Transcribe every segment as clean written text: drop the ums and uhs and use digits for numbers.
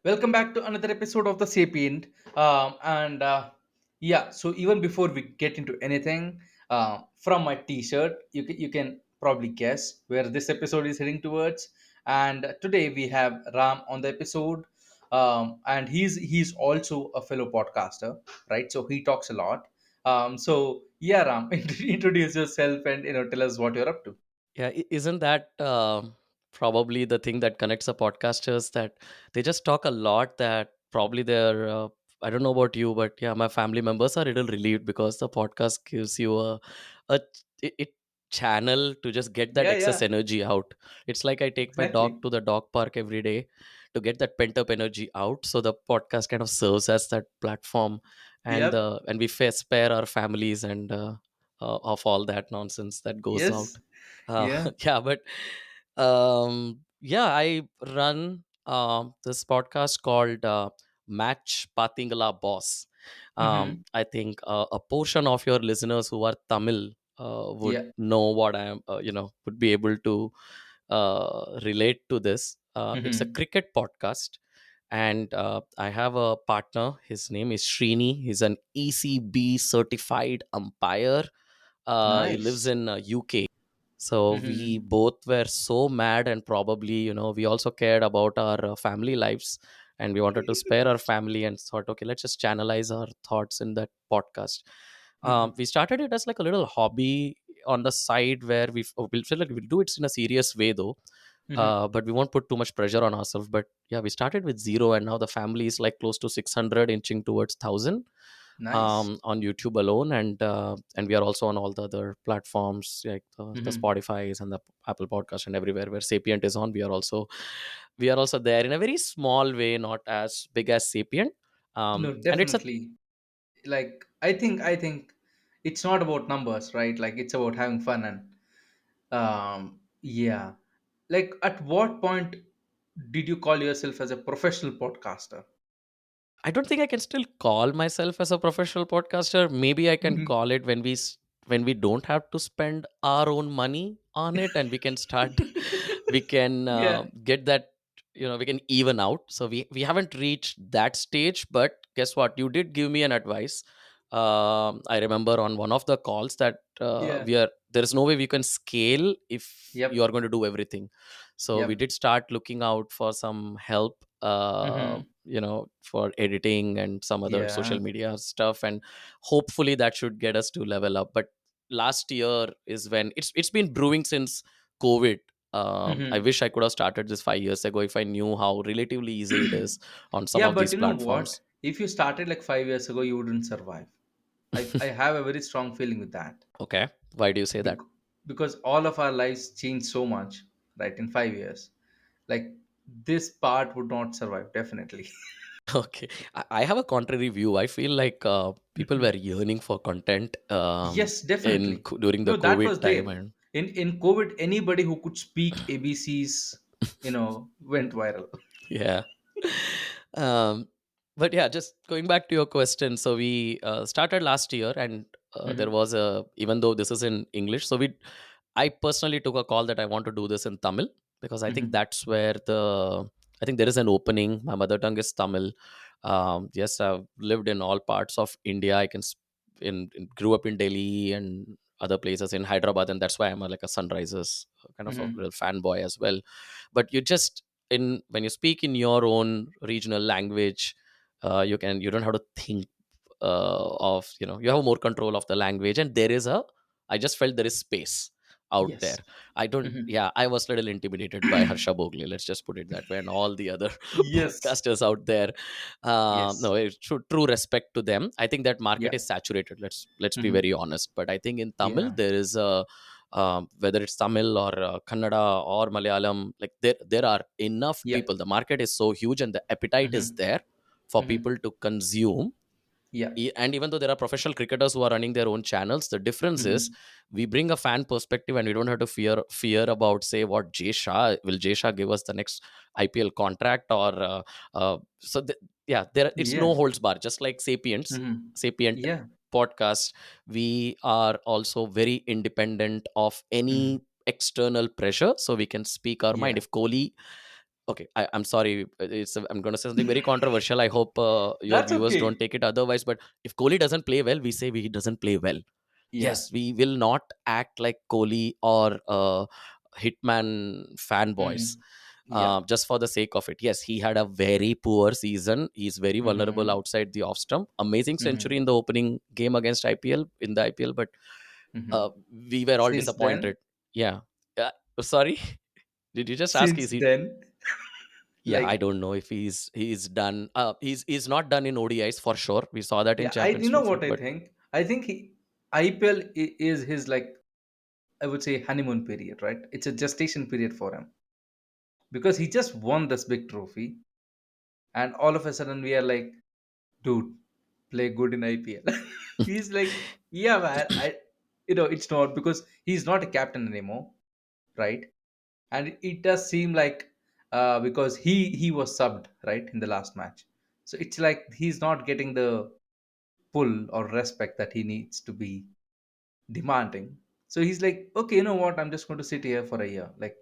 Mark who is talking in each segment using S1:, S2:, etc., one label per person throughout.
S1: Welcome back to another episode of the Sapient. And Yeah, so even before we get into anything, from my T-shirt, you can probably guess where this episode is heading towards. And today we have Ram on the episode, and he's also a fellow podcaster, right? So he talks a lot. So yeah, Ram, introduce yourself and tell us what you're up to.
S2: Yeah, isn't that probably the thing that connects the podcasters that they just talk a lot that probably they're I don't know about you, but yeah, my family members are a little relieved because the podcast gives you a it channel to just get that
S1: Yeah,
S2: excess
S1: yeah,
S2: energy out. It's like I take my dog
S1: exactly.
S2: to the dog park every day to get that pent up energy out. So the podcast kind of serves as that platform,
S1: Yep.
S2: and we spare our families and of all that nonsense that goes out.
S1: Yes. Yeah.
S2: Yeah, but yeah, I run this podcast called Match Paatheengala Boss.
S1: Mm-hmm.
S2: I think a portion of your listeners who are Tamil would
S1: Yeah.
S2: know what I am, would be able to relate to this. It's a
S1: Mm-hmm.
S2: cricket podcast, and I have a partner. His name is Srini. He's an ECB certified umpire. He lives
S1: Nice.
S2: in UK. So we
S1: Mm-hmm.
S2: both were so mad, and probably, we also cared about our family lives, and we wanted to spare our family and thought, okay, let's just channelize our thoughts in that podcast.
S1: Mm-hmm.
S2: We started it as like a little hobby on the side where we'll feel like we'll do it in a serious way though.
S1: Mm-hmm.
S2: But we won't put too much pressure on ourselves. But yeah, we started with zero, and now the family is like close to 600, inching towards 1,000
S1: Nice.
S2: on YouTube alone, and we are also on all the other platforms like the
S1: Mm-hmm.
S2: Spotify's and the Apple Podcast and everywhere where Sapient is on. We are also there in a very small way, not as big as Sapient.
S1: No,
S2: And it's a
S1: definitely. Like I think it's not about numbers, right? Like it's about having fun and yeah. Like at what point did you call yourself as a professional podcaster?
S2: I don't think I can still call myself as a professional podcaster. Maybe I can
S1: Mm-hmm.
S2: call it when we don't have to spend our own money on it, and we can start. We can
S1: Yeah.
S2: get that. We can even out. So we haven't reached that stage, but guess what? You did give me an advice. I remember on one of the calls that
S1: Yeah.
S2: there is no way we can scale if you
S1: Yep.
S2: are going to do everything. So we
S1: Yep.
S2: did start looking out for some help,
S1: Mm-hmm.
S2: for editing and some other social
S1: Yeah.
S2: media stuff, and hopefully that should get us to level up. But last year is when it's been brewing since COVID. I
S1: Mm-hmm.
S2: wish I could have started this 5 years ago if I knew how relatively easy it is on some
S1: Yeah,
S2: of
S1: but
S2: these
S1: you know what?
S2: platforms.
S1: If you started like 5 years ago, you wouldn't survive. I have a very strong feeling with that.
S2: Okay, why do you say that?
S1: Bec- because all of our lives changed so much, right? In 5 years, like this part would not survive, definitely.
S2: Okay, I have a contrary view. I feel like people
S1: Mhm.
S2: were yearning for content
S1: Yes, definitely.
S2: during the
S1: No, that
S2: COVID
S1: was
S2: time,
S1: there.
S2: and
S1: In COVID, anybody who could speak ABCs, went viral.
S2: yeah. um, but yeah, just going back to your question. So we started last year, and there
S1: Hmm.
S2: was a, even though this is in English, so I personally took a call that I want to do this in Tamil, because I think
S1: Hmm.
S2: that's where I think there is an opening. My mother tongue is Tamil. Yes, I've lived in all parts of India. Grew up in Delhi and other places in Hyderabad, and that's why I'm like a Sunrisers kind of a
S1: Hmm.
S2: real fanboy as well. But you just, in when you speak in your own regional language, you don't have to think of, you have more control of the language, and I just felt there is space out there.
S1: Yes.
S2: I don't
S1: Hmm.
S2: Yeah, I was a little intimidated by Harsha Bogle, let's just put it that way, and all the other
S1: Yes.
S2: podcasters out there.
S1: Yes.
S2: No, it's true respect to them. I think that market
S1: Yeah.
S2: is saturated. Let's be
S1: Hmm.
S2: very honest. But I think in Tamil
S1: Yeah.
S2: there is a, whether it's Tamil or Kannada or Malayalam, like there are enough
S1: Yeah.
S2: people. The market is so huge, and the appetite is
S1: Hmm.
S2: there for
S1: Hmm.
S2: people to consume.
S1: Yeah.
S2: And even though there are professional cricketers who are running their own channels, the difference is
S1: Hmm.
S2: we bring a fan perspective, and we don't have to fear about, say, what Jay Shah give us the next IPL contract, or yeah, it's
S1: Yeah.
S2: no holds bar, just like
S1: Hmm.
S2: Sapient
S1: Yeah.
S2: podcast. We are also very independent of
S1: Hmm.
S2: any external pressure, so we can speak our mind.
S1: Yeah.
S2: If Kohli okay, I'm sorry, I'm going to say something very controversial. I hope your
S1: That's
S2: viewers don't
S1: okay.
S2: take it otherwise, but if Kohli doesn't play well, we say he doesn't play well.
S1: Yeah.
S2: Yes, we will not act like Kohli or hitman fanboys
S1: Mm. Yeah.
S2: just for the sake of it. Yes, he had a very poor season. He's very vulnerable
S1: Mm-hmm.
S2: outside the off stump. Amazing
S1: Mm-hmm.
S2: century in the opening game against IPL, in the IPL, but
S1: Mm-hmm.
S2: we were all
S1: Since then,
S2: disappointed. Yeah. Yeah. Sorry. Did you just ask?
S1: since
S2: Is he?
S1: then,
S2: Yeah, I
S1: like,
S2: don't know if he's done. He's not done in ODIs for sure. We saw that in
S1: yeah, you
S2: Champions
S1: know
S2: Trophy,
S1: what I
S2: but
S1: think? I think IPL is his, like, I would say, honeymoon period, right? It's a gestation period for him because he just won this big trophy, and all of a sudden we are like, dude, play good in IPL. He's like, yeah, man, it's not because he's not a captain anymore, right? And it does seem like because he was subbed right in the last match, so it's like he's not getting the pull or respect that he needs to be demanding. So he's like, okay, you know what? I'm just going to sit here for a year, like,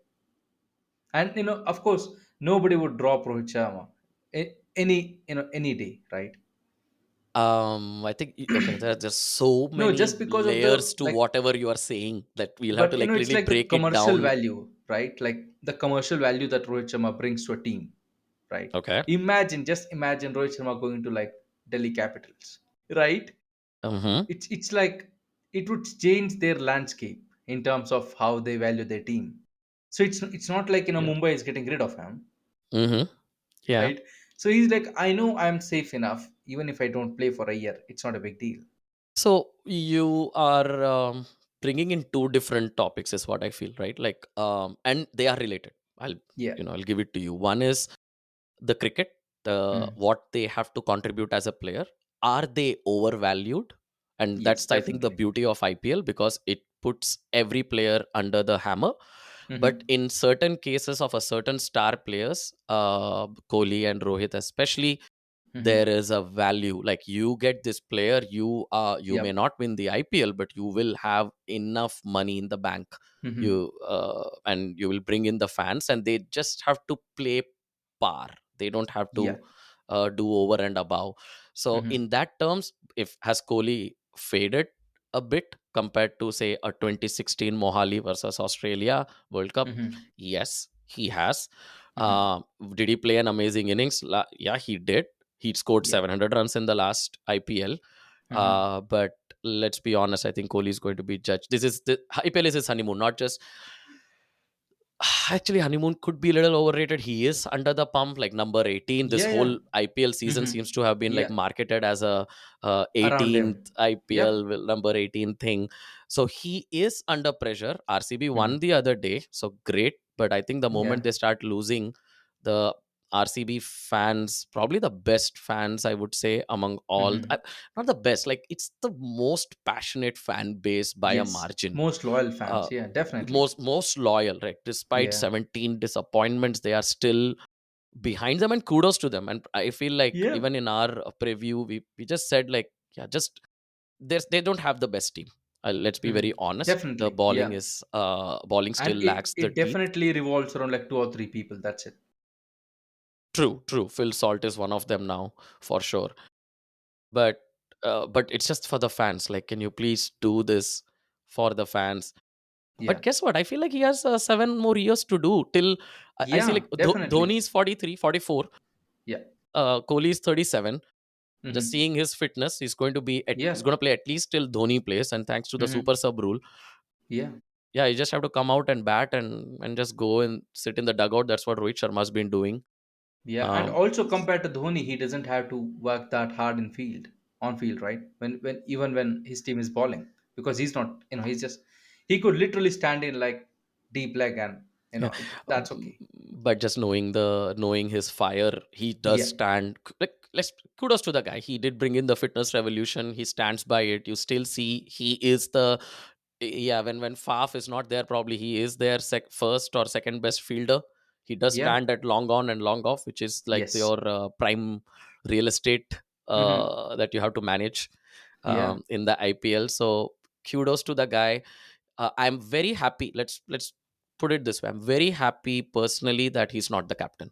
S1: and of course, nobody would drop Rohit Sharma any day, right?
S2: I think okay, there are just so
S1: No,
S2: many
S1: just because of
S2: layers
S1: the,
S2: to
S1: like,
S2: whatever you are saying that we'll have to
S1: but
S2: like
S1: it's
S2: really
S1: like the
S2: break it
S1: commercial
S2: down.
S1: value, right? Like the commercial value that Rohit Sharma brings to a team, right?
S2: Okay.
S1: Just imagine Rohit Sharma going to, like, Delhi Capitals, right?
S2: Mm-hmm.
S1: It's like it would change their landscape in terms of how they value their team. So it's not like
S2: Yeah.
S1: Mumbai is getting rid of him,
S2: Mm-hmm. Yeah.
S1: right? So he's like, I know I'm safe enough, even if I don't play for a year. It's not a big deal.
S2: So you are bringing in two different topics, is what I feel, right? Like, and they are related. I'll
S1: Yeah.
S2: I'll give it to you. One is the cricket,
S1: Mm.
S2: what they have to contribute as a player. Are they overvalued? And
S1: Yes,
S2: that's, I think, the
S1: definitely.
S2: beauty of IPL, because it puts every player under the hammer. But
S1: Mm-hmm.
S2: in certain cases of a certain star players, Kohli and Rohit especially, there
S1: Mm-hmm.
S2: is a value. Like, you get this player, you may
S1: Yep.
S2: not win the IPL, but you will have enough money in the bank.
S1: Mm-hmm.
S2: You and you will bring in the fans, and they just have to play par. They don't have to
S1: Yeah.
S2: do over and above. So
S1: Mm-hmm.
S2: in that terms, if has Kohli faded a bit compared to, say, a 2016 Mohali versus Australia World Cup?
S1: Mm-hmm.
S2: Yes, he has.
S1: Mm-hmm.
S2: uh, did he play an amazing innings? Yeah, he did. He scored
S1: Yeah.
S2: 700 runs in the last IPL.
S1: Mm-hmm.
S2: But let's be honest, I think Kohli is going to be judged. This is the IPL is his honeymoon, not just. Actually, honeymoon could be a little overrated. He is under the pump, like number 18. This
S1: Yeah, yeah.
S2: whole IPL season
S1: Mm-hmm.
S2: seems to have been like
S1: Yeah.
S2: marketed as a
S1: Around
S2: 18th
S1: him.
S2: IPL
S1: Yep.
S2: number 18 thing. So he is under pressure. RCB won
S1: Mm-hmm.
S2: the other day, so great. But I think the
S1: Yeah.
S2: moment they start losing, the RCB fans, probably the best fans, I would say, among all,
S1: Mm-hmm.
S2: not the best, like it's the most passionate fan base by a
S1: Yes.
S2: margin.
S1: Most loyal
S2: uh,
S1: fans. Yeah, definitely.
S2: most loyal, right? Despite
S1: Yeah.
S2: 17 disappointments, they are still behind them, and kudos to them. And I feel like
S1: Yeah.
S2: even in our preview, we just said, like, yeah, just they don't have the best team. Let's be very
S1: Mm-hmm.
S2: honest. The
S1: Definitely.
S2: bowling
S1: Yeah.
S2: is bowling still
S1: And it
S2: lacks the
S1: it
S2: teeth.
S1: definitely revolves around like two or three people. That's it.
S2: True. Phil Salt is one of them now, for sure. But it's just for the fans. Like, can you please do this for the fans?
S1: Yeah.
S2: But guess what? I feel like he has 7 more years to do till I see,
S1: Yeah,
S2: like,
S1: definitely.
S2: Dhoni is 43, 44.
S1: Yeah.
S2: Kohli is 37. Just
S1: Mm-hmm.
S2: seeing his fitness, he's
S1: Yeah.
S2: going to play at least till Dhoni plays. And thanks to the
S1: Mm-hmm.
S2: super sub rule,
S1: Yeah.
S2: yeah, you just have to come out and bat, and just go and sit in the dugout. That's what Rohit Sharma's been doing.
S1: Yeah. And
S2: Um,
S1: also compared to Dhoni, he doesn't have to work that hard in field, on field, right? When even when his team is bowling, because he's not, he's just, he could literally stand in like deep leg, and
S2: Yeah,
S1: that's okay.
S2: but just knowing his fire, he does
S1: Yeah.
S2: stand. Like, let's kudos to the guy. He did bring in the fitness revolution. He stands by it. You still see he is the, yeah. When Faf is not there, probably he is their first or second best fielder. He does
S1: Yeah.
S2: stand at long on and long off, which is like
S1: Yes.
S2: your prime real estate
S1: Mm-hmm.
S2: that you have to manage
S1: Yeah.
S2: in the IPL. So kudos to the guy. I'm very happy. Let's put it this way. I'm very happy personally that he's not the captain.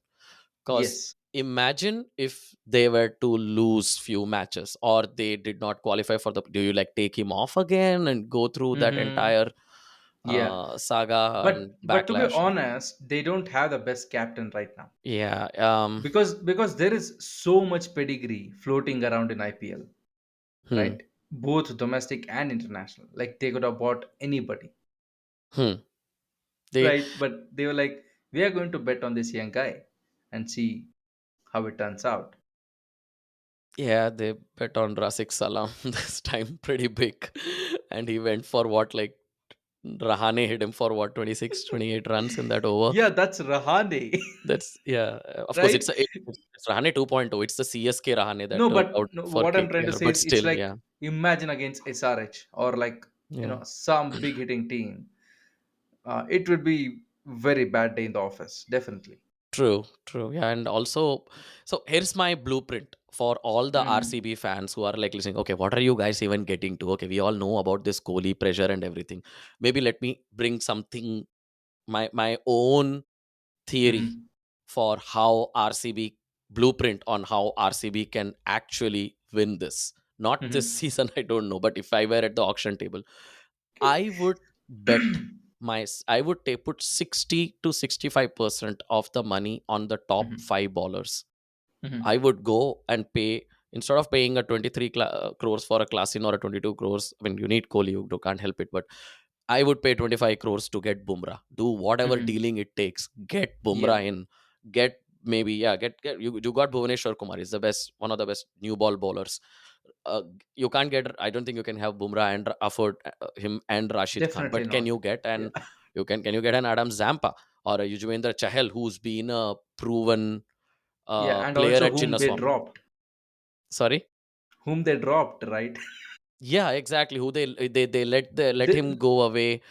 S2: Because
S1: Yes.
S2: imagine if they were to lose few matches or they did not qualify for the, do you like take him off again and go through that
S1: Mm-hmm.
S2: entire
S1: Yeah.
S2: saga and
S1: But to be
S2: backlash?
S1: honest, they don't have the best captain right now,
S2: Yeah.
S1: because there is so much pedigree floating around in IPL,
S2: Hmm.
S1: right? Both domestic and international. Like they could have bought anybody,
S2: Hmm. They,
S1: right? But they were like, we are going to bet on this young guy and see how it turns out.
S2: yeah, they bet on Rasik Salam this time pretty big. And he went for what, like, Rahane hit him for what, 26, 28 runs in that over.
S1: Yeah, that's Rahane,
S2: That's, yeah, of course,
S1: right?
S2: it's Rahane 2.0. It's the CSK Rahane that
S1: No,
S2: turned
S1: but
S2: out
S1: no,
S2: for
S1: what I'm trying to
S2: KKR,
S1: say
S2: but
S1: is it's
S2: still,
S1: like
S2: yeah.
S1: imagine against SRH or like,
S2: Yeah.
S1: some big hitting team. It would be very bad day in the office, definitely.
S2: True, true. Yeah, and also, so here's my blueprint for all the
S1: Mm-hmm.
S2: RCB fans who are like listening. Okay, what are you guys even getting to? Okay, we all know about this Kohli pressure and everything. Maybe let me bring something, my own theory
S1: Mm-hmm.
S2: for how RCB, blueprint on how RCB can actually win this. Not this
S1: Mm-hmm.
S2: season, I don't know, but if I were at the auction table, I would bet I would put 60 to 65% of the money on the top
S1: Mm-hmm.
S2: five bowlers.
S1: Mm-hmm.
S2: I would go and pay, instead of paying a 23 crores for a Klasin or a 22 crores. I mean, you need Kohli, can't help it, but I would pay 25 crores to get Bumrah. Do whatever
S1: Mm-hmm.
S2: dealing it takes. Get
S1: Yeah,
S2: Bumrah in. Get, maybe, yeah, get you got Bhuvaneshwar Kumar. He's the best, one of the best new ball bowlers. uh, you can't get, I don't think you can have Bumrah and afford him and Rashid Khan,
S1: definitely
S2: but can
S1: not.
S2: you get
S1: Yeah,
S2: an, can you get an Adam Zampa or a Yuzvendra Chahal, who's been a proven
S1: yeah, and
S2: player
S1: also
S2: at
S1: whom they
S2: Chinnaswamy?
S1: dropped,
S2: Sorry.
S1: right?
S2: Yeah, exactly. Who they let him
S1: They,
S2: go away.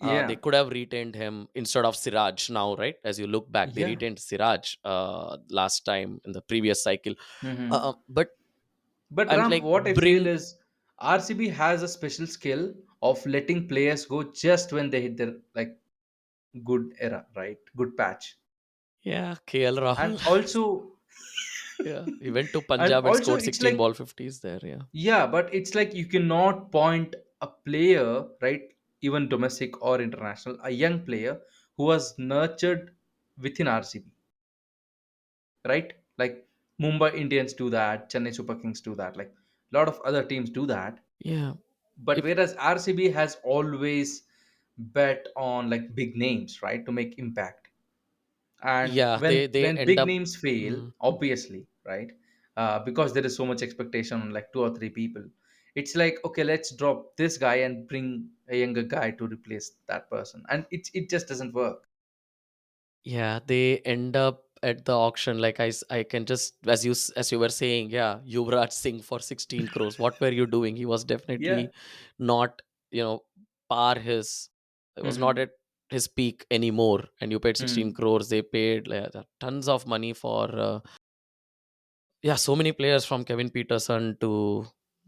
S2: They
S1: yeah,
S2: could have retained him instead of Siraj now, right? As you look back, they
S1: yeah.
S2: retained Siraj last time in the previous cycle.
S1: Mm-hmm.
S2: But
S1: But
S2: I'm
S1: Ram,
S2: like,
S1: what I feel
S2: bring,
S1: is RCB has a special skill of letting players go just when they hit their like good era, right? Good patch.
S2: yeah, KL
S1: And
S2: Rahul.
S1: also,
S2: Yeah, he went to
S1: and
S2: Punjab and
S1: also
S2: scored
S1: it's
S2: 16 ball
S1: like,
S2: 50s there. Yeah.
S1: yeah, but it's like you cannot point a player, right? Even domestic or international, a young player who was nurtured within RCB, right? Like Mumbai Indians do that, Chennai Super Kings do that, like a lot of other teams do that.
S2: Yeah.
S1: But
S2: If
S1: whereas RCB has always bet on like big names, right, to make impact. And
S2: Yeah,
S1: when
S2: they end
S1: big
S2: up.
S1: names fail,
S2: Mm,
S1: obviously, right, because there is so much expectation on like two or three people, it's like, okay, let's drop this guy and bring a younger guy to replace that person, and it just doesn't work.
S2: yeah, they end up at the auction, like I can just, as as you were saying, yeah, Yuvraj Singh for 16 crores. What were you doing? He was
S1: Yeah.
S2: definitely not, you know, par his. It was not
S1: Mm-hmm.
S2: at his peak anymore. And you paid 16
S1: Mm-hmm.
S2: crores. They paid like, tons of money for yeah, so many players from Kevin Peterson to,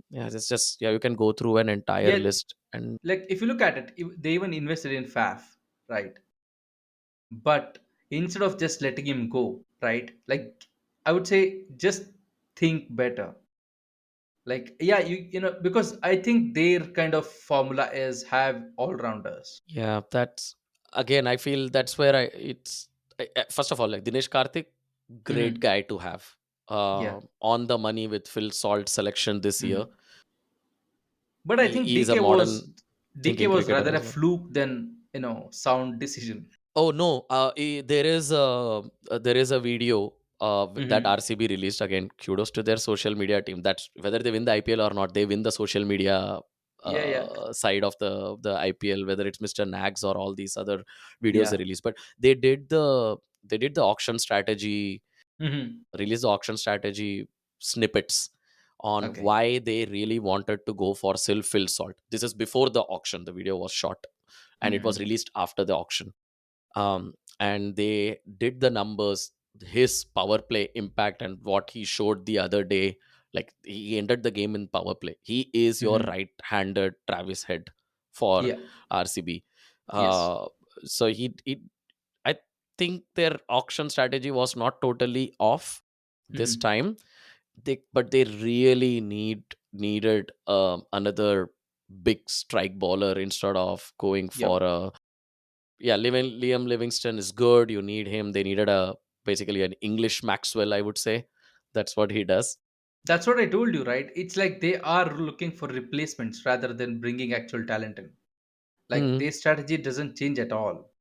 S2: yeah, it's just, yeah, you can go through an entire
S1: Yeah,
S2: list. And
S1: like if you look at it, they even invested in Faf, right? But instead of just letting him go, right, like I would say just think better. Like, yeah, because I think their kind of formula is have all rounders.
S2: yeah, that's, again, I feel that's where first of all, like Dinesh Karthik, great
S1: Hmm.
S2: guy to have
S1: Yeah.
S2: on the money with Phil Salt selection this year.
S1: Hmm. But I think
S2: He is a modern
S1: DK
S2: thinking
S1: was
S2: cricketer
S1: rather a
S2: as well.
S1: fluke than sound decision.
S2: Oh no, there is a video that
S1: Hmm.
S2: RCB released. Again, kudos to their social media team. That's whether they win the IPL or not, they win the social media
S1: Yeah, yeah,
S2: side of the IPL. Whether it's Mr. Nags or all these other videos they
S1: yeah.
S2: released, but they did the auction strategy,
S1: Hmm.
S2: release the auction strategy snippets on
S1: Okay.
S2: why they really wanted to go for Phil Salt. This is before the auction. The video was shot and it was
S1: Hmm.
S2: released after the auction. And they did the numbers, his power play impact and what he showed the other day. Like, he ended the game in power play. He is your
S1: Hmm.
S2: right-handed Travis Head for
S1: Yeah.
S2: RCB.
S1: Yes.
S2: uh, so he I think their auction strategy was not totally off this
S1: Hmm.
S2: time. But they really needed another big strike bowler instead of going
S1: Yep.
S2: for a, yeah, Liam Livingston is good. You need him. They needed a basically an English Maxwell, I would say. That's what he does.
S1: That's what I told you, right? It's like they are looking for replacements rather than bringing actual talent in. Like
S2: Hmm.
S1: their strategy doesn't change at all.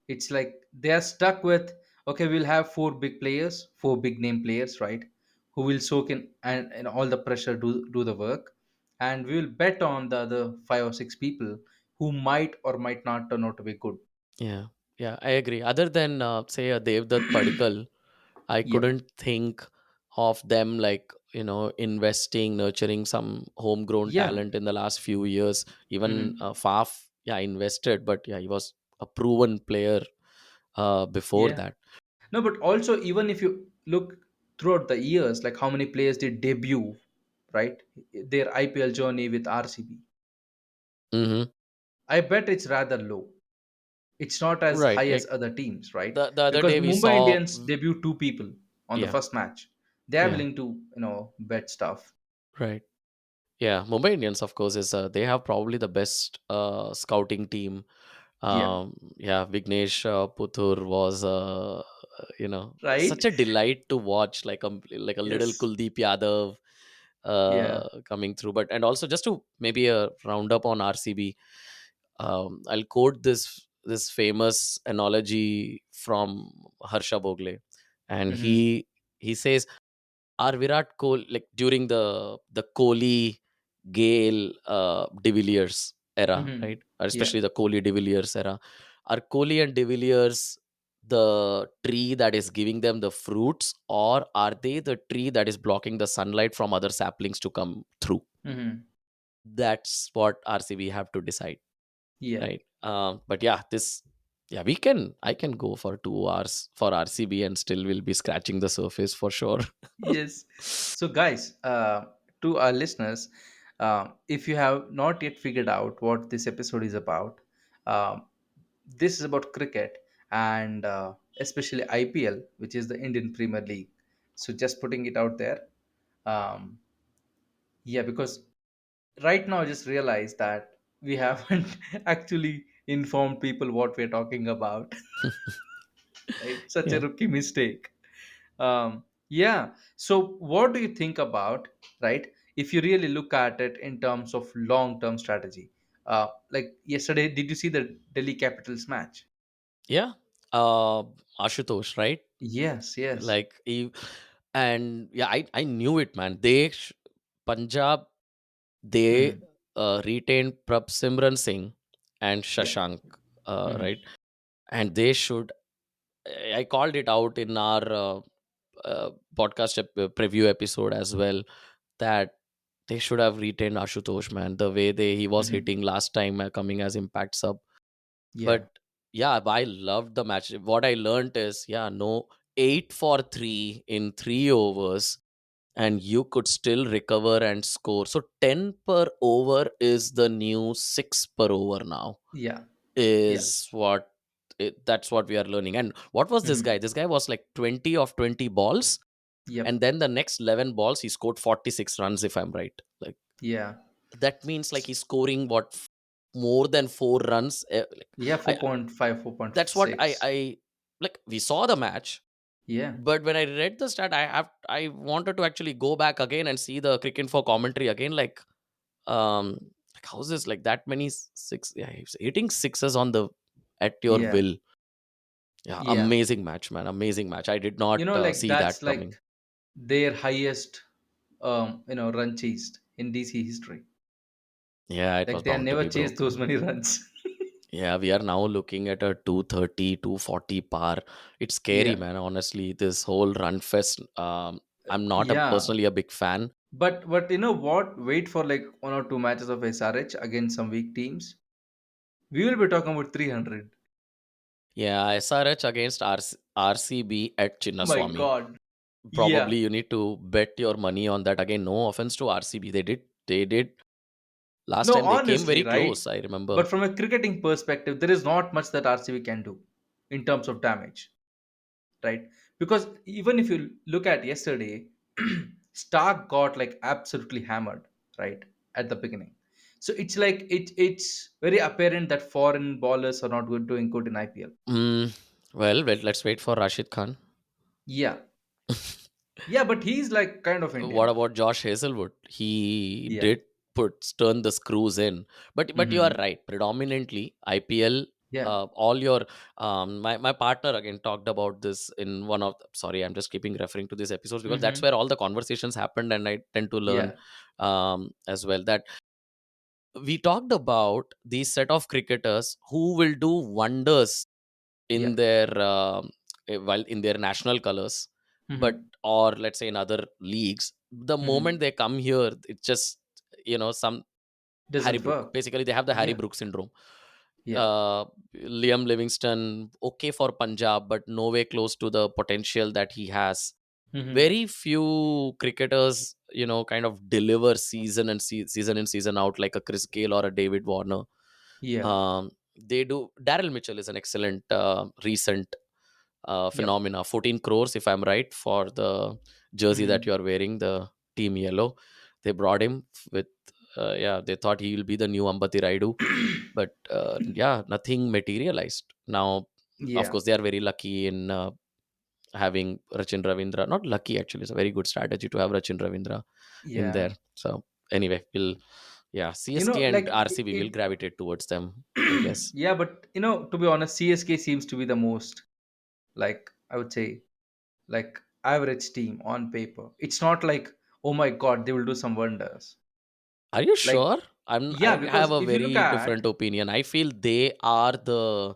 S1: It's like they are stuck with, okay, we'll have four big players, four big name players, right? Who will soak in and all the pressure, do the work, and we will bet on the other five or six people who might or might not turn out to be good.
S2: Yeah, yeah, I agree. Other than say a Devdutt Padikal, I
S1: Yep.
S2: couldn't think of them like, investing, nurturing some homegrown
S1: Yeah.
S2: talent in the last few years. Even
S1: Hmm.
S2: Faf, yeah, invested, but yeah, he was a proven player before
S1: Yeah.
S2: that.
S1: No, but also even if you look throughout the years, like how many players did debut, right? Their IPL journey with RCB.
S2: Hmm.
S1: I bet it's rather low. It's not as
S2: Right.
S1: high as
S2: Like
S1: other teams, right?
S2: the other
S1: Because
S2: day we
S1: Mumbai
S2: saw,
S1: Indians debut two people on the
S2: yeah,
S1: first match. They are
S2: yeah,
S1: willing to, bet stuff.
S2: right. Yeah, Mumbai Indians, of course, is they have probably the best scouting team.
S1: Yeah.
S2: Yeah, Vignesh Puthur was,
S1: Right?
S2: such a delight to watch, like a little
S1: Yes.
S2: Kuldeep Yadav
S1: Yeah.
S2: coming through. But and also just to maybe a round up on RCB, I'll quote this famous analogy from Harsha Bogle, and
S1: Mm-hmm.
S2: he says, "Our Virat Kohli, like during the Kohli, Gale, De Villiers era,
S1: Mm-hmm.
S2: right? Or
S1: Yeah.
S2: especially the Kohli De Villiers era, are Kohli and De Villiers the tree that is giving them the fruits, or are they the tree that is blocking the sunlight from other saplings to come through?"
S1: Mm-hmm.
S2: That's what RCB have to decide,
S1: Yeah.
S2: right? But yeah, yeah, I can go for 2 hours for RCB and still will be scratching the surface for sure.
S1: Yes. So, guys, to our listeners, if you have not yet figured out what this episode is about, um, this is about cricket and especially IPL, which is the Indian Premier League. So, just putting it out there. Um, yeah, because right now I just realized that we haven't actually informed people what we're talking about. Right? Such a
S2: Yeah.
S1: rookie mistake. Yeah. So, what do you think about, right? If you really look at it in terms of long-term strategy, like yesterday, did you see the Delhi Capitals match?
S2: Yeah. Ashutosh, right?
S1: Yes. Yes.
S2: Like he, and yeah, I knew it, man. Punjab, they
S1: Hmm.
S2: retained Prab Simran Singh and
S1: Yeah.
S2: Shashank,
S1: Hmm.
S2: right? And they should. I called it out in our podcast preview episode as well, that they should have retained Ashutosh, man. The way he was
S1: Hmm.
S2: hitting last time, coming as impact sub.
S1: Yeah.
S2: But yeah, I loved the match. What I learned is, yeah, no, 8 for 3 in 3 overs, and you could still recover and score. So 10 per over is the new 6 per over now,
S1: Yeah. Yeah.
S2: is what that's what we are learning. And what was this guy?
S1: Hmm.
S2: This guy was like 20 of 20 balls,
S1: Yep.
S2: and then the next 11 balls he scored 46 runs, if I'm right. Like
S1: Yeah.
S2: that means like he's scoring what, more than 4 runs. Like,
S1: Yeah.
S2: I
S1: 4.5,
S2: that's what
S1: 4.6.
S2: I like. We saw the match,
S1: Yeah.
S2: but when I read the stat, I wanted to actually go back again and see the cricket for commentary again. Like how's this like that many six? Yeah, he's hitting sixes on the at your
S1: Yeah.
S2: will. Yeah,
S1: Yeah.
S2: amazing match, man. Amazing match. I did not
S1: Like
S2: see
S1: that's
S2: that coming.
S1: like their highest, run chased in DC history.
S2: Yeah, it was
S1: Like they are
S2: bound to
S1: never
S2: be, bro.
S1: chased those many runs.
S2: Yeah, we are now looking at a 230, 240 par. It's scary,
S1: Yeah.
S2: man. Honestly, this whole run fest. I'm not
S1: Yeah.
S2: personally a big fan.
S1: But you know what? Wait for like one or two matches of SRH against some weak teams. We will be talking about 300.
S2: Yeah, SRH against RCB at
S1: My
S2: Chinnaswamy.
S1: God.
S2: Probably
S1: Yeah.
S2: you need to bet your money on that. Again, no offense to RCB. They did last
S1: No,
S2: time they came
S1: honestly,
S2: very
S1: right?
S2: close, I remember.
S1: But from a cricketing perspective, there is not much that RCB can do in terms of damage. right? Because even if you look at yesterday, Stark got like absolutely hammered, right, at the beginning. So it's like it's very apparent that foreign ballers are not good, doing good in IPL.
S2: Mm, well, let's wait for Rashid Khan.
S1: Yeah, yeah, but he's like kind of
S2: What
S1: Indian.
S2: about Josh Hazelwood? He
S1: Yeah.
S2: did put turn the screws in, but you are
S1: Mm-hmm.
S2: right. Predominantly IPL.
S1: Yeah.
S2: All your my partner again talked about this in one of sorry, I'm just keeping referring to these episodes because that's
S1: Mm-hmm.
S2: where all the conversations happened, and I tend to learn
S1: Yeah.
S2: as well that we talked about these set of cricketers who will do wonders
S1: Yeah.
S2: in their while in their national colors, but
S1: Mm-hmm.
S2: or let's say in other leagues, the
S1: Mm-hmm.
S2: moment they come here it's just some Harry
S1: Doesn't
S2: Brook,
S1: work.
S2: basically they have the Harry
S1: Yeah.
S2: Brook syndrome.
S1: Yeah.
S2: uh, Liam Livingston, okay for Punjab, but nowhere close to the potential that he has.
S1: Mm-hmm.
S2: Very few cricketers kind of deliver season and season in season out like a Chris Gale or a David Warner.
S1: Yeah.
S2: They do. Daryl Mitchell is an excellent recent
S1: Yep.
S2: phenomena. 14 crores, if I'm right, for the jersey that
S1: Mm-hmm.
S2: you are wearing, the team yellow. They brought him with, yeah, they thought he will be the new Ambati Raidu, but yeah, nothing materialized. Now, of
S1: Yeah.
S2: course, they are very lucky in having Rachin Ravindra. Not lucky, actually, it's a very good strategy to have Rachin Ravindra in
S1: Yeah.
S2: there. So, anyway, yeah,
S1: You know,
S2: CSK and
S1: like
S2: RCB will gravitate towards them, I
S1: it
S2: guess.
S1: yeah, but to be honest, CSK seems to be the most, like, I would say, like, average team on paper. It's not like, oh my god, they will do some wonders.
S2: Are you
S1: Like,
S2: sure?
S1: yeah,
S2: I have
S1: because
S2: a
S1: if you look
S2: very
S1: at,
S2: different opinion. I feel they are the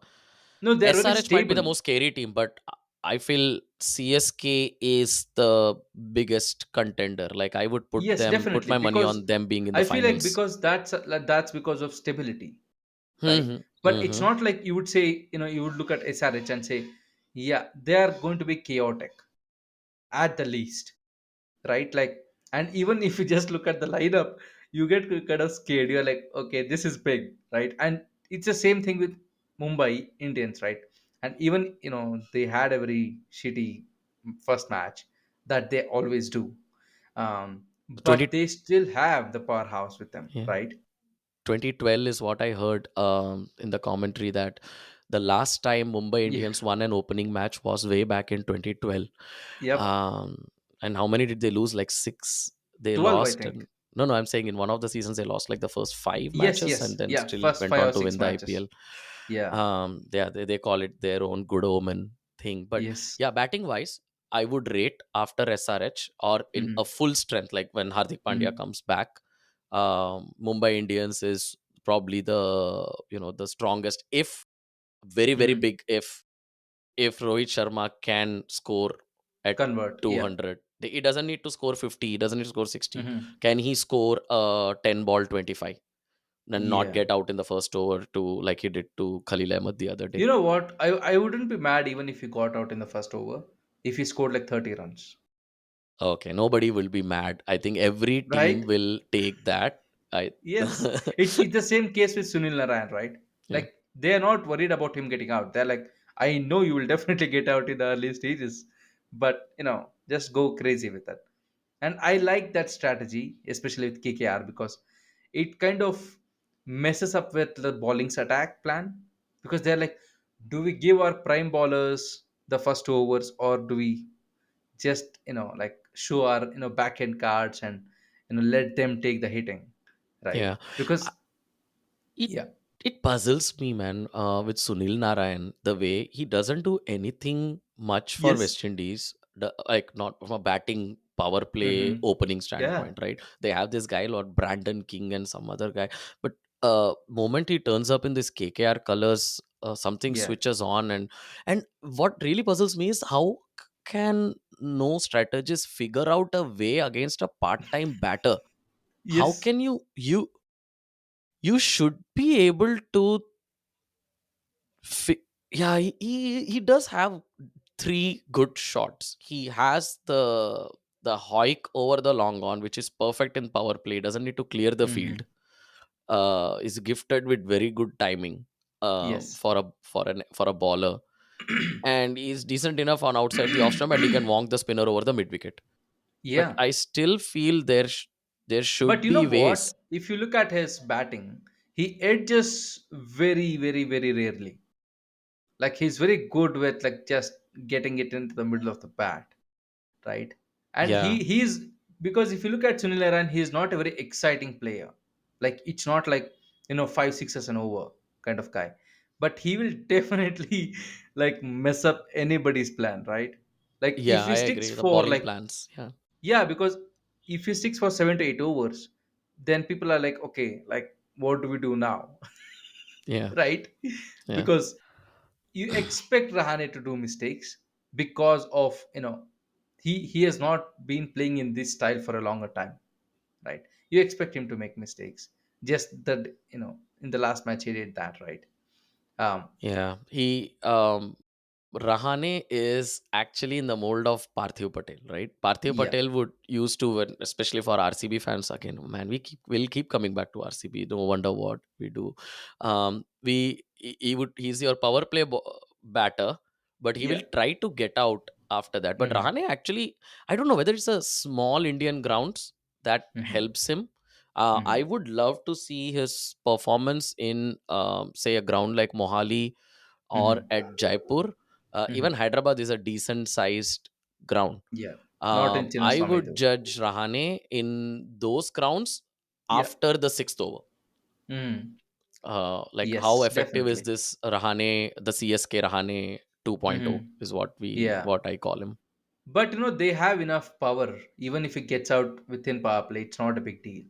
S1: no, they're very
S2: SRH might be the
S1: stable.
S2: most scary team, but I feel CSK is the biggest contender. Like I would
S1: Yes,
S2: put
S1: definitely,
S2: my money
S1: because
S2: on them being in the
S1: I feel like
S2: finals.
S1: because that's because of stability, right?
S2: Hmm.
S1: But it's
S2: Hmm.
S1: not like you would say, you would look at SRH and say, yeah, they are going to be chaotic at the least, right? Like, and even if you just look at the lineup, you get kind of scared. You're like, okay, this is big, right? And it's the same thing with Mumbai Indians, right? And even they had a very shitty first match that they always do, but
S2: 20,
S1: they still have the powerhouse with them,
S2: yeah.
S1: right?
S2: 2012 is what I heard in the commentary that the last time Mumbai
S1: Yeah.
S2: Indians won an opening match was way back in 2012.
S1: Yep.
S2: Um, and how many did they lose? Like six. They
S1: 12, I
S2: lost,
S1: think.
S2: and no, I'm saying in one of the seasons they lost like the first five
S1: Yes,
S2: matches,
S1: yes,
S2: and then
S1: yeah,
S2: still
S1: first
S2: went
S1: five
S2: on
S1: or
S2: to
S1: six
S2: win the
S1: matches.
S2: IPL.
S1: Yeah.
S2: Yeah, they call it their own good omen thing. But
S1: Yes.
S2: yeah, batting wise, I would rate after SRH or in a
S1: Mm-hmm.
S2: full strength, like when Hardik Pandya
S1: Mm-hmm.
S2: comes back. Mumbai Indians is probably the strongest. If very very
S1: Mm-hmm.
S2: big if Rohit Sharma can score at
S1: Convert. Yeah.
S2: 200, he doesn't need to score 50. He doesn't need to score 60.
S1: Mm-hmm.
S2: Can he score 10 ball 25? And not
S1: Yeah.
S2: get out in the first over to like he did to Khalil Ahmed the other day.
S1: You know what? I wouldn't be mad even if he got out in the first over if he scored like 30 runs.
S2: Okay, nobody will be mad. I think every team
S1: Right?
S2: will take that. I
S1: Yes. It's the same case with Sunil Narayan, right?
S2: yeah.
S1: Like they're not worried about him getting out. They're like, I know you will definitely get out in the early stages, but just go crazy with that. And I like that strategy, especially with KKR, because it kind of messes up with the bowling's attack plan. Because they're like, do we give our prime bowlers the first 2 overs, or do we just like show our back end cards and let them take the hitting, right?
S2: Yeah.
S1: Because
S2: It
S1: yeah.
S2: it puzzles me, man, with Sunil Narayan, the way he doesn't do anything much for
S1: Yes.
S2: West Indies, like not from a batting power play
S1: Mm-hmm.
S2: opening
S1: Yeah.
S2: standpoint, right? They have this guy, Lord Brandon King, and some other guy, but moment he turns up in this KKR colors, something
S1: Yeah.
S2: switches on, and what really puzzles me is how can no strategist figure out a way against a part-time batter? How
S1: Yes.
S2: can you should be able to yeah, he does have three good shots. He has the hike over the long on, which is perfect in power play. Doesn't need to clear the
S1: Mm-hmm.
S2: field. Is gifted with very good timing
S1: Yes.
S2: for a bowler. and he's decent enough on outside the off stump, and he can wonk the spinner over the mid wicket. But
S1: Yeah.
S2: I still feel there
S1: But
S2: should
S1: you know
S2: be ways.
S1: what? If you look at his batting, he edges very, very, very rarely. Like he's very good with like just getting it into the middle of the bat, right? And
S2: Yeah,
S1: he's because if you look at Sunil Iran, he's not a very exciting player. Like it's not like five sixes and over kind of guy, but he will definitely like mess up anybody's plan, right? Like if
S2: yeah,
S1: he
S2: I
S1: sticks
S2: agree. The
S1: for
S2: bowling
S1: like
S2: plans. Yeah,
S1: yeah, because if he sticks for 7 to 8 overs, then people are like, okay, like what do we do now,
S2: yeah,
S1: right?
S2: yeah,
S1: Because you expect Rahane to do mistakes because of he has not been playing in this style for a longer time, right? You expect him to make mistakes. Just that in the last match he did that, right?
S2: yeah. Rahane is actually in the mold of Parthiv Patel, right? Parthiv
S1: Yeah.
S2: Patel would used to, especially for RCB fans again. Man, will keep coming back to RCB. No wonder what we do. He's your power play batter, but he will
S1: Yeah.
S2: try to get out after that. But
S1: Hmm.
S2: Rahane actually, I don't know whether it's a small Indian grounds that
S1: Hmm.
S2: helps him. I
S1: Hmm.
S2: would love to see his performance in, say, a ground like Mohali or
S1: Hmm.
S2: at Jaipur. Even
S1: Hmm.
S2: Hyderabad is a decent sized ground.
S1: Yeah. Not in
S2: I
S1: Chinnaswamy
S2: would
S1: though.
S2: judge Rahane in those grounds
S1: Yeah.
S2: after the sixth over.
S1: Hmm.
S2: Like how
S1: Yes,
S2: effective is
S1: definitely.
S2: this Rahane, the CSK Rahane 2.0
S1: Hmm.
S2: is
S1: Yeah.
S2: what I call him.
S1: But they have enough power. Even if it gets out within power play, it's not a big deal.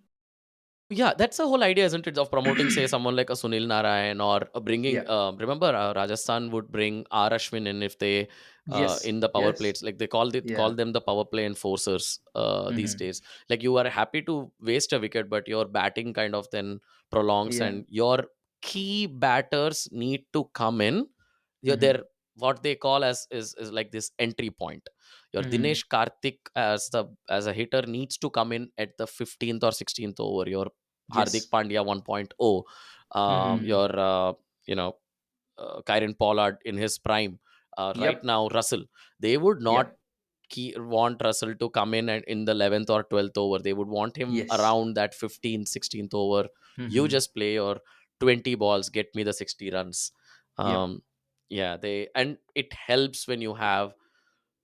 S2: Yeah, that's the whole idea, isn't it? Of promoting, say, someone like a Sunil Narayan, or bringing.
S1: Yeah.
S2: Remember, Rajasthan would bring R Ashwin in if they
S1: Yes.
S2: in the power
S1: Yes.
S2: plates. Like call
S1: Yeah.
S2: them the power play enforcers these
S1: Hmm.
S2: days. Like you are happy to waste a wicket, but your batting kind of then prolongs,
S1: Yeah.
S2: and your key batters need to come in. You're
S1: Hmm.
S2: there. What they call as is like this entry point. Your
S1: Hmm.
S2: Dinesh Karthik as a hitter needs to come in at the 15th or 16th over. Your Hardik
S1: Yes.
S2: Pandya 1.0,
S1: Hmm.
S2: your you know Kyron Pollard in his prime. Right
S1: Yep.
S2: now, Russell, they would
S1: Yeah.
S2: not want Russell to come in and in the 11th or 12th over. They would want him
S1: Yes.
S2: around that 15th, 16th over. You
S1: Hmm.
S2: just play your 20 balls, get me the 60 runs.
S1: Yep.
S2: Um, yeah, and it helps when you have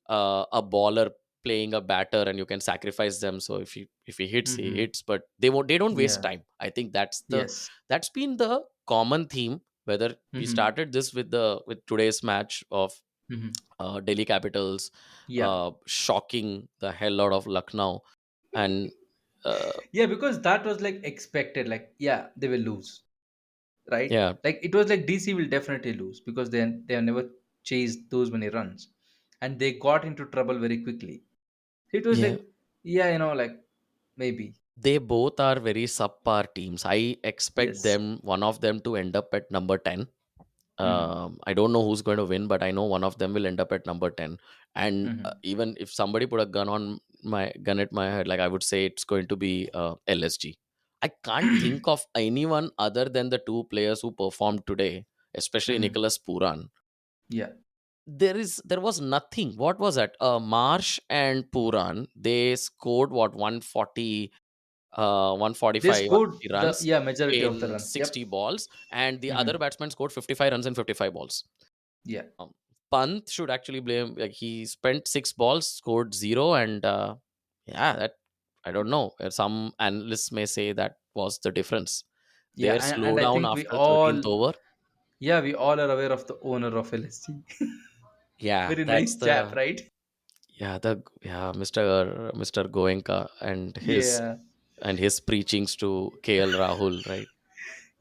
S2: a bowler playing a batter and you can sacrifice them. So if he hits, he
S1: Hmm.
S2: hits, but they don't waste
S1: Yeah.
S2: time. I think
S1: Yes.
S2: that's been the common theme, whether we
S1: Hmm.
S2: started this with today's match of
S1: Hmm.
S2: Delhi Capitals
S1: Yeah.
S2: shocking the hell out of Lucknow, and uh,
S1: Yeah, because that was like expected. Like, yeah, they will lose, right?
S2: yeah,
S1: Like it was like DC will definitely lose because they have never chased those many runs, and they got into trouble very quickly. So it was
S2: yeah,
S1: like, yeah, like maybe
S2: they both are very subpar teams. I expect
S1: yes.
S2: one of them to end up at number 10.
S1: Hmm.
S2: I don't know who's going to win, but I know one of them will end up at number 10. And
S1: Hmm.
S2: even if somebody put a gun at my head, like I would say it's going to be LSG. I can't think of anyone other than the two players who performed today, especially
S1: Hmm.
S2: Nicholas Puran.
S1: Yeah,
S2: There was nothing. What was that? Marsh and Puran, they scored what, 140,
S1: they
S2: 145,
S1: scored
S2: 150
S1: the
S2: runs
S1: majority of the
S2: in
S1: runs. Yep.
S2: 60 balls, and the
S1: Hmm.
S2: other batsman scored 55 runs in 55 balls.
S1: Yeah.
S2: Um, Pant should actually blame. Like he spent 6 balls, scored zero, and yeah, that I don't know. Some analysts may say that was the difference.
S1: Yeah,
S2: Their
S1: and I
S2: slowdown
S1: think we
S2: after 13th
S1: all,
S2: over.
S1: yeah, we all are aware of the owner of LSG.
S2: Yeah,
S1: Very
S2: that's
S1: nice chap,
S2: the
S1: right?
S2: Mr. Goenka and
S1: Yeah.
S2: his preachings to KL Rahul, right?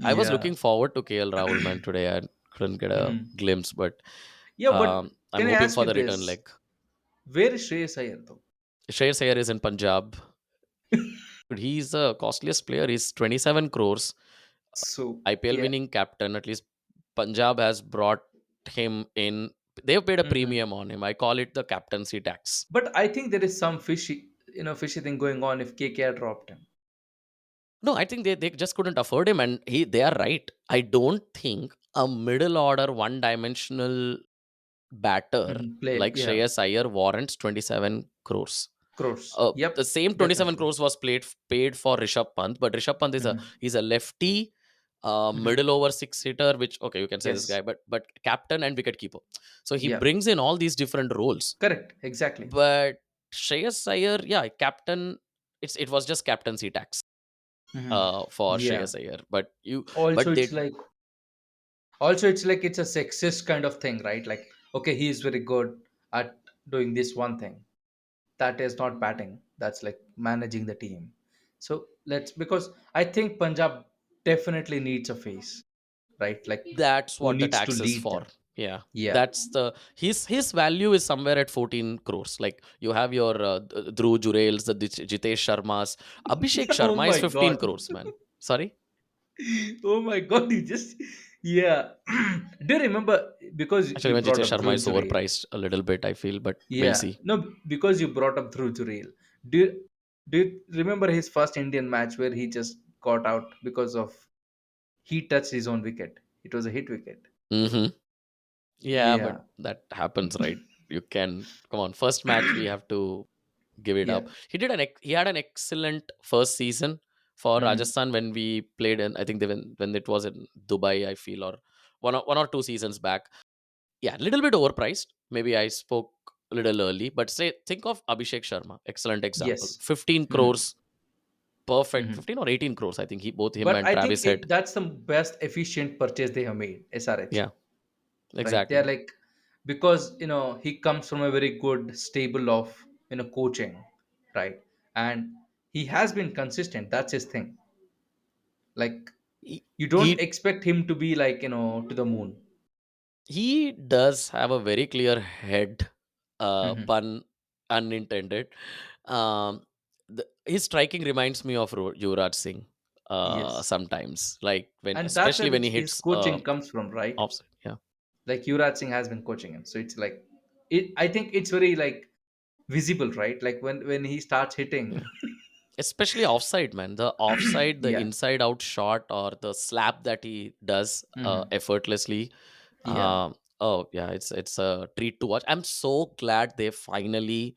S2: I was
S1: Yeah.
S2: looking forward to KL Rahul, man. Today I couldn't get a
S1: Hmm.
S2: glimpse, but
S1: Yeah, but
S2: I'm
S1: can I
S2: hoping
S1: ask
S2: for
S1: you
S2: the return
S1: this?
S2: leg.
S1: Where is Shreyas Iyer though?
S2: Shreyas Iyer is in Punjab. But he's the costliest player. He's 27 crores.
S1: So
S2: IPL
S1: yeah.
S2: winning captain. At least Punjab has brought him in. They've paid a
S1: Hmm.
S2: premium on him. I call it the captaincy tax.
S1: But I think there is some fishy thing going on if KKR dropped him.
S2: No, I think they just couldn't afford him, and they are right. I don't think a middle order, one dimensional batter
S1: Play,
S2: like
S1: yeah.
S2: Shreyas Iyer warrants 27 crores.
S1: Crores.
S2: The
S1: Yep.
S2: same 27
S1: Definitely.
S2: crores was paid for Rishabh Pant, but Rishabh Pant is a
S1: Hmm.
S2: he's a lefty,
S1: Hmm.
S2: middle over six hitter, which okay you can say this
S1: Yes.
S2: guy, but captain and wicket keeper. So he
S1: Yep.
S2: brings in all these different roles.
S1: Correct. Exactly.
S2: But Shreyas Iyer, yeah, captain. It was just captaincy tax
S1: Hmm.
S2: for
S1: Yeah.
S2: Shreyas Iyer, but you
S1: Also,
S2: but
S1: it's
S2: they
S1: like it's a sexist kind of thing, right? Like, okay, he is very good at doing this one thing. That is not batting. That's like managing the team. So let's, because I think Punjab definitely needs a face, right? Like,
S2: that's
S1: who
S2: what the
S1: needs to
S2: tax is
S1: lead
S2: for.
S1: them.
S2: Yeah,
S1: Yeah.
S2: that's the his value is somewhere at 14 crores. Like you have your Dhruv Jurels, the Jitesh Sharmas, Abhishek
S1: Oh
S2: Sharma is
S1: my
S2: 15
S1: god.
S2: crores, man. Sorry.
S1: Oh my god, you just, yeah. Do you remember, because
S2: Actually,
S1: you
S2: when
S1: brought
S2: Jitesh
S1: up
S2: Sharma
S1: Dhruv
S2: is
S1: Jurel?
S2: overpriced a little bit, I feel, but we'll
S1: Yeah,
S2: see.
S1: no, because you brought up Dhruv Jurel. Do you remember his first Indian match where he just got out because of he touched his own wicket? It was a hit wicket.
S2: Hmm. Yeah, but
S1: Yeah.
S2: that happens, right? You can come on. First match, we have to give it
S1: Yeah.
S2: up. He had an excellent first season for
S1: Hmm.
S2: Rajasthan when we played in. I think when it was in Dubai, I feel, or one or two seasons back. Yeah, a little bit overpriced. Maybe I spoke a little early, but say think of Abhishek Sharma. Excellent example.
S1: Yes.
S2: 15
S1: Hmm.
S2: crores, perfect.
S1: Hmm.
S2: 15 or 18 crores. I think both him
S1: But
S2: and
S1: I think
S2: Travis Head.
S1: that's the best efficient purchase they have made, SRH.
S2: Yeah,
S1: Right, they're
S2: exactly.
S1: like, because he comes from a very good stable of coaching, right? And he has been consistent. That's his thing. Like,
S2: He,
S1: you don't
S2: he
S1: expect him to be like, to the moon.
S2: He does have a very clear head,
S1: Hmm.
S2: pun unintended. Um, his striking reminds me of Yuvraj Singh
S1: Yes.
S2: sometimes, like when,
S1: And that's where
S2: especially when he
S1: his
S2: hits
S1: coaching comes from, right?
S2: offside. Yeah,
S1: Like, Yuvraj Singh has been coaching him, so it's like, I think it's very like visible, right? Like, when he starts hitting.
S2: yeah. Especially offside, man. The offside, the
S1: Yeah.
S2: inside out shot or the slap that he does
S1: Hmm.
S2: effortlessly.
S1: Yeah.
S2: Oh yeah, it's a treat to watch. I'm so glad they finally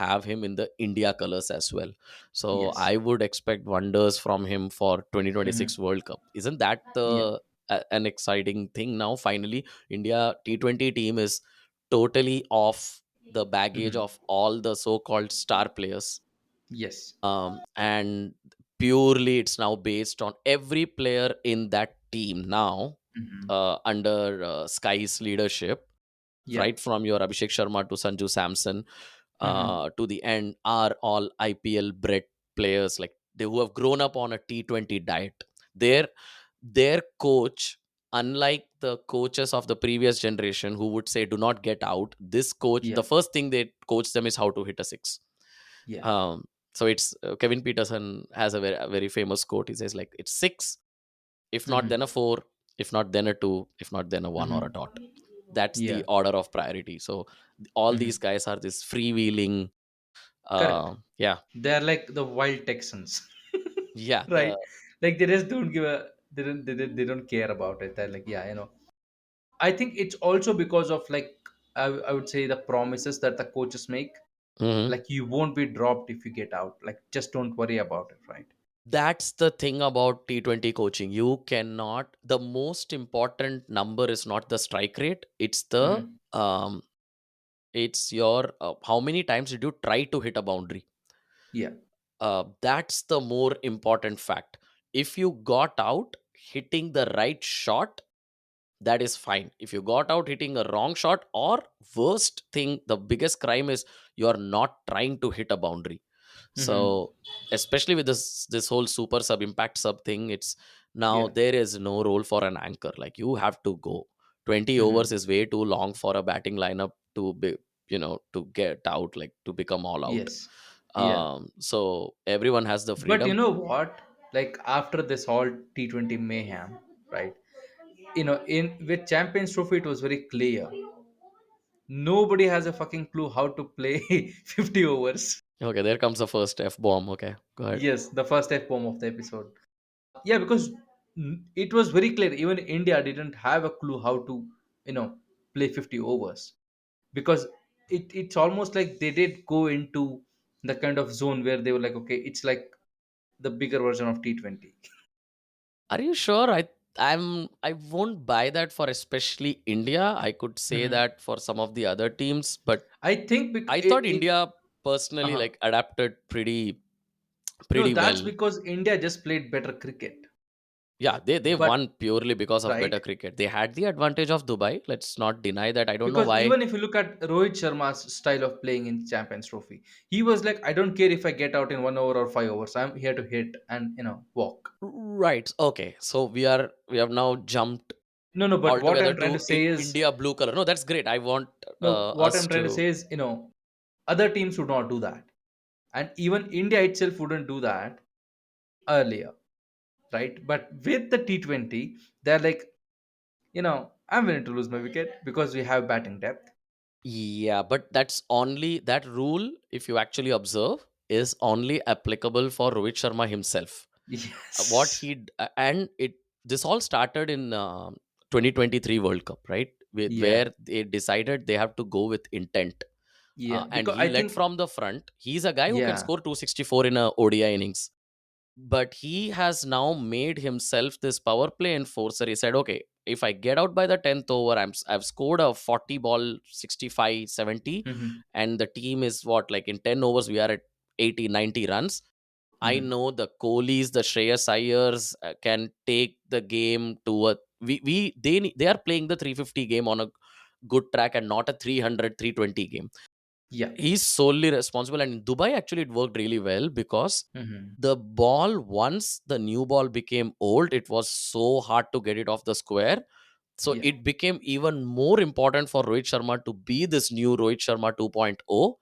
S2: have him in the India colors as well. So
S1: Yes.
S2: I would expect wonders from him for
S1: Hmm.
S2: 2026 World Cup. Isn't that
S1: Yeah.
S2: an exciting thing now? Finally, India T20 team is totally off the baggage
S1: Hmm.
S2: of all the so-called star players,
S1: Yes.
S2: and purely it's now based on every player in that team now,
S1: Hmm.
S2: under Sky's leadership,
S1: Yeah.
S2: right from your Abhishek Sharma to Sanju Samson,
S1: Hmm.
S2: to the end, are all IPL bred players, like they who have grown up on a T20 diet. Their coach, unlike the coaches of the previous generation who would say do not get out, this coach,
S1: Yeah.
S2: the first thing they coach them is how to hit a six.
S1: Yeah.
S2: So it's Kevin Peterson has a very famous quote. He says like it's six, if not then
S1: Hmm.
S2: a four, if not then a two, if not then a one or
S1: Hmm.
S2: a dot. That's
S1: Yeah.
S2: the order of priority. So all these
S1: Hmm.
S2: guys are this freewheeling.
S1: Correct.
S2: Yeah,
S1: They're like the wild Texans,
S2: yeah.
S1: right? Like, they just don't give a, they don't care about it. They're like, yeah. I think it's also because of, like, I would say, the promises that the coaches make.
S2: Mhm.
S1: Like, you won't be dropped if you get out. Like, just don't worry about it, right?
S2: That's the thing about T20 coaching. You cannot. The most important number is not the strike rate.
S1: Hmm.
S2: It's your how many times did you try to hit a boundary.
S1: Yeah.
S2: That's the more important fact. If you got out hitting the right shot, that is fine. If you got out hitting a wrong shot, or worst thing, the biggest crime is you are not trying to hit a boundary.
S1: Hmm.
S2: So especially with this whole super sub impact sub thing, it's now
S1: Yeah.
S2: there is no role for an anchor. Like you have to go. 20 overs
S1: Hmm.
S2: is way too long for a batting lineup to be, to get out, like to become all out.
S1: Yes. Yeah.
S2: So everyone has the
S1: But you
S2: freedom.
S1: know what? Like, after this whole T20 mayhem, right? In with Champions Trophy, it was very clear. Nobody has a fucking clue how to play 50 overs.
S2: Okay, there comes the first F bomb. Okay, go ahead.
S1: Yes, the first F bomb of the episode. Yeah, because it was very clear. Even India didn't have a clue how to, play 50 overs. because it's almost like they did go into the kind of zone where they were like, okay, it's like the bigger version of T20.
S2: Are you sure? I won't buy that for especially India. I could say
S1: Mhm.
S2: that for some of the other teams, but
S1: I think
S2: I thought India personally
S1: uh-huh.
S2: like adapted
S1: No,
S2: pretty
S1: that's
S2: well.
S1: because India just played better cricket.
S2: Yeah, they
S1: But
S2: won purely because of better
S1: right,
S2: cricket. They had the advantage of Dubai. Let's not deny that. I don't know
S1: because
S2: why.
S1: even if you look at Rohit Sharma's style of playing in Champions Trophy, he was like, I don't care if I get out in 1 hour or 5 hours. I'm here to hit and walk.
S2: Right. Okay. So we have now jumped
S1: No, no. But what
S2: altogether
S1: I'm trying to
S2: to
S1: say is,
S2: India blue color. No, that's great. I want
S1: no. What
S2: us
S1: I'm trying to
S2: to.
S1: say is, other teams would not do that, and even India itself wouldn't do that earlier, right? But with the T20, they're like, I'm willing to lose my wicket because we have batting depth.
S2: Yeah, but that's only that rule, if you actually observe, is only applicable for Rohit Sharma himself. What
S1: Yes.
S2: and it this all started in 2023 World Cup, right?
S1: Yeah.
S2: Where they decided they have to go with intent,
S1: Yeah.
S2: and
S1: Because
S2: he
S1: I
S2: led
S1: think,
S2: from the front. He's a guy who can
S1: yeah.
S2: score 264 in a ODI innings, but he has now made himself this power play enforcer. He said, okay, if I get out by the 10th over, I've scored a 40 ball 65 70,
S1: Hmm.
S2: and the team is what, like in 10 overs we are at 80 90 runs. I
S1: Hmm.
S2: know the Kohlis, the Shreyas Iyers can take the game to a they are playing the 350 game on a good track and not a 300 320 game.
S1: Yeah.
S2: He's solely responsible, and in Dubai actually it worked really well because
S1: Hmm.
S2: the ball, once the new ball became old, it was so hard to get it off the square. So
S1: Yeah.
S2: it became even more important for Rohit Sharma to be this new Rohit Sharma 2.0.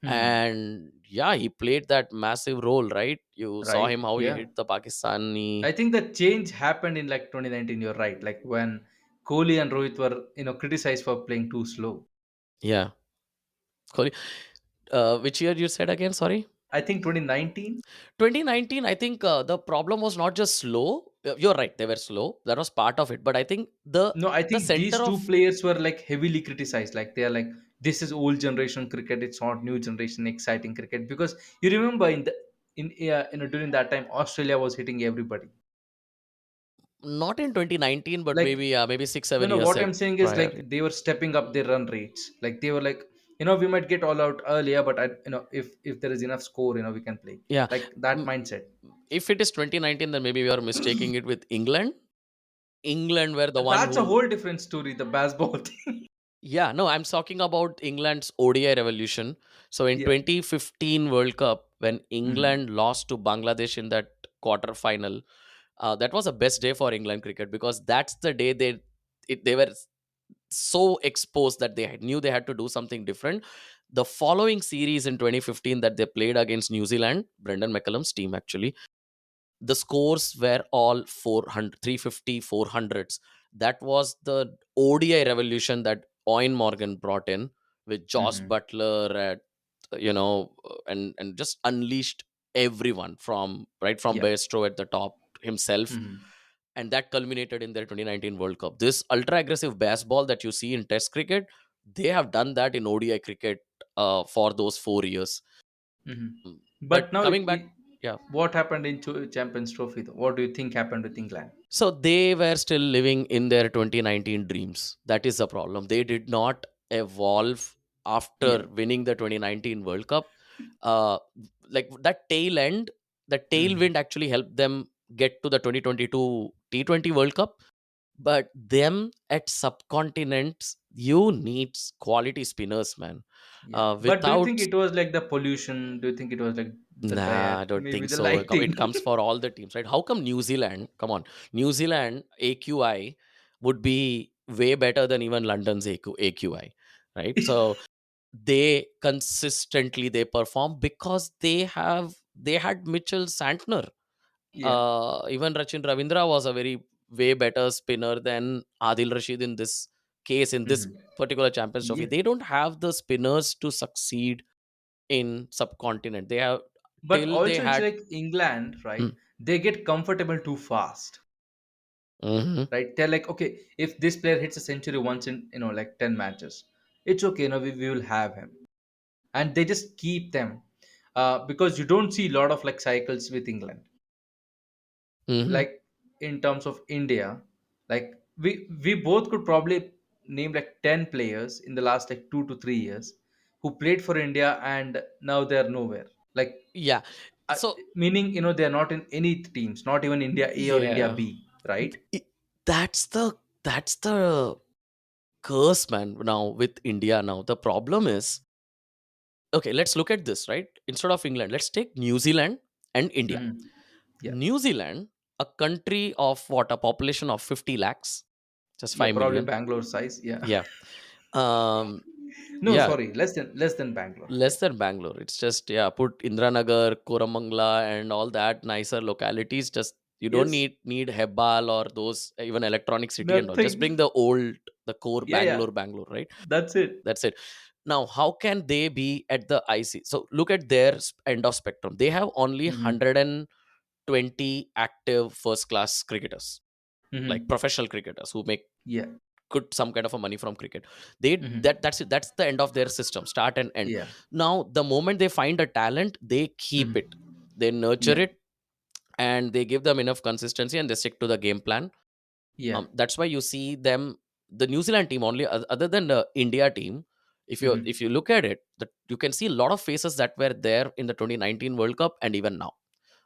S1: Hmm.
S2: And yeah, he played that massive role, right? You saw
S1: Right.
S2: him how he
S1: Yeah.
S2: hit the Pakistani.
S1: I think the change happened in like 2019. You're right. Like when Kohli and Rohit were, criticized for playing too slow.
S2: Yeah. Sorry. Which year you said again? Sorry.
S1: I think 2019.
S2: 2019, I think the problem was not just slow. You're right, they were slow. That was part of it. But I think
S1: No, I
S2: the
S1: think
S2: center
S1: these two
S2: of
S1: players were like heavily criticized. Like they are like, this is old generation cricket. It's not new generation exciting cricket. Because you remember during that time, Australia was hitting everybody.
S2: not in 2019, but
S1: Like,
S2: maybe six
S1: no,
S2: seven
S1: no.
S2: years
S1: What I'm saying is
S2: prior.
S1: like they were stepping up their run rates. Like they were like, we might get all out earlier, but if there is enough score, we can play.
S2: Yeah.
S1: Like that
S2: Mm,
S1: mindset.
S2: if it is 2019, then maybe we are mistaking it with England. England were the one
S1: That's a
S2: who.
S1: whole different story. The baseball thing.
S2: Yeah, no, I'm talking about England's ODI revolution. So in
S1: Yeah.
S2: 2015 World Cup, when
S1: Hmm.
S2: England lost to Bangladesh in that quarter final, that was the best day for England cricket because that's the day they were so exposed that knew they had to do something different. The following series in 2015 that they played against New Zealand, Brendan McCullum's team actually, the scores were all 400, 350, 400s. That was the ODI revolution that Owen Morgan brought in with Josh
S1: Hmm.
S2: Butler at, and just unleashed everyone from right from
S1: Yeah.
S2: Bairstow at the top himself,
S1: Hmm.
S2: and that culminated in their 2019 World Cup. This ultra aggressive baseball that you see in Test cricket, they have done that in ODI cricket for those 4 years.
S1: Hmm.
S2: Mm.
S1: But
S2: But
S1: now,
S2: coming back, yeah.
S1: what happened in Champions Trophy? Though? What do you think happened with England?
S2: So they were still living in their 2019 dreams. That is the problem. They did not evolve
S1: Yeah.
S2: after winning the 2019 World Cup. Uh, like that tail end, the
S1: Hmm.
S2: tailwind actually helped them get to the 2022 T20 World Cup. But them at subcontinents, you need quality spinners, man.
S1: Yeah. But do you think
S2: Without
S1: it was like the pollution? Do you think it was like the
S2: Nah, I
S1: diet?
S2: don't
S1: Maybe
S2: think
S1: the
S2: so.
S1: lighting?
S2: It comes for all the teams, right? How come New Zealand, come on, New Zealand AQI would be way better than even London's AQI, right? So they consistently they perform because they had Mitchell Santner.
S1: Yeah.
S2: Even Rachin Ravindra was a very way better spinner than Adil Rashid in this case, in this
S1: Hmm.
S2: particular Champions Trophy.
S1: Yeah.
S2: They don't have the spinners to succeed in subcontinent. They have
S1: But
S2: till they
S1: also, it's
S2: had.
S1: like England, right?
S2: Mm,
S1: They get comfortable too fast,
S2: mhm.
S1: right? They're like, okay, if this player hits a century once in like 10 matches, it's okay, we will have him. And they just keep them, because you don't see a lot of like cycles with England.
S2: Hmm.
S1: Like in terms of India, like we both could probably name like 10 players in the last like 2 to 3 years who played for India and now they're nowhere. Like,
S2: Yeah.
S1: uh,
S2: So
S1: meaning, they're not in any teams, not even India A or India
S2: yeah,
S1: B, right?
S2: I- that's the curse, man. Now with India, now the problem is, okay, let's look at this, right? Instead of England, let's take New Zealand and India.
S1: Hmm. Yeah.
S2: New Zealand, a country of what, a population of 50 lakhs, just
S1: Yeah,
S2: 5
S1: probably
S2: million.
S1: Bangalore size. Yeah.
S2: Yeah. um
S1: No,
S2: yeah,
S1: sorry, less than Bangalore. Yeah.
S2: less than Bangalore. It's just, yeah, put Indranagar, Koramangala and all that nicer localities. Just, you don't
S1: Yes.
S2: need Hebbal or those, even Electronic City and all. Just
S1: Nothing.
S2: bring the old, the core
S1: Yeah, yeah.
S2: Bangalore, right?
S1: That's it.
S2: That's it. Now, how can they be at the IC? So look at their end of spectrum. They have only
S1: Hmm.
S2: 120 active first class cricketers, like
S1: Hmm.
S2: professional cricketers who make
S1: Yeah.
S2: good some kind of a money from cricket. They
S1: Hmm.
S2: that's it. That's the end of their system, start and end.
S1: Yeah.
S2: Now, the moment they find a talent, they keep it,
S1: Hmm.
S2: they nurture
S1: Yeah.
S2: it, and they give them enough consistency and they stick to the game plan.
S1: Yeah.
S2: That's why you see them, the New Zealand team only, other than the India team. If
S1: Hmm.
S2: you look at it, that you can see a lot of faces that were there in the 2019 World Cup and even now,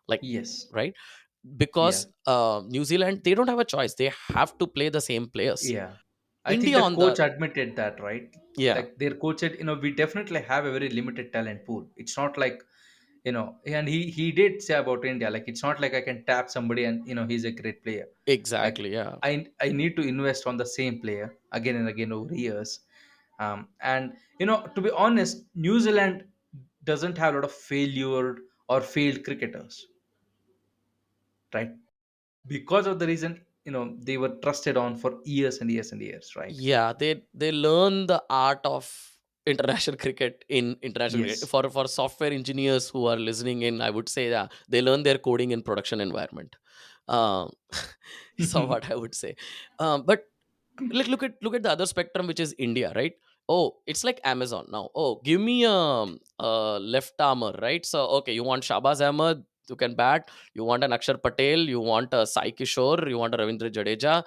S2: like,
S1: Yes.
S2: right?
S1: Yeah.
S2: Because New Zealand, they don't have a choice, they have to play the same players.
S1: Yeah. I think
S2: India
S1: the
S2: on the,
S1: coach admitted that, right?
S2: yeah,
S1: Like their coach said, we definitely have a very limited talent pool. It's not like, and he did say about India, like it's not like I can tap somebody and he's a great player. Like
S2: exactly, yeah.
S1: I need to invest on the same player again and again over years. And to be honest, New Zealand doesn't have a lot of failure or failed cricketers, right? Because of the reason, they were trusted on for years and years and years, right?
S2: Yeah, they learn the art of international cricket in international cricket.
S1: Yes.
S2: For software engineers who are listening in, I would say that they learn their coding in production environment. um so what I would say. But look at the other spectrum, which is India, right? Oh, it's like Amazon now. Oh, give me a left armor, right? So okay, you want Shabaz Ahmed who can bat, you want an Akshar Patel, you want a Sai Kishore, you want a Ravindra Jadeja.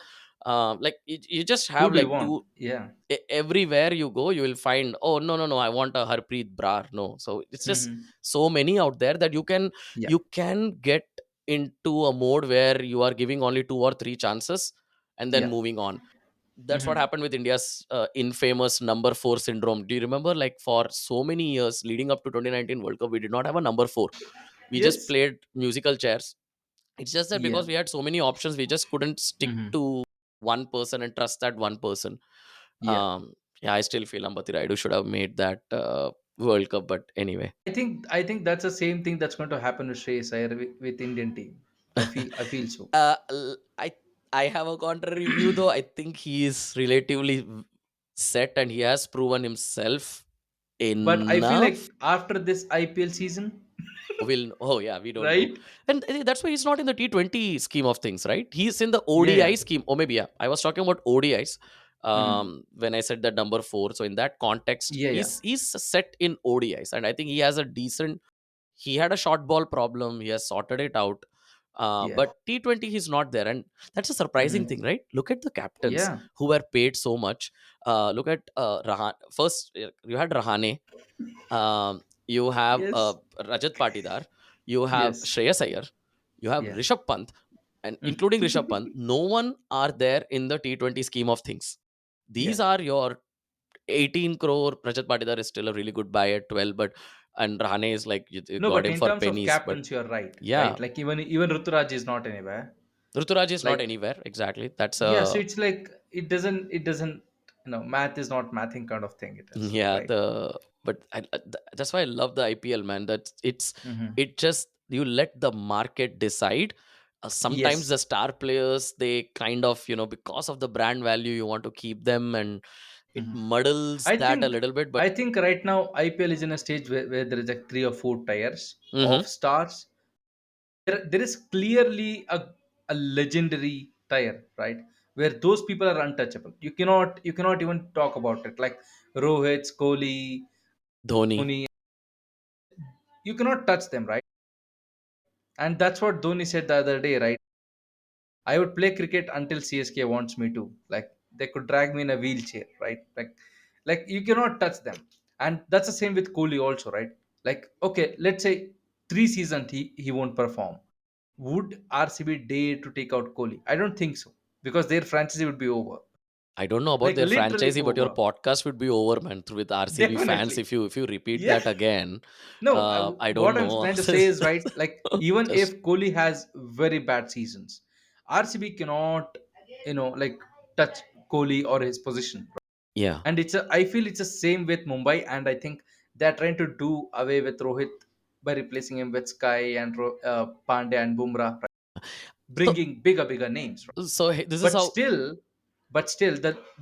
S2: Like, you just
S1: Who
S2: have
S1: do you
S2: like
S1: want?
S2: two,
S1: Yeah.
S2: everywhere you go you will find, oh, no, I want a Harpreet Brar. No, so it's just
S1: Hmm.
S2: so many out there that
S1: Yeah.
S2: you can get into a mode where you are giving only two or three chances and then
S1: Yeah.
S2: moving on. That's what
S1: Hmm.
S2: happened with India's infamous number 4 syndrome. Do you remember, like, for so many years leading up to 2019 World Cup, we did not have a number 4. We just
S1: Yes.
S2: played musical chairs. It's just that
S1: Yeah.
S2: because we had so many options, we just couldn't stick
S1: Hmm.
S2: to one person and trust that one person.
S1: Yeah.
S2: um yeah, I still feel Ambati Raidu should have made that World Cup, but anyway.
S1: I think that's the same thing that's going to happen with Shreyas Iyer with Indian team. I feel so.
S2: uh l- i I have a contrary view, though. I think he is relatively set and he has proven himself
S1: But I feel
S2: enough.
S1: like after this IPL season,
S2: Oh yeah, we don't know.
S1: right?
S2: And that's why he's not in the T20 scheme of things, right? He's in the
S1: Yeah, yeah.
S2: ODI scheme. Or maybe, yeah, I was talking about ODIs
S1: Hmm.
S2: when I said that number 4. So in that context,
S1: Yeah, yeah.
S2: he's set in ODIs, and I think he has a decent, he had a short ball problem, he has sorted it out.
S1: Yeah.
S2: But T20 he's not there, and that's a surprising thing,
S1: Hmm.
S2: right? Look at the captains
S1: Yeah.
S2: who were paid so much. Look at first, you had Rahane, you have
S1: Yes.
S2: Rajat Patidar, you have
S1: Yes.
S2: Shreyas Iyer, you have
S1: Yeah.
S2: Rishabh Pant, and including Rishabh Pant, no one are there in the T20 scheme of things.
S1: Yeah.
S2: These are your 18 crore. Rajat Patidar is still a really good buy at 12, but and Rahane is like, you
S1: No,
S2: got
S1: but
S2: him
S1: in
S2: for
S1: terms of
S2: pennies. But
S1: captains, you're right,
S2: yeah,
S1: right? Like even Ruturaj is not anywhere.
S2: Ruturaj is not
S1: Like,
S2: anywhere. Exactly. That's
S1: yeah, so
S2: a,
S1: it's like it doesn't math is not mathing kind of thing it is,
S2: yeah,
S1: right?
S2: but that's why I love the IPL, man. That
S1: Hmm.
S2: it just, you let the market decide. Sometimes
S1: Yes.
S2: the star players, they kind of, because of the brand value, you want to keep them, and it
S1: Hmm.
S2: muddles
S1: I
S2: that a
S1: think
S2: little bit.
S1: I
S2: But
S1: think right now IPL is in a stage where there is like 3 or 4 tiers
S2: hmm,
S1: of stars. There is clearly a legendary tier, right? Where those people are untouchable. You cannot even talk about it. Like Rohit, Kohli,
S2: Dhoni.
S1: Dhoni. You cannot touch them, right? And that's what Dhoni said the other day, right? I would play cricket until CSK wants me to. Like they could drag me in a wheelchair, right? Like you cannot touch them. And that's the same with Kohli also, right? Like okay, let's say 3 seasons he won't perform. Would RCB dare to take out Kohli? I don't think so because their franchise would be over.
S2: I don't know about
S1: Like
S2: their
S1: literally
S2: franchisee, but your
S1: over.
S2: podcast would be over, man. With RCB fans,
S1: Definitely.
S2: if you repeat
S1: Yeah.
S2: that again,
S1: No,
S2: I don't
S1: what I'm
S2: know.
S1: trying to say is right. Like even
S2: Just
S1: if Kohli has very bad seasons, RCB cannot, like touch Kohli or his position.
S2: yeah.
S1: And I feel it's the same with Mumbai, and I think they're trying to do away with Rohit by replacing him with Sky and Pandya and Bumrah, right?
S2: So
S1: Bringing bigger names, right?
S2: this is
S1: But
S2: how.
S1: still,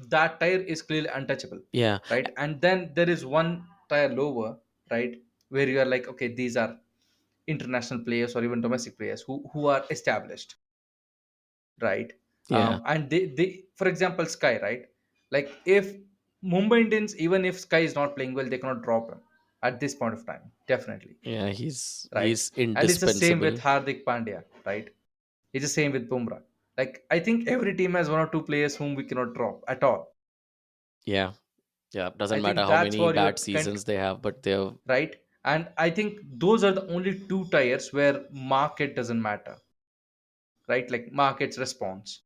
S1: that tire is clearly untouchable,
S2: Yeah.
S1: right? And then there is one tire lower, right, where you are like, okay, these are international players or even domestic players who are established, right?
S2: Yeah.
S1: And they for example Sky, right? Like if Mumbai Indians, even if Sky is not playing well, they cannot drop him at this point of time, definitely,
S2: Yeah. He's
S1: right? And it's the same with
S2: indispensable.
S1: Hardik Pandya, right? It's the same with Bumrah. Like I think every team has one or two players whom we cannot drop at all.
S2: Yeah. Yeah.
S1: I
S2: Doesn't matter
S1: think
S2: how
S1: that's
S2: many
S1: for your
S2: bad
S1: kind,
S2: seasons they have, but they're
S1: right? And I think those are the only two tires where market doesn't matter, right? Like market's response.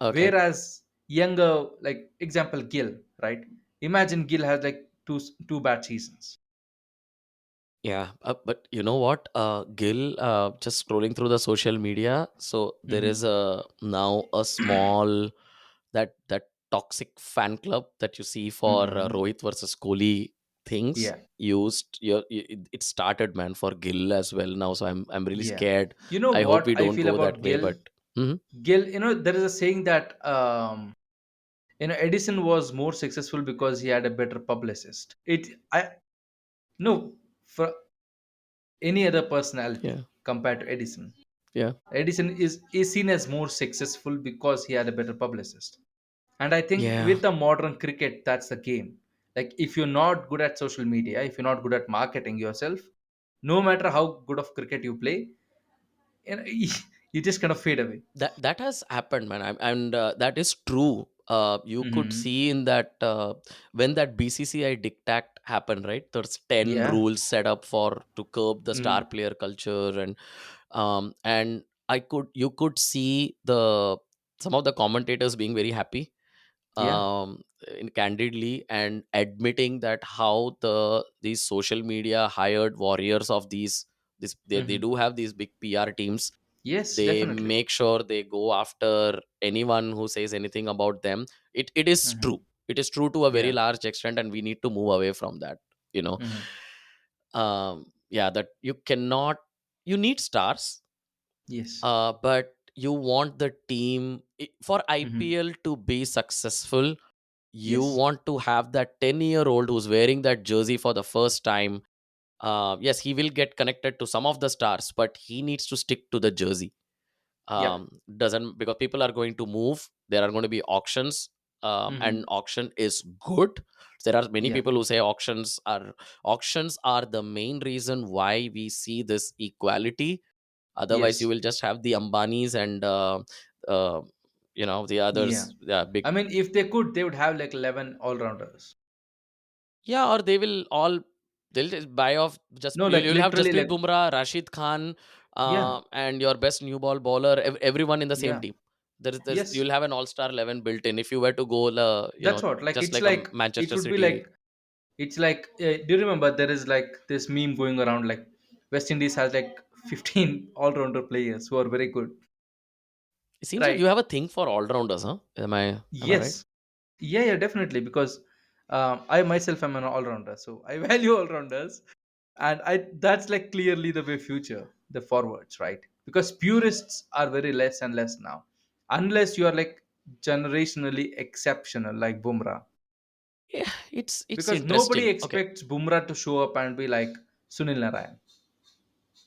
S2: okay.
S1: Whereas younger, like example Gill, right? Imagine Gill has like two bad seasons.
S2: Yeah, but you know what, Gil, just scrolling through the social media, so there is
S1: Hmm.
S2: a now a small that toxic fan club that you see for
S1: Hmm.
S2: Rohit versus Kohli things
S1: Yeah,
S2: it started, man, for Gil as well now. So I'm really
S1: yeah.
S2: scared.
S1: You know
S2: I hope
S1: what
S2: we
S1: I
S2: don't
S1: feel
S2: go that
S1: about
S2: way,
S1: Gill?
S2: but mhm.
S1: Gill, there is a saying that Edison was more successful because he had a better publicist. I no for any other personality
S2: Yeah,
S1: compared to Edison.
S2: yeah,
S1: Edison is seen as more successful because he had a better publicist. And I think
S2: yeah.
S1: with the modern cricket, that's the game. Like if you're not good at social media, if you're not good at marketing yourself, no matter how good of cricket you play, you just kind of fade away.
S2: That has happened, man. And that is true. You could
S1: Hmm.
S2: see in that when that BCCI diktat happened, right? There's 10
S1: Yeah.
S2: rules set up for to curb the star
S1: Mm.
S2: player culture, and you could see the some of the commentators being very happy,
S1: Yeah.
S2: candidly, and admitting that how these social media hired warriors of they
S1: Hmm.
S2: do have these big PR teams.
S1: Yes,
S2: They
S1: definitely.
S2: make sure they go after anyone who says anything about them. It is
S1: Hmm.
S2: true. It is true to a very
S1: Yeah.
S2: large extent, and we need to move away from that, you know.
S1: Hmm.
S2: Yeah, that you cannot, you need stars,
S1: Yes.
S2: but you want the team for
S1: Hmm.
S2: IPL to be successful. You
S1: Yes.
S2: want to have that 10-year-old who's wearing that jersey for the first time. Yes, he will get connected to some of the stars, but he needs to stick to the jersey.
S1: Yep.
S2: Doesn't, because people are going to move, there are going to be auctions, and
S1: Hmm.
S2: auction is good. There are many
S1: Yeah.
S2: people who say auctions are the main reason why we see this equality. Otherwise you
S1: Yes.
S2: will just have the Ambanis and uh, the
S1: Yeah.
S2: others, yeah, big.
S1: I mean, if they could, they would have like 11 all rounders.
S2: Yeah, or they'll just buy off, just
S1: No, like
S2: you'll have
S1: literally,
S2: Jasprit
S1: like,
S2: Bumrah, Rashid Khan,
S1: yeah.
S2: and your best new ball bowler, everyone in the same
S1: Yeah.
S2: team.
S1: Yes.
S2: You'll have an all-star 11 built in if you were to go,
S1: That's what. Like,
S2: just
S1: it's
S2: like a
S1: like, it
S2: Manchester
S1: would be
S2: City.
S1: like, it's like, do you remember there is like this meme going around like West Indies has like 15 all rounder players who are very good,
S2: It seems like you
S1: right?
S2: have a thing for all-rounders, huh? Am I right?
S1: Yes. Yeah, yeah, definitely. Because I myself am an all rounder. So I value all rounders. And that's like clearly the way future, the forwards, right? Because purists are very less and less now. Unless you are like generationally exceptional like Bumrah.
S2: Yeah, it's
S1: Because nobody
S2: interesting. Okay.
S1: expects Bumrah to show up and be like Sunil Narayan,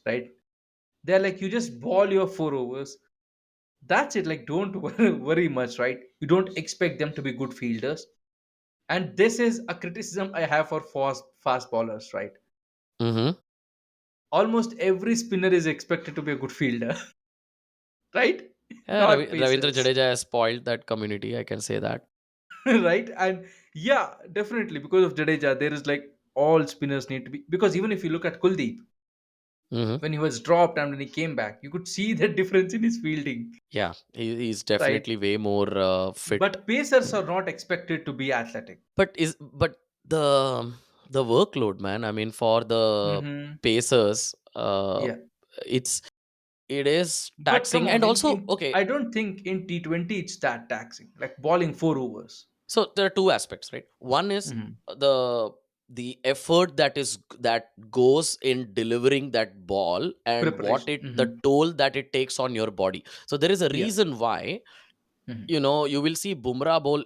S1: right? They're like, you just ball your 4 overs. That's it. Like, don't worry much, right? You don't expect them to be good fielders. And this is a criticism I have for fast bowlers, right?
S2: Mm-hmm.
S1: Almost every spinner is expected to be a good fielder, right?
S2: Yeah,
S1: Not
S2: Ravindra
S1: pacers.
S2: Jadeja has spoiled that community. I can say that.
S1: Right? And yeah, definitely because of Jadeja, there is like all spinners need to be, because even if you look at Kuldeep,
S2: Mm-hmm.
S1: when he was dropped and when he came back, you could see the difference in his fielding,
S2: Yeah, he's
S1: right?
S2: definitely way more fit.
S1: But pacers are not expected to be athletic.
S2: But the workload, man. I mean, for the
S1: Hmm.
S2: Pacers,
S1: Yeah.
S2: it's it is
S1: But come
S2: taxing,
S1: on,
S2: and also okay.
S1: I don't think in T20 it's that taxing, like bowling 4 overs.
S2: So there are two aspects, right? One is
S1: Hmm.
S2: the the effort that goes in delivering that ball, and what
S1: Preparation.
S2: it the
S1: Hmm.
S2: toll that it takes on your body. So there is a
S1: Yeah.
S2: reason why,
S1: Hmm.
S2: you will see Bumrah bowl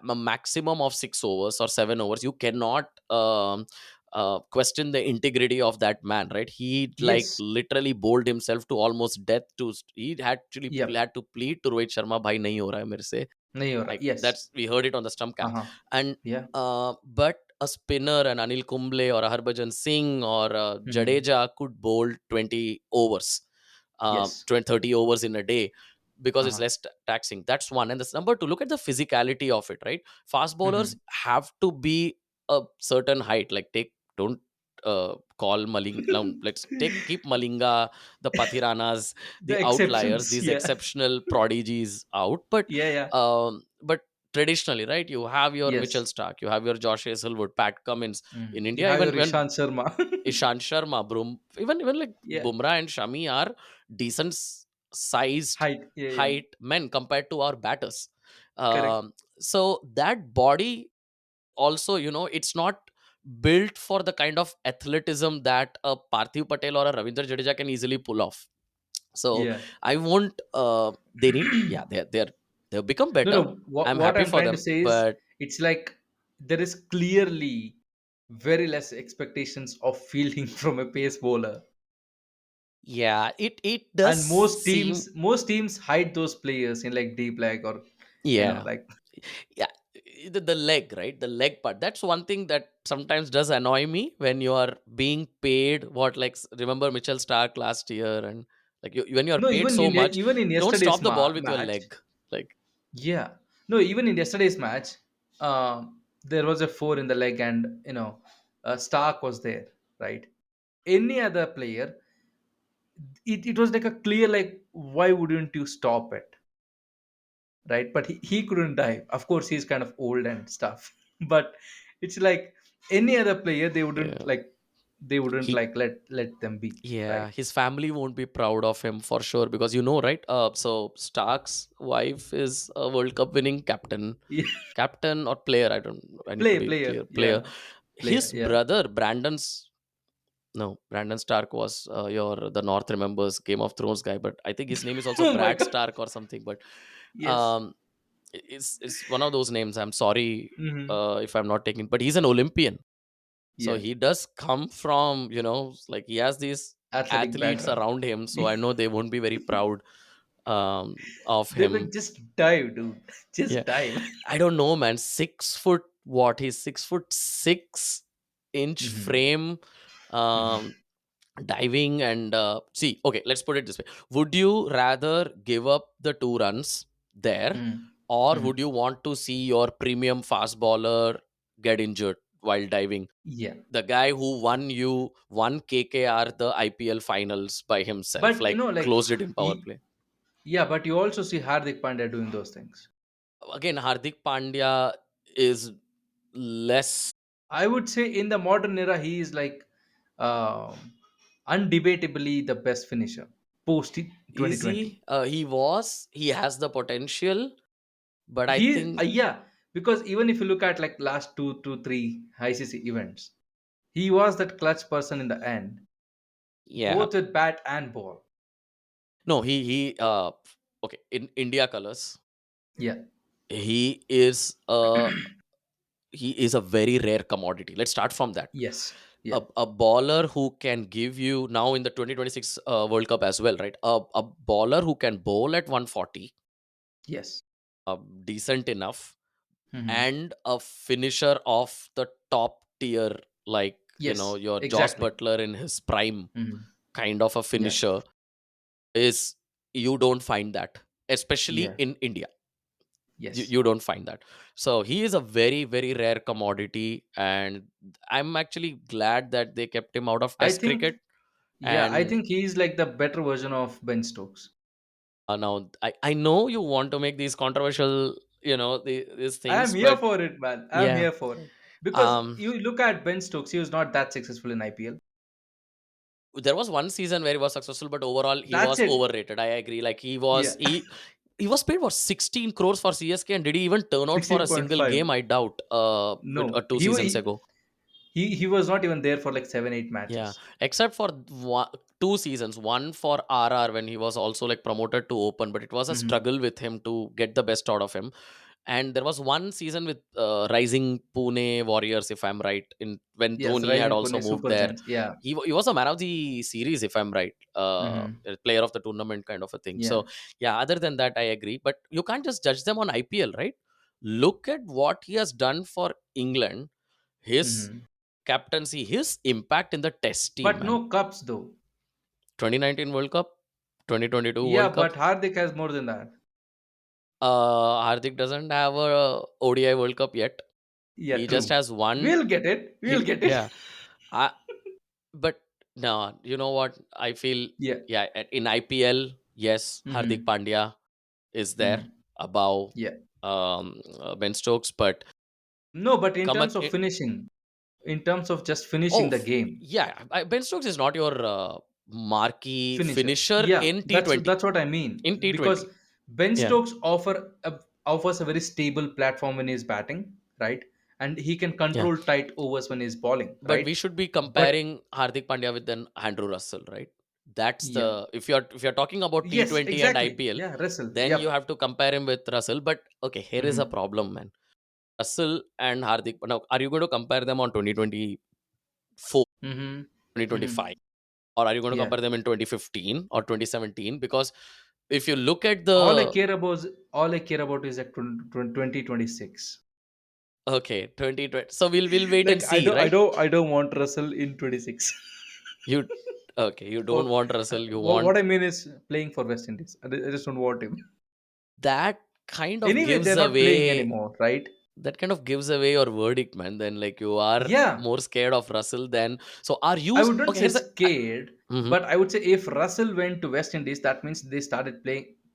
S2: a maximum of 6 overs or 7 overs. You cannot question the integrity of that man, right? He like
S1: Yes.
S2: literally bowled himself to almost death. He had actually
S1: Yep.
S2: had to plead to Rohit Sharma, bhai nahi ho raha hai mere se.
S1: No, you're right.
S2: Like
S1: Yes.
S2: that's we heard it on the stump camp.
S1: Uh-huh.
S2: And
S1: Yeah.
S2: but a spinner, an Anil Kumble or a Harbhajan Singh or a
S1: Hmm.
S2: Jadeja could bowl 20 overs,
S1: Yes.
S2: 20 30 overs in a day, because it's
S1: Uh-huh.
S2: less taxing. That's one. And this number two, look at the physicality of it, right? Fast bowlers
S1: Hmm.
S2: have to be a certain height. Like take don't call Maling. Now, let's take keep Malinga, the Pathiranas,
S1: The
S2: the outliers,
S1: exceptions.
S2: these
S1: Yeah.
S2: exceptional prodigies out. But
S1: Yeah. Yeah.
S2: traditionally, right, you have your Mitchell
S1: Yes.
S2: Stark, you have your Josh Hazelwood, Pat Cummins. In
S1: You
S2: India,
S1: have your
S2: even
S1: Ishant Sharma.
S2: Ishant Sharma, even like
S1: Yeah.
S2: Bumrah and Shami are decent sized
S1: Height. Yeah. Yeah.
S2: height men compared to our batters.
S1: Correct.
S2: So that body also, it's not built for the kind of athleticism that a Parthiv Patel or a Ravindra Jadeja can easily pull off. So
S1: Yeah.
S2: I won't. They need. Yeah, they've become
S1: No,
S2: better.
S1: no.
S2: I'm
S1: What
S2: happy
S1: I'm
S2: for
S1: trying to
S2: them,
S1: say is,
S2: but
S1: it's like there is clearly very less expectations of fielding from a pace bowler,
S2: yeah, it does
S1: and
S2: seem.
S1: most teams hide those players in like deep leg, or
S2: Yeah,
S1: like.
S2: yeah, the leg, right? The leg part. That's one thing that sometimes does annoy me when you are being paid. What, like, remember Mitchell Stark last year, and like when you are
S1: No,
S2: paid so much,
S1: even in
S2: don't
S1: yesterday's
S2: stop the ball with your
S1: match.
S2: leg. Like,
S1: Yeah. No, even in yesterday's match, there was a four in the leg, and Stark was there, right? Any other player, it was like a clear, like, why wouldn't you stop it, right? But he couldn't dive. Of course, he's kind of old and stuff, but it's like any other player,
S2: yeah,
S1: they wouldn't
S2: he
S1: like let them be,
S2: yeah,
S1: right?
S2: his family won't be proud of him for sure, because right? So Stark's wife is a World Cup winning
S1: Yeah.
S2: captain or player. I need to be
S1: Player,
S2: clear. Player.
S1: yeah, player,
S2: His
S1: yeah.
S2: brother Brandon's No, Brandon Stark was your the North remembers Game of Thrones guy, but I think his name is also
S1: Oh my
S2: Brad
S1: god.
S2: Stark or something. But
S1: Yes.
S2: um, it's one of those names. I'm sorry
S1: Hmm.
S2: if I'm not taking, but he's an Olympian, so
S1: Yeah.
S2: he does come from, like he has these
S1: Athletic
S2: athletes
S1: background.
S2: around him. So I know they won't be very proud of
S1: They're like,
S2: him.
S1: just dive, dude.
S2: Yeah,
S1: Just dive.
S2: I don't know, man. 6 foot, what? He's 6 foot 6 inch
S1: Hmm.
S2: frame. Um, Diving and see, okay, let's put it this way. Would you rather give up the 2 runs there,
S1: Hmm.
S2: or
S1: Hmm.
S2: would you want to see your premium fast bowler get injured while diving?
S1: Yeah.
S2: The guy who won KKR the IPL finals by himself,
S1: But
S2: like
S1: like,
S2: closed it in power play.
S1: yeah, but you also see Hardik Pandya doing those things.
S2: Again, Hardik Pandya is less.
S1: I would say in the modern era, he is like, undebatably the best finisher post
S2: Is
S1: 2020.
S2: he? He has the potential, but I
S1: He,
S2: think,
S1: yeah, because even if you look at like last two to three ICC events, he was that clutch person in the end,
S2: yeah.
S1: both with bat and ball.
S2: No, okay, in India colors,
S1: Yeah.
S2: he is a he is a very rare commodity. Let's start from that.
S1: Yes. Yeah.
S2: A bowler who can give you now in the 2026 World Cup as well, right? A bowler who can bowl at 140,
S1: Yes.
S2: decent enough,
S1: Hmm.
S2: and a finisher of the top tier, like,
S1: Yes,
S2: your Joss
S1: exactly.
S2: Butler in his prime,
S1: Hmm.
S2: kind of a
S1: Yeah.
S2: finisher, is you don't find that, especially
S1: Yeah.
S2: in India.
S1: Yes.
S2: You don't find that. So he is a very, very rare commodity, and I'm actually glad that they kept him out of
S1: I
S2: Test
S1: think.
S2: cricket.
S1: Yeah, I
S2: And
S1: think he's like the better version of Ben Stokes.
S2: now I know you want to make these controversial, these
S1: I am
S2: things,
S1: here
S2: but
S1: for it, man. I'm
S2: yeah.
S1: here for it. Because
S2: um
S1: you look at Ben Stokes, he was not that successful in IPL.
S2: there was one season where he was successful, but overall he
S1: That's
S2: was
S1: it.
S2: overrated. I agree. Like,
S1: Yeah.
S2: he was paid for 16 crores for CSK, and did he even turn out for a single
S1: 16.5.
S2: game? I doubt.
S1: No.
S2: Two seasons ago.
S1: He was not even there for like 7 8
S2: Yeah,
S1: matches.
S2: except for two seasons. One for RR when he was also like promoted to open, but it was a
S1: Hmm.
S2: struggle with him to get the best out of him. And there was one season with Rising Pune Warriors, if I'm right, in when
S1: Yes,
S2: Dhoni had
S1: Rising
S2: also
S1: Pune
S2: moved
S1: Super
S2: there.
S1: Giants. Yeah.
S2: He was a man of the series, if I'm right,
S1: Hmm.
S2: a player of the tournament kind of a thing.
S1: Yeah.
S2: So yeah, other than that, I agree. But you can't just judge them on IPL, right? Look at what he has done for England. His
S1: Hmm.
S2: captaincy, his impact in the Test team,
S1: But
S2: man.
S1: no cups though.
S2: 2019 World Cup, 2022
S1: Yeah,
S2: World Cup.
S1: but Hardik has more than that.
S2: Hardik doesn't have a ODI World Cup yet.
S1: Yeah,
S2: He just
S1: true.
S2: has one.
S1: We'll get it. We'll get it.
S2: Yeah. I, but no, you know what? I feel,
S1: Yeah.
S2: yeah, in IPL, yes, Hardik
S1: Hmm.
S2: Pandya is there
S1: Hmm.
S2: above
S1: Yeah.
S2: Ben Stokes, but
S1: No, but in
S2: come
S1: terms
S2: ag-
S1: of finishing, in terms of just finishing
S2: oh,
S1: the game,
S2: yeah, Ben Stokes is not your marquee
S1: finisher.
S2: finisher
S1: Yeah,
S2: in
S1: that's
S2: T20.
S1: that's what I mean.
S2: In
S1: Because
S2: T20,
S1: Ben
S2: yeah.
S1: Stokes offers a very stable platform when he's batting, right? And he can
S2: Yeah.
S1: control tight overs when he's bowling,
S2: But
S1: right?
S2: we should be
S1: But
S2: comparing Hardik Pandya with then Andrew Russell, right? That's
S1: yeah,
S2: the if you're talking about
S1: yes,
S2: T20 and
S1: exactly.
S2: IPL,
S1: Yeah, Russell.
S2: then you
S1: Yep.
S2: have to compare him with Russell. But okay, here is a
S1: Mm-hmm.
S2: problem, man. Russell and Hardik. Now, are you going to compare them on 2024,
S1: Mm-hmm. Mm-hmm.
S2: 2025, or are you going to
S1: Yeah.
S2: compare them in 2015 or 2017? Because if you look at
S1: All I
S2: the
S1: care about is all I care about is at 2026.
S2: okay 2020, so we'll wait and
S1: Like I
S2: see,
S1: don't I
S2: right?
S1: don't I don't want Russell in 26.
S2: You okay? You don't
S1: For
S2: want Russell. You
S1: what
S2: want
S1: I mean is playing for West Indies. I just don't want him.
S2: that kind of
S1: Anyway, they're
S2: gives
S1: not playing
S2: away
S1: anymore, right?
S2: that kind of gives away your verdict, man. Then, like, you are
S1: Yeah,
S2: more scared of Russell than, so are you
S1: I wouldn't
S2: okay?
S1: say
S2: Here's a
S1: scared,
S2: mhm.
S1: but I would say if Russell went to West Indies, that means they started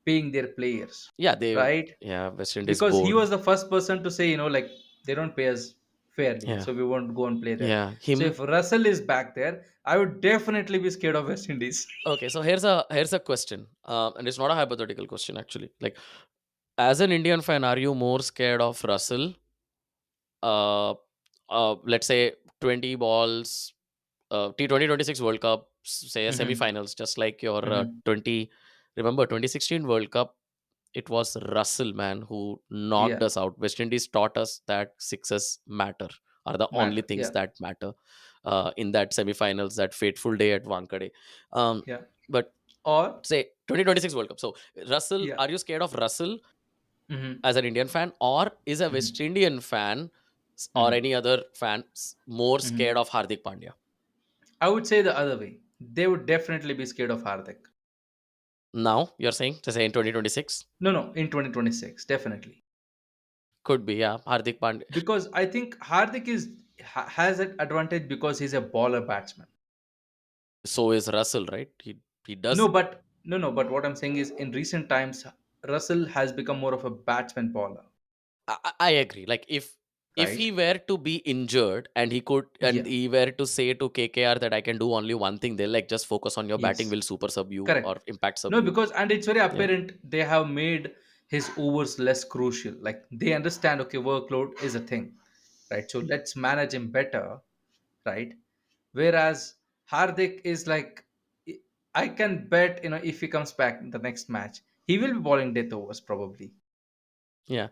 S1: paying their players,
S2: Yeah,
S1: right?
S2: yeah, West Indies
S1: Because he
S2: board.
S1: was the first person to say, like they don't pay us fairly,
S2: Yeah,
S1: so we won't go and play there.
S2: yeah,
S1: So
S2: him.
S1: if Russell is back there, I would definitely be scared of West Indies.
S2: Okay, so here's a question, and it's not a hypothetical question actually. Like, as an Indian fan, are you more scared of Russell? Uh, let's say 20 balls, T20 26 World Cup, say a
S1: Hmm.
S2: semi-finals, just like your
S1: Hmm.
S2: 20. Remember 2016 World Cup? It was Russell, man, who knocked
S1: Yeah,
S2: us out. West Indies taught us that sixes matter, are the only
S1: matter.
S2: things
S1: Yeah,
S2: that matter in that semi-finals, that fateful day at Wankhede. Um,
S1: yeah.
S2: but
S1: Or
S2: say 2026 World Cup. So Russell,
S1: yeah.
S2: are you scared of Russell
S1: Hmm.
S2: as an Indian fan, or is a
S1: Hmm.
S2: West Indian fan or
S1: Hmm.
S2: any other fan more scared
S1: Hmm.
S2: of Hardik Pandya?
S1: I would say the other way. They would definitely be scared of Hardik.
S2: Now you're saying to say in 2026
S1: No, no, in 2026, definitely.
S2: could be, yeah, Hardik Pandya.
S1: Because I think Hardik has an advantage because he's a baller batsman.
S2: So is Russell, right? He
S1: No,
S2: does.
S1: but no, no. But what I'm saying is, in recent times, Russell has become more of a batsman baller,
S2: I agree. Like, if
S1: right?
S2: he were to be injured and
S1: Yeah.
S2: he were to say to KKR that I can do only one thing, they'll like just focus on your batting,
S1: Yes.
S2: will super sub you or
S1: Correct.
S2: impact sub
S1: No,
S2: you.
S1: because and it's very
S2: Yeah.
S1: apparent they have made his overs less crucial. Like they understand, okay, workload is a thing, right? So let's manage him better, right? Whereas Hardik is like, I can bet, if he comes back in the next match, he will be bowling death overs probably.
S2: Yeah.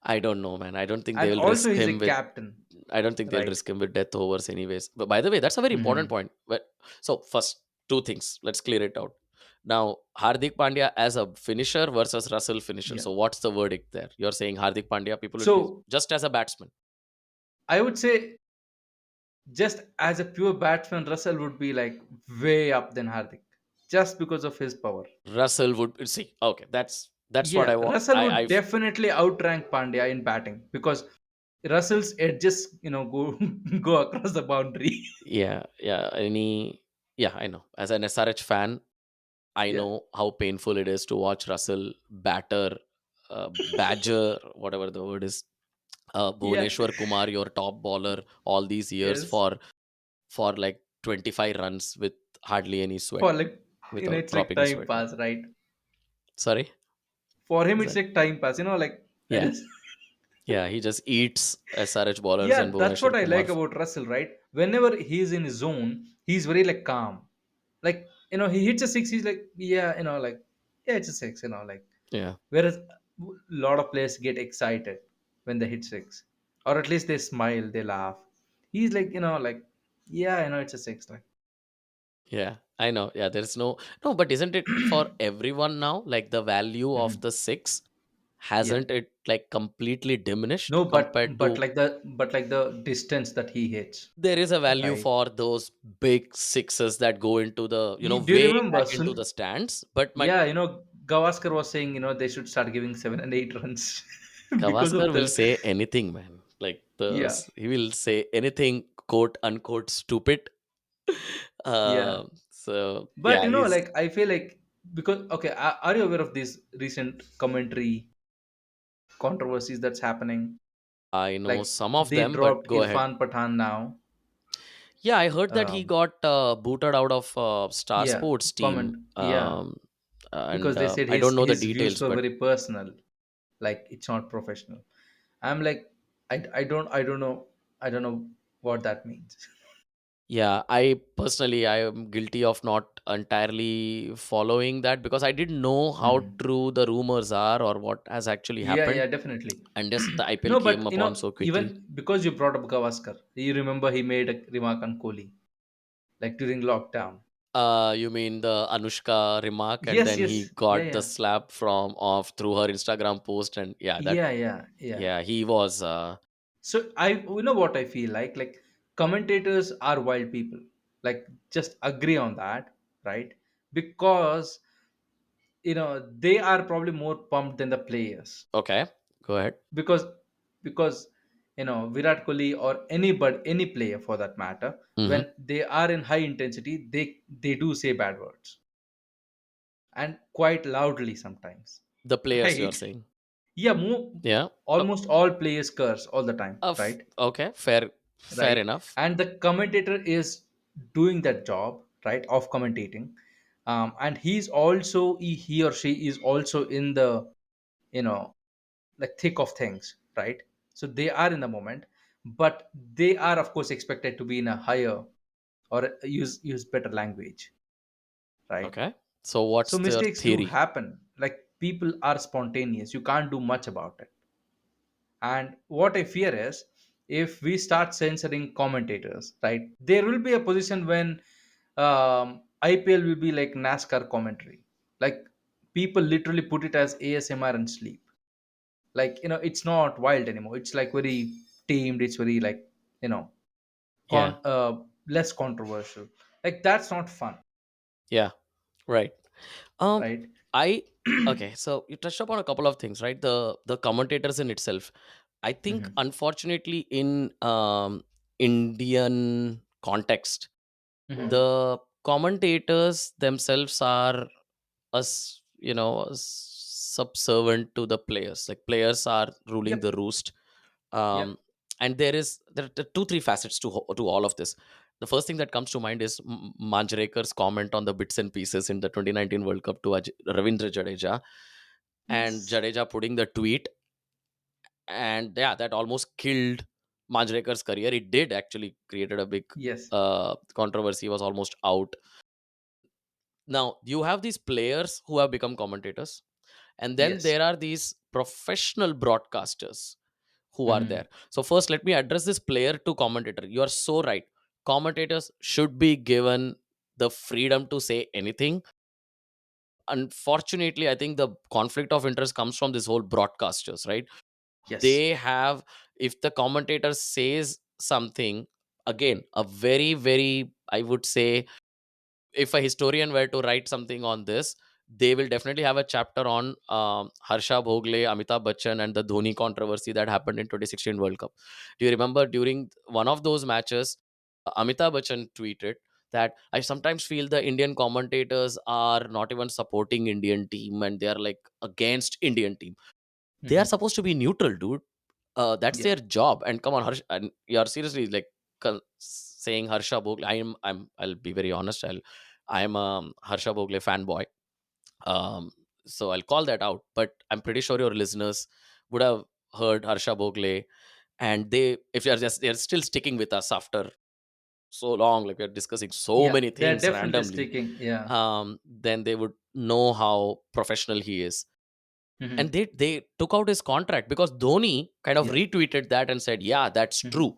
S2: I don't know, man.
S1: And also he's a captain,
S2: I don't think they'll
S1: right?
S2: risk him with death overs anyways. But by the way, that's a very important
S1: Hmm.
S2: point. But so first two things, let's clear it out. Now, Hardik Pandya as a finisher versus Russell finisher.
S1: Yeah.
S2: So, what's the verdict there? You're saying Hardik Pandya, people will be
S1: So
S2: just as a batsman.
S1: I would say, just as a pure batsman, Russell would be like way up than Hardik, just because of his power.
S2: Russell would see. Okay, that's what
S1: Yeah,
S2: I want.
S1: Russell would definitely outrank Pandya in batting because Russell's edges, go go across the boundary.
S2: Yeah, yeah. Yeah, I know. As an SRH fan, I
S1: Yeah,
S2: know how painful it is to watch Russell batter, badger, whatever the word is,
S1: yeah,
S2: Bhuvneshwar Kumar, your top bowler, all these years
S1: yes.
S2: for like 25 runs with hardly any sweat,
S1: For like,
S2: without
S1: it's like
S2: dropping a
S1: time
S2: sweat. Yeah.
S1: pass, right?
S2: Sorry,
S1: For him,
S2: is
S1: it's
S2: that?
S1: like time pass. I
S2: Yeah,
S1: just
S2: yeah. He just eats SRH bowlers and
S1: yeah, that's what
S2: Bhuvneshwar
S1: I
S2: Kumar.
S1: like about Russell, right? Whenever he's in his zone, he's very like calm. Like, he hits a six, he's like, yeah, yeah, it's a six,
S2: Yeah,
S1: whereas a lot of players get excited when they hit six, or at least they smile, they laugh. He's like, yeah, it's a six. Like,
S2: yeah. I know. Yeah, there's no, but isn't it for everyone now? Like the value of
S1: mhm.
S2: the six,
S1: Yeah,
S2: hasn't it like completely diminished
S1: no,
S2: compared to?
S1: but like the distance that he hits,
S2: There is a value
S1: right?
S2: for those big sixes that go into the,
S1: Do you
S2: way
S1: remember?
S2: back into the stands. But my
S1: Yeah, Gavaskar was saying, they should start giving 7 and 8 runs because of
S2: Gavaskar will
S1: the
S2: say anything, man. Like
S1: yeah,
S2: he will say anything, quote unquote, stupid.
S1: yeah.
S2: So
S1: But
S2: yeah, he's.
S1: like I feel like, because okay, are you aware of these recent commentary controversies that's happening?
S2: I know
S1: Like
S2: some of
S1: they
S2: them, but
S1: dropped
S2: go ahead.
S1: Irfan Pathan now.
S2: Yeah, I heard that he
S1: Um,
S2: got booted out of Star
S1: yeah,
S2: Sports
S1: comment.
S2: team.
S1: Yeah,
S2: And
S1: because they said
S2: I don't
S1: his
S2: know the
S1: his views
S2: details,
S1: were
S2: but
S1: very personal. Like it's not professional. I'm like, I don't know what that means.
S2: yeah, I am guilty of not entirely following that because I didn't know how
S1: Mhm.
S2: true the rumors are or what has actually
S1: Yeah,
S2: happened.
S1: yeah, definitely.
S2: And just the IPL
S1: No,
S2: came
S1: but
S2: upon so quickly.
S1: even because you brought up Gavaskar, you remember he made a remark on Kohli, like during lockdown.
S2: You mean the Anushka remark, and
S1: Yes,
S2: then he
S1: yes, yeah,
S2: got the
S1: yeah,
S2: slap from off through her Instagram post, and yeah, that
S1: yeah, yeah, yeah.
S2: yeah, he was.
S1: So what I feel like commentators are wild people. Like, just agree on that, right? Because they are probably more pumped than the players.
S2: Okay, go ahead.
S1: because because Virat Kohli or any player for that matter,
S2: Hmm.
S1: when they are in high intensity, they do say bad words, and quite loudly sometimes,
S2: The players you are
S1: right?
S2: saying,
S1: Yeah,
S2: yeah.
S1: almost all players curse all the time, right?
S2: Okay, fair
S1: Right,
S2: enough.
S1: and the commentator is doing that job, right, of commentating. And he or she is also in the you know like thick of things, right? So they are in the moment, but they are of course expected to be in a higher, or use better language, right?
S2: Okay, so
S1: So
S2: what's their
S1: mistakes do
S2: theory?
S1: happen. Like, people are spontaneous, you can't do much about it. And what I fear is, if we start censoring commentators, right, there will be a position when IPL will be like NASCAR commentary. Like, people literally put it as ASMR and sleep. Like, it's not wild anymore, it's like very tamed, it's very like, you know
S2: Yeah,
S1: less controversial. Like, that's not fun,
S2: yeah, right. Um,
S1: right?
S2: I Okay. So you touched upon a couple of things, right? The commentators in itself. I think,
S1: Hmm.
S2: unfortunately, in Indian context,
S1: Hmm.
S2: the commentators themselves are us, subservient to the players. Like players are ruling the
S1: Yep,
S2: roost.
S1: yep,
S2: Um, and there are two, three facets to all of this. The first thing that comes to mind is Manjrekar's comment on the bits and pieces in the 2019 World Cup to Ravindra Jadeja, and
S1: yes,
S2: Jadeja putting the tweet, and yeah, that almost killed Manjrekar's career. It did actually created a big
S1: yes,
S2: controversy. He was almost out. Now you have these players who have become commentators, and then
S1: yes.
S2: there are these professional broadcasters who are
S1: Hmm.
S2: there. So first, let me address this player to commentator. You are so right. Commentators should be given the freedom to say anything. unfortunately, I think the conflict of interest comes from this whole broadcasters, right?
S1: Yes.
S2: They have, if the commentator says something, again, a very, very, I would say, if a historian were to write something on this, they will definitely have a chapter on Harsha Bhogle, Amitabh Bachchan, and the Dhoni controversy that happened in 2016 World Cup. Do you remember during one of those matches, Amitabh Bachchan tweeted that I sometimes feel the Indian commentators are not even supporting Indian team and they are like against Indian team. They are
S1: Hmm.
S2: supposed to be neutral, dude. That's
S1: Yeah.
S2: their job. And come on, Harsh, and you're seriously like saying Harsha Bhogle. I'll be very honest. I'm a Harsha Bhogle fanboy. Um, so I'll call that out. But I'm pretty sure your listeners would have heard Harsha Bhogle, and if they're still sticking with us after so long, like we're discussing so
S1: Yeah,
S2: many
S1: they're
S2: things
S1: definitely
S2: randomly,
S1: sticking. Yeah.
S2: then they would know how professional he is. And
S1: Hmm.
S2: they took out his contract because Dhoni kind of
S1: Yeah.
S2: retweeted that and said, "Yeah, that's
S1: Hmm.
S2: true."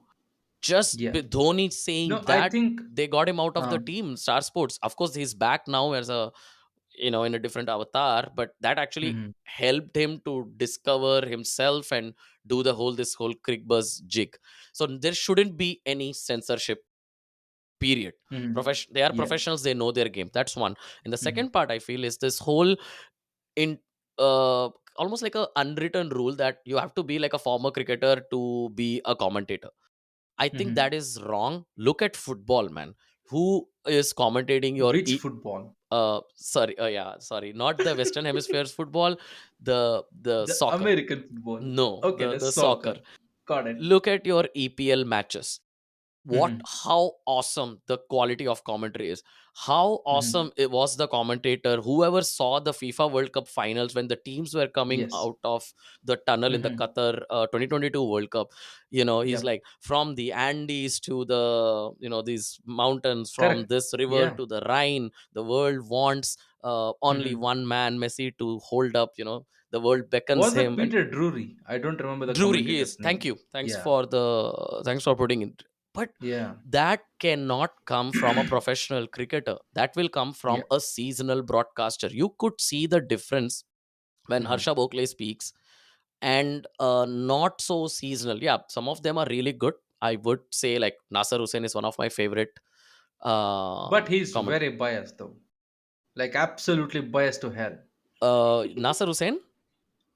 S2: Just
S1: Yeah.
S2: Dhoni saying
S1: No, I
S2: that,
S1: think.
S2: they got him out of the
S1: Um,
S2: team, Star Sports. Of course, he's back now as a, in a different avatar, but that actually
S1: hmm.
S2: helped him to discover himself and do this whole Crick Buzz jig. So there shouldn't be any censorship. Period.
S1: Hmm.
S2: They are
S1: Yeah.
S2: professionals. They know their game. That's one. And the
S1: Hmm.
S2: second part I feel is this whole in uh, almost like a unwritten rule that you have to be like a former cricketer to be a commentator. I think
S1: Hmm.
S2: that is wrong. Look at football, man. Who is commentating your
S1: Which football?
S2: sorry, yeah, sorry, not the Western Hemisphere's football, the
S1: The
S2: soccer.
S1: American football.
S2: No,
S1: Okay, the
S2: the soccer.
S1: soccer. Got it.
S2: Look at your EPL matches.
S1: Hmm.
S2: How awesome the quality of commentary is. How
S1: Hmm.
S2: awesome it was, the commentator, whoever saw the FIFA World Cup finals when the teams were coming
S1: Yes.
S2: out of the tunnel in the
S1: Hmm.
S2: Qatar 2022 World Cup. He's
S1: Yep.
S2: like, from the Andes to the, these mountains, from
S1: Correct.
S2: this river
S1: Yeah.
S2: to the Rhine, the world wants only
S1: Hmm.
S2: one man, Messi, to hold up. The world beckons
S1: Was that
S2: him. And
S1: Peter Drury? I don't remember the
S2: Drury, he is.
S1: commentator's
S2: Thank
S1: name.
S2: you.
S1: Yeah.
S2: Thanks for putting it. But
S1: Yeah.
S2: that cannot come from a professional cricketer. That will come from
S1: Yeah.
S2: a seasonal broadcaster. You could see the difference when
S1: Hmm.
S2: Harsha Bhogle speaks and not so seasonal. Yeah, some of them are really good. I would say like Nasser Hussain is one of my favorite
S1: But he's
S2: comment.
S1: very biased though. Like absolutely biased to hell.
S2: Nasser Hussain.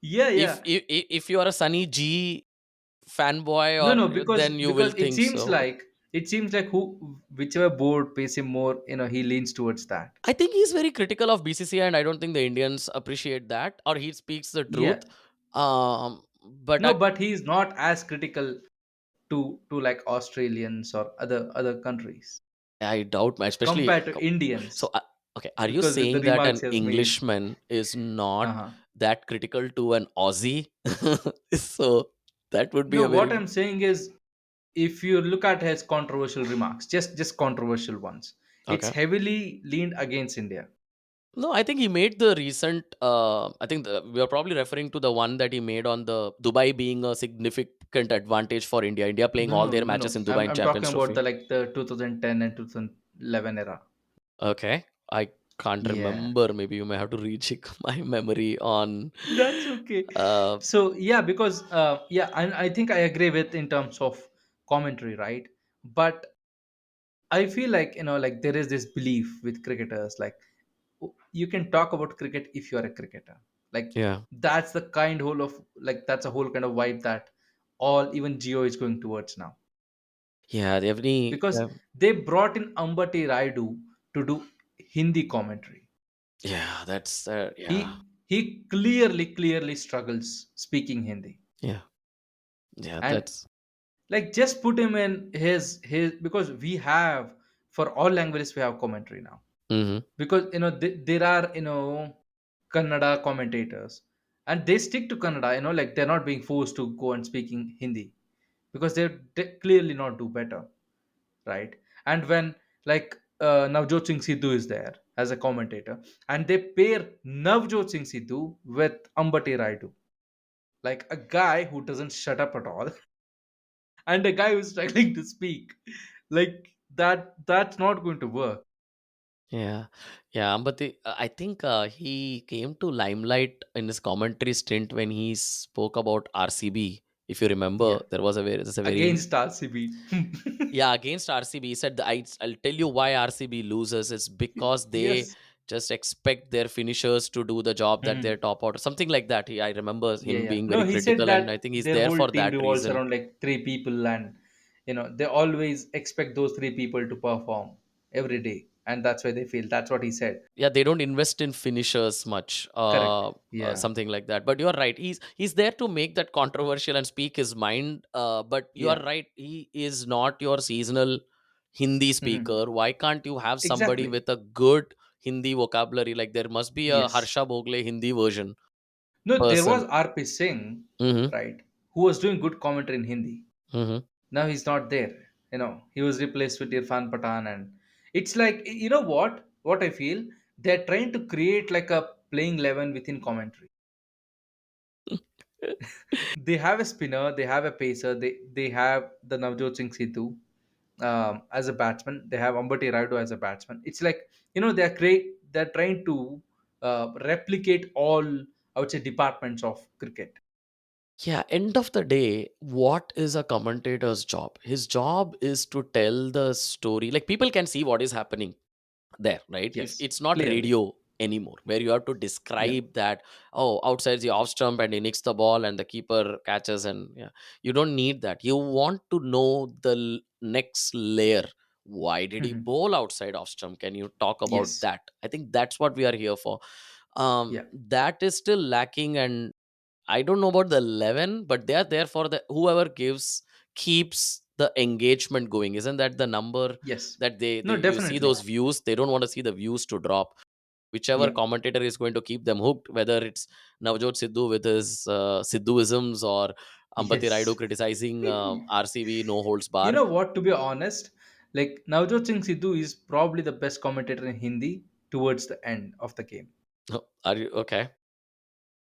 S1: Yeah,
S2: If,
S1: yeah.
S2: if you are a Sunny G fanboy,
S1: No,
S2: or
S1: no,
S2: then you will
S1: because
S2: think so.
S1: it seems like who whichever board pays him more, he leans towards that.
S2: I think he's very critical of BCCI, and I don't think the Indians appreciate that, or he speaks the
S1: Yeah.
S2: truth. But
S1: No, but he's not as critical to like Australians or other countries
S2: I doubt, especially.
S1: compared to
S2: So,
S1: Indians
S2: okay, are you
S1: because of the
S2: saying that
S1: remarks
S2: an
S1: he has made.
S2: Englishman is not
S1: Uh-huh.
S2: that critical to an Aussie? So that would be
S1: No,
S2: a
S1: what
S2: very
S1: I'm saying is if you look at his controversial remarks, just controversial ones, it's
S2: okay.
S1: heavily leaned against India.
S2: No, I think he made the recent. I think we are probably referring to the one that he made on the Dubai being a significant advantage for India. India playing
S1: No,
S2: all
S1: no,
S2: their
S1: no,
S2: matches
S1: no.
S2: in Dubai
S1: I'm
S2: in
S1: I'm talking
S2: Champions
S1: about
S2: Trophy.
S1: the 2010 and 2011 era.
S2: Okay. I can't
S1: Yeah,
S2: remember. Maybe you may have to recheck my memory on.
S1: that's okay.
S2: Uh,
S1: So yeah, because yeah, and I think I agree with in terms of commentary, right? But I feel like like there is this belief with cricketers, like you can talk about cricket if you are a cricketer. Like
S2: yeah.
S1: that's the kind whole of like that's a whole kind of vibe that all even Geo is going towards now
S2: Yeah. Every.
S1: because they brought in Ambati Raidu to do Hindi commentary.
S2: Yeah. That's. Yeah.
S1: He clearly struggles speaking Hindi,
S2: Yeah. Yeah.
S1: and
S2: That's.
S1: like just put him in his because we have for all languages we have commentary now
S2: Hmm.
S1: because there are Kannada commentators and they stick to Kannada, like they're not being forced to go and speaking Hindi because they clearly not do better, right? And when like Navjot Singh Sidhu is there as a commentator and they pair Navjot Singh Sidhu with Ambati Raidu, like a guy who doesn't shut up at all and a guy who's struggling to speak, like that's not going to work.
S2: Yeah, yeah, but I think he came to limelight in his commentary stint when he spoke about RCB. If you remember,
S1: Yeah,
S2: there's a very
S1: against RCB.
S2: yeah, against RCB. He said, I'll tell you why RCB loses. It's because they
S1: Yes.
S2: just expect their finishers to do the job that
S1: Mhm.
S2: their top order, something like that. I remember
S1: Yeah,
S2: him
S1: yeah.
S2: being
S1: No,
S2: very
S1: he said
S2: critical, and I
S1: that
S2: think he's
S1: their
S2: there
S1: whole
S2: for
S1: team
S2: that
S1: revolves
S2: reason.
S1: around like three people, and they always expect those three people to perform every day, and that's why they feel. That's what he said.
S2: Yeah, they don't invest in finishers much,
S1: Correct. Yeah.
S2: something like that. But you're right, he's there to make that controversial and speak his mind, but you are
S1: Yeah.
S2: right, he is not your seasonal Hindi
S1: Mhm.
S2: speaker. Why can't you have somebody
S1: Exactly.
S2: with a good Hindi vocabulary? Like there must be a
S1: Yes.
S2: Harsha Bhogle Hindi version
S1: No, there was
S2: person.
S1: RP Singh,
S2: Mm-hmm.
S1: right, who was doing good commentary in Hindi.
S2: Mm-hmm.
S1: Now he's not there. He was replaced with Irfan Pathan, and it's like, you know what? What I feel, they're trying to create like a playing 11 within commentary. They have a spinner, they have a pacer, they have the Navjot Singh Sidhu as a batsman, they have Ambati Rayudu as a batsman. It's like, they're trying to replicate all, I would say, departments of cricket.
S2: Yeah, end of the day, what is a commentator's job? His job is to tell the story. Like people can see what is happening there, right? If
S1: Yes,
S2: it's not
S1: clearly.
S2: radio anymore, where you have to
S1: Yeah.
S2: describe that, oh, outside the off stump and he nicks the ball and the keeper catches, and yeah, you don't need that. You want to know the next layer. Why did he
S1: Mhm.
S2: bowl outside off stump? Can you talk about
S1: Yes.
S2: that? I think that's what we are here for.
S1: Yeah.
S2: That is still lacking, and I don't know about the 11, but they are there for the whoever gives keeps the engagement going. Isn't that the number
S1: Yes.
S2: that they
S1: No,
S2: you see
S1: definitely.
S2: those views? They don't want to see the views to drop. Whichever
S1: Yeah.
S2: commentator is going to keep them hooked, whether it's Navjot Sidhu with his Sidhuisms or Ambati
S1: Yes.
S2: Raidu criticizing RCB no holds
S1: You
S2: barred.
S1: know what? To be honest, like Navjot Singh Sidhu is probably the best commentator in Hindi towards the end of the game,
S2: Oh, are you okay?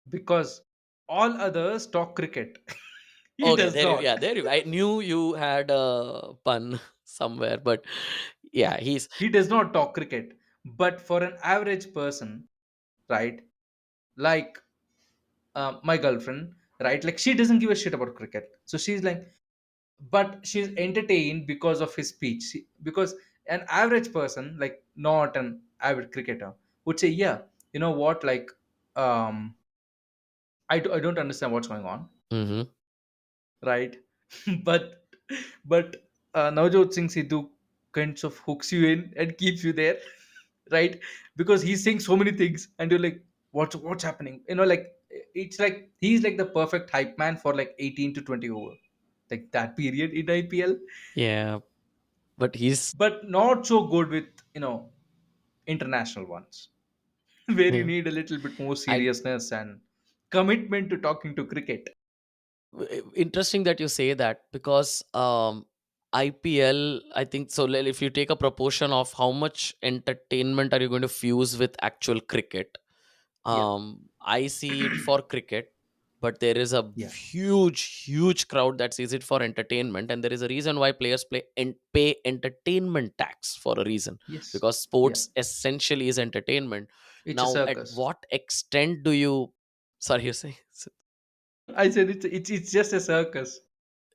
S1: because all others talk cricket. He
S2: Okay,
S1: does
S2: there you,
S1: not.
S2: yeah, there you. I knew you had a pun somewhere, but yeah, he's
S1: He does not talk cricket. But for an average person, right, like my girlfriend, right, like she doesn't give a shit about cricket. So she's like, but she's entertained because of his speech. Because an average person, like not an avid cricketer, would say, yeah, you know what, like, um, I don't understand what's going on,
S2: Mhm.
S1: right? but Navjot Singh Sidhu kinds of hooks you in and keeps you there, right? Because he's saying so many things, and you're like, what's happening? Like it's like he's like the perfect hype man for like 18 to 20 over, like that period in IPL,
S2: Yeah, but he's
S1: but not so good with international ones, where you
S2: yeah.
S1: need a little bit more
S2: I
S1: seriousness and commitment to talking to cricket.
S2: Interesting that you say that because IPL, I think so. If you take a proportion of how much entertainment are you going to fuse with actual cricket,
S1: Yeah.
S2: I see it for cricket, but there is a
S1: Yeah.
S2: huge crowd that sees it for entertainment, and there is a reason why players play and pay entertainment tax for a reason,
S1: Yes.
S2: because
S1: Yeah.
S2: sports essentially is entertainment.
S1: It's a
S2: Now, at
S1: circus.
S2: what extent do you? Sorry, you say
S1: I said it's just a circus,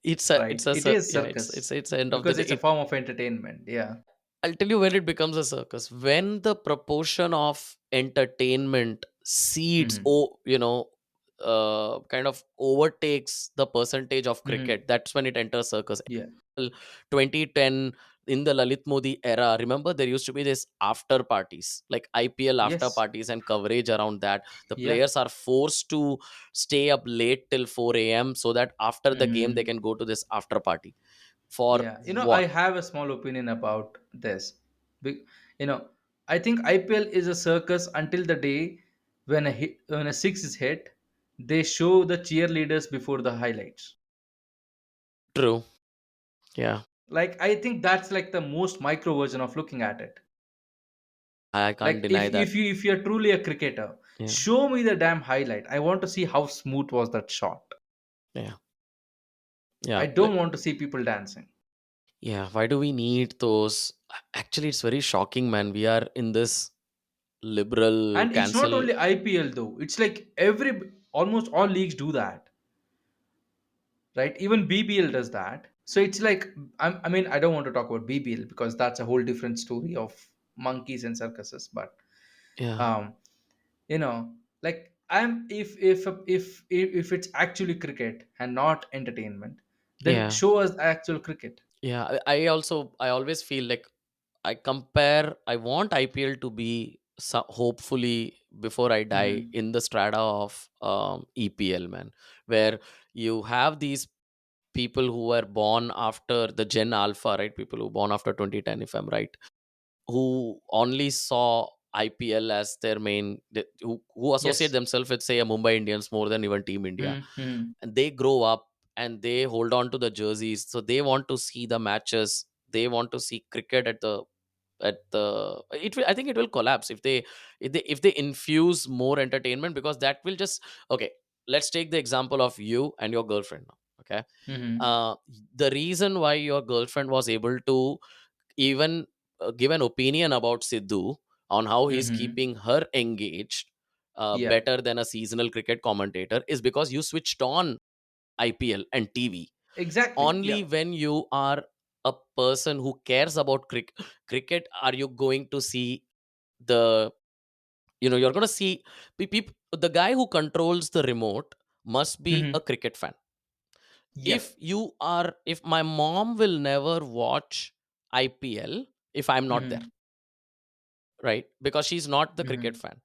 S1: right? It is
S2: yeah,
S1: circus
S2: it's the end of the
S1: because
S2: day.
S1: it's a form of entertainment. Yeah.
S2: I'll tell you when it becomes a circus. When the proportion of entertainment seeds,
S1: Hmm.
S2: kind of overtakes the percentage of
S1: Hmm.
S2: cricket, that's when it enters circus.
S1: Yeah.
S2: 2010, in the Lalit Modi era, remember there used to be this after parties, like IPL after
S1: Yes.
S2: parties and coverage around that. The
S1: Yeah.
S2: players are forced to stay up late till 4 a.m. so that after the game they
S1: Hmm.
S2: can go to this after party. For
S1: Yeah. I
S2: what?
S1: have a small opinion about this. Be- You know, I think IPL is a circus until the day when a six is hit, they show the cheerleaders before the highlights.
S2: True. Yeah.
S1: Like I think that's like the most micro version of looking at it.
S2: I can't
S1: Like
S2: deny that.
S1: if you're truly a cricketer,
S2: Yeah.
S1: show me the damn highlight. I want to see how smooth was that shot.
S2: Yeah.
S1: I
S2: Yeah.
S1: don't want to see people dancing.
S2: Yeah, why do we need those? Actually, it's very shocking, man. We are in this liberal
S1: And it's not
S2: cancel.
S1: only IPL though. It's like every almost all leagues do that, right? Even BBL does that. So it's like I mean I don't want to talk about BBL because that's a whole different story of monkeys and circuses. But
S2: Yeah,
S1: um, you know, like I'm if it's actually cricket and not entertainment, then
S2: yeah,
S1: show us actual cricket.
S2: yeah. I always feel like I want IPL to be hopefully before I die
S1: Hmm.
S2: in the strata of EPL, man, where you have these people who were born after the Gen Alpha, right? People who born after 2010, if I'm right, who only saw IPL as their main, who associate
S1: Yes.
S2: themselves with, say, a Mumbai Indians more than even Team India,
S1: Mm-hmm.
S2: and they grow up and they hold on to the jerseys, so they want to see the matches, they want to see cricket at the it will, I think it will collapse if they infuse more entertainment, because that will just, okay, let's take the example of you and your girlfriend now. Okay,
S1: Mm-hmm.
S2: uh the reason why your girlfriend was able to even give an opinion about Sidhu on how he's
S1: Mm-hmm.
S2: keeping her engaged
S1: Yeah.
S2: better than a seasonal cricket commentator is because you switched on IPL and TV.
S1: Exactly. Yeah.
S2: Only when you are a person who cares about cricket are you going to see the, you're going to see the guy who controls the remote must be
S1: Mm-hmm.
S2: a cricket fan.
S1: Yeah.
S2: If my mom will never watch IPL if I'm not there,
S1: Mm-hmm.
S2: right? Because she's not the cricket
S1: Mm-hmm.
S2: fan.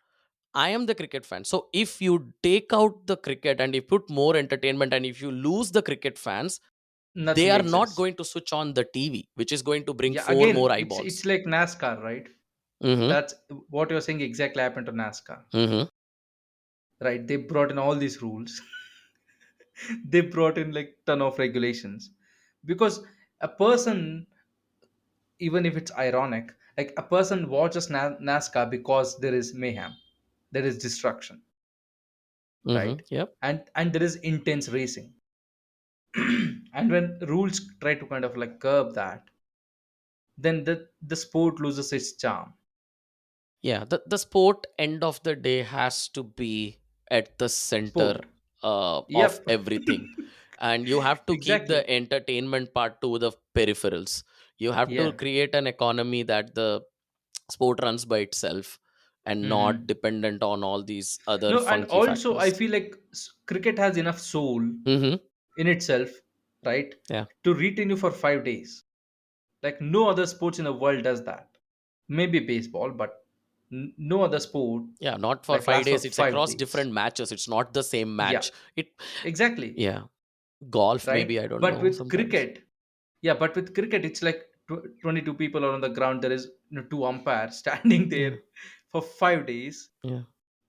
S2: I am the cricket fan. So if you take out the cricket and you put more entertainment, and if you lose the cricket fans, they
S1: Nothing
S2: are not
S1: exists.
S2: going to switch on the TV, which is going to bring
S1: Yeah.
S2: four more
S1: Again, it's
S2: eyeballs.
S1: like NASCAR, right?
S2: Mm-hmm.
S1: That's what you're saying exactly happened to NASCAR,
S2: Mm-hmm.
S1: right? They brought in all these rules. They brought in like ton of regulations because a person, even if it's ironic, like a person watches NASCAR because there is mayhem, there is destruction,
S2: Mm-hmm.
S1: right?
S2: Yep.
S1: And there is intense racing. And when rules try to kind of like curb that, then the sport loses its charm.
S2: Yeah. The sport end of the day has to be at the center
S1: Sport.
S2: of
S1: Yep.
S2: everything. And you have to keep the
S1: Exactly.
S2: entertainment part to the peripherals. You have to
S1: Yeah.
S2: create an economy that the sport runs by itself and not
S1: Hmm.
S2: dependent on all these other
S1: No, and
S2: funky
S1: also I
S2: factors.
S1: feel like cricket has enough soul
S2: Mm-hmm.
S1: in itself, right,
S2: Yeah.
S1: to retain you for 5 days. Like no other sports in the world does that. Maybe baseball, but no other sport
S2: Yeah. Not for
S1: like
S2: five
S1: lasts for
S2: days. It's
S1: five
S2: across
S1: days.
S2: different matches. It's not the same
S1: Yeah,
S2: match. It,
S1: exactly.
S2: yeah. Golf,
S1: Right.
S2: maybe. I don't
S1: But
S2: know
S1: with
S2: sometimes.
S1: cricket, yeah, but with cricket, it's like 22 people are on the ground. There is two umpires standing there
S2: Yeah.
S1: for 5 days
S2: Yeah.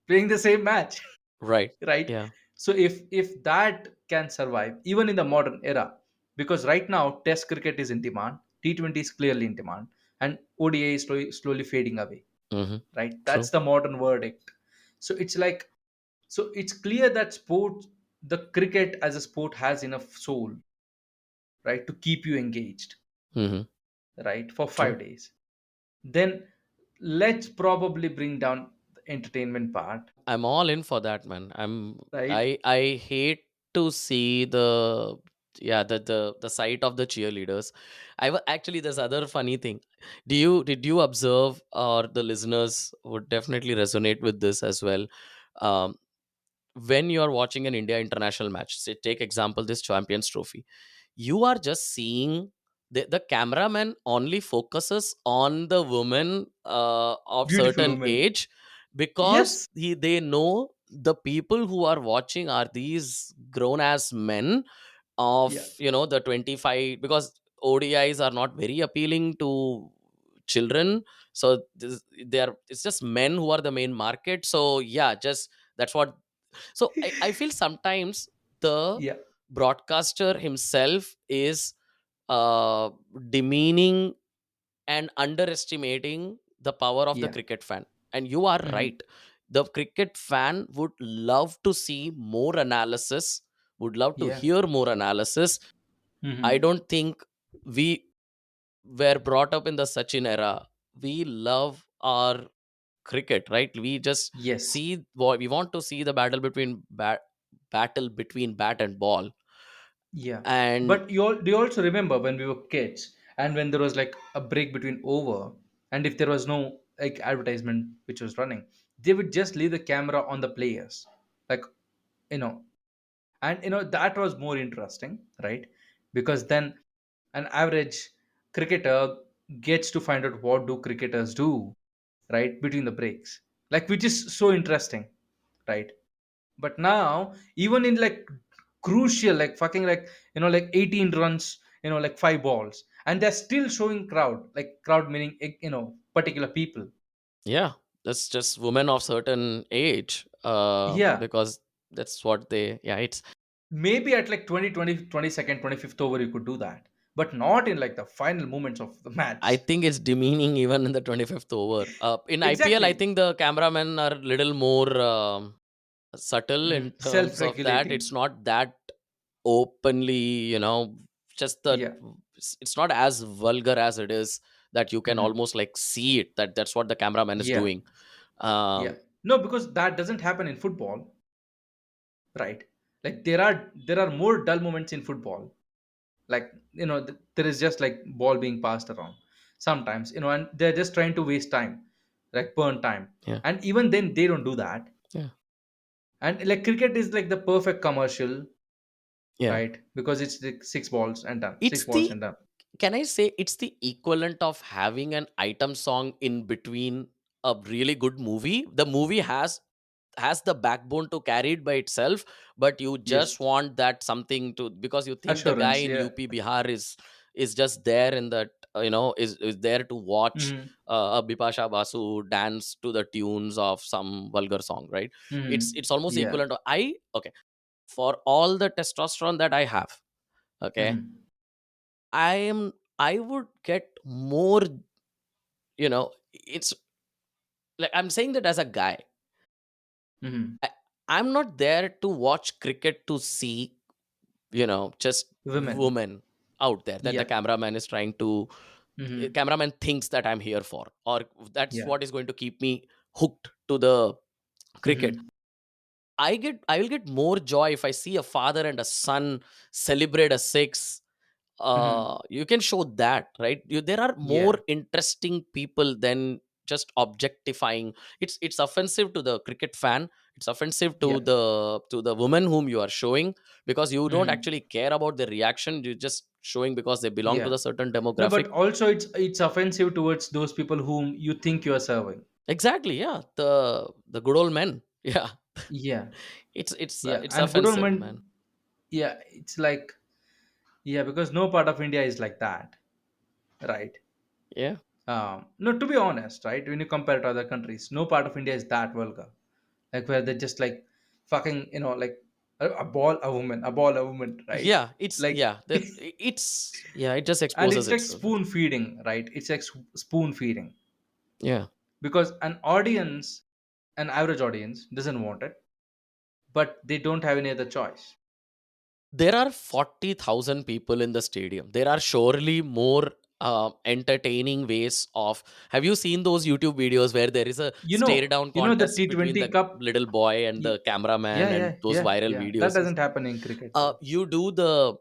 S1: playing the same match.
S2: Right.
S1: Right.
S2: Yeah.
S1: So if that can survive even in the modern era, because right now test cricket is in demand, T20 is clearly in demand, and ODI is slowly fading away,
S2: Mm-hmm.
S1: right? That's
S2: True.
S1: the modern verdict. So it's like, so it's clear that sport, the cricket as a sport has enough soul, right, to keep you engaged,
S2: Mm-hmm.
S1: right, for
S2: True.
S1: 5 days. Then let's probably bring down the entertainment part,
S2: I'm all in for that, man.
S1: right?
S2: I hate to see the, yeah, the sight of the cheerleaders. Actually, there's other funny thing. Did you observe, or the listeners would definitely resonate with this as well? Um, when you are watching an India international match, say take example this Champions Trophy, you are just seeing the cameraman only focuses on the woman of
S1: Beautiful
S2: certain
S1: woman.
S2: age, because
S1: Yes.
S2: they know the people who are watching are these grown ass men of,
S1: Yeah.
S2: the 25, because ODIs are not very appealing to children. So it's just men who are the main market. So yeah, just that's what. So I feel sometimes the
S1: Yeah.
S2: broadcaster himself is uh, demeaning and underestimating the power of the
S1: Yeah.
S2: cricket fan. And you are
S1: Hmm.
S2: right. The cricket fan would love to see more analysis, would love to
S1: Yeah.
S2: hear more analysis. I
S1: Hmm.
S2: don't think we were brought up in the Sachin era, we love our cricket, right? We just
S1: Yes.
S2: see what we want to see, the battle between bat and ball.
S1: Yeah.
S2: And
S1: But do you also remember when we were kids and when there was like a break between over, and if there was no like advertisement which was running, they would just leave the camera on the players. Like, you know, and that was more interesting, right? Because then an average cricketer gets to find out what do cricketers do, right, between the breaks. Like, which is so interesting, right? But now, even in like crucial, like fucking like, like 18 runs, like 5 balls, and they're still showing crowd, like crowd meaning, particular people.
S2: yeah, that's just women of certain age,
S1: Yeah,
S2: because that's what they, yeah, it's,
S1: maybe at like 22nd, 25th over, you could do that, but not in like the final moments of the
S2: I
S1: match.
S2: think it's demeaning even in the 25th over. In IPL, I
S1: Exactly.
S2: think the cameramen are little more subtle in terms of that. It's
S1: Self-regulating.
S2: not that openly, just the,
S1: Yeah.
S2: it's not as vulgar as it is, that you can
S1: Hmm.
S2: almost like see it, that that's what the cameraman is
S1: Yeah.
S2: doing.
S1: Yeah.
S2: um
S1: No, because that doesn't happen in football, right? Like there are more dull moments in football. Like, there is just like ball being passed around sometimes, and they're just trying to waste time, like burn time.
S2: yeah,
S1: And even then they don't do that.
S2: yeah,
S1: And like cricket is like the perfect commercial,
S2: yeah.
S1: right? Because it's like 6 balls and done, six
S2: It's
S1: balls
S2: the,
S1: and done.
S2: can I say it's the equivalent of having an item song in between a really good movie. The movie has the backbone to carry it by itself, but you just
S1: Yes.
S2: want that something to, because you think the guy
S1: Assurance.
S2: in
S1: Yeah.
S2: UP Bihar is just there in that, is there to watch
S1: Mm-hmm.
S2: a Bipasha Basu dance to the tunes of some vulgar song, right?
S1: Mm-hmm.
S2: It's almost
S1: Yeah.
S2: equivalent to, I okay, for all the testosterone that I have, okay,
S1: Mm-hmm.
S2: I would get more, it's like, I'm saying that as a guy,
S1: Mm-hmm.
S2: I, I'm not there to watch cricket to see, just
S1: Women.
S2: women out there that the
S1: Yeah.
S2: cameraman is trying to,
S1: Mm-hmm.
S2: cameraman thinks that I'm here for, or that's
S1: Yeah.
S2: what is going to keep me hooked to the cricket.
S1: Mm-hmm.
S2: I will get more joy if I see a father and a son celebrate a six.
S1: Mm-hmm.
S2: You can show that, right? There are more
S1: Yeah.
S2: interesting people than just objectifying. It's offensive to the cricket fan, it's offensive
S1: Yeah.
S2: to the woman whom you are showing, because you don't
S1: Mm-hmm.
S2: actually care about the reaction, you're just showing because they belong to
S1: Yeah.
S2: the certain
S1: No,
S2: demographic.
S1: but also it's offensive towards those people whom you think you are serving.
S2: Exactly, yeah, the good old men, yeah.
S1: Yeah. Yeah.
S2: It's
S1: And good old
S2: offensive,
S1: man.
S2: man.
S1: Yeah. It's like, yeah, because no part of India is like that, right?
S2: Yeah,
S1: No, to be honest, right? When you compare to other countries, no part of India is that vulgar. Like where they just like fucking, like a ball, a woman, a ball, a woman, right?
S2: yeah, it's,
S1: Like,
S2: yeah, it's, yeah, it just
S1: and
S2: exposes
S1: it's like
S2: itself.
S1: spoon feeding, right? It's like spoon feeding
S2: Yeah.
S1: because an average audience doesn't want it, but they don't have any other choice.
S2: There are 40,000 people in the stadium. There are surely more entertaining ways of. Have you seen those YouTube videos where there is a stare down
S1: The
S2: contest between
S1: T20
S2: the
S1: Cup.
S2: little boy and
S1: y-
S2: the cameraman
S1: Yeah,
S2: and
S1: yeah,
S2: those
S1: yeah,
S2: viral
S1: yeah. That
S2: videos?
S1: doesn't happen in cricket though.
S2: You do the,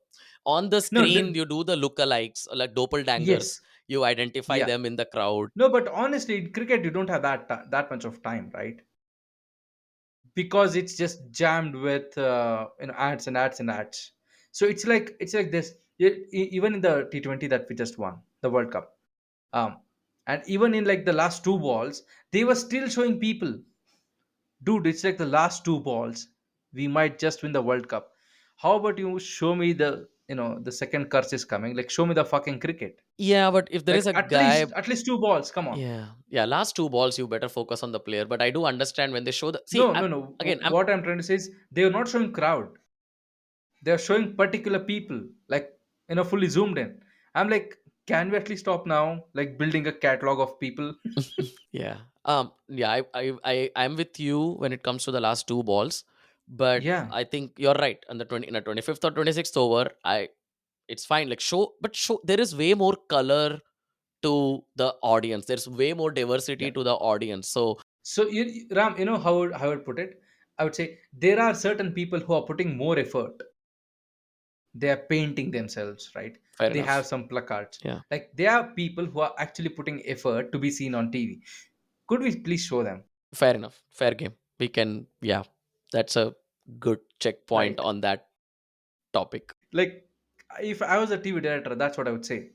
S2: on the
S1: No,
S2: screen, you do the lookalikes, like doppelgangers.
S1: yes,
S2: You identify
S1: yeah.
S2: them in the crowd.
S1: No, but honestly, in cricket, you don't have that much of time, right? Because it's just jammed with ads and ads and ads. So it's like this. Even in the T20 that we just won, the World Cup, and even in like the last 2 balls, they were still showing people. Dude, it's like the last 2 balls. We might just win the World Cup. How about you show me the second curse is coming? Like show me the fucking cricket.
S2: Yeah, but if there is
S1: Like
S2: a
S1: at
S2: guy,
S1: least at least 2 balls. Come on.
S2: yeah, yeah, last two balls, you better focus on the player. But I do understand when they show the, see,
S1: No, no, no.
S2: again, I'm,
S1: What I'm trying to say is they are not showing crowd. They're showing particular people, like fully zoomed in. I'm like, can we at least stop now? Like building a catalog of people.
S2: yeah. Yeah, I'm with you when it comes to the last two balls, but
S1: Yeah.
S2: I think you're right. On the 20, in the 25th or 26th over, I, it's fine. Like show, but show, there is way more color to the audience. There's way more diversity
S1: Yeah.
S2: to the audience. So
S1: So, Ram, you know how I would put it? I would say there are certain people who are putting more effort. They are painting themselves, right?
S2: fair
S1: They have
S2: enough.
S1: some placards.
S2: Yeah,
S1: Like there are people who are actually putting effort to be seen on TV. Could we please show them?
S2: fair enough. Fair game. We can, yeah, that's a good checkpoint
S1: Right.
S2: on that topic.
S1: Like if I was a TV director, that's what I would say.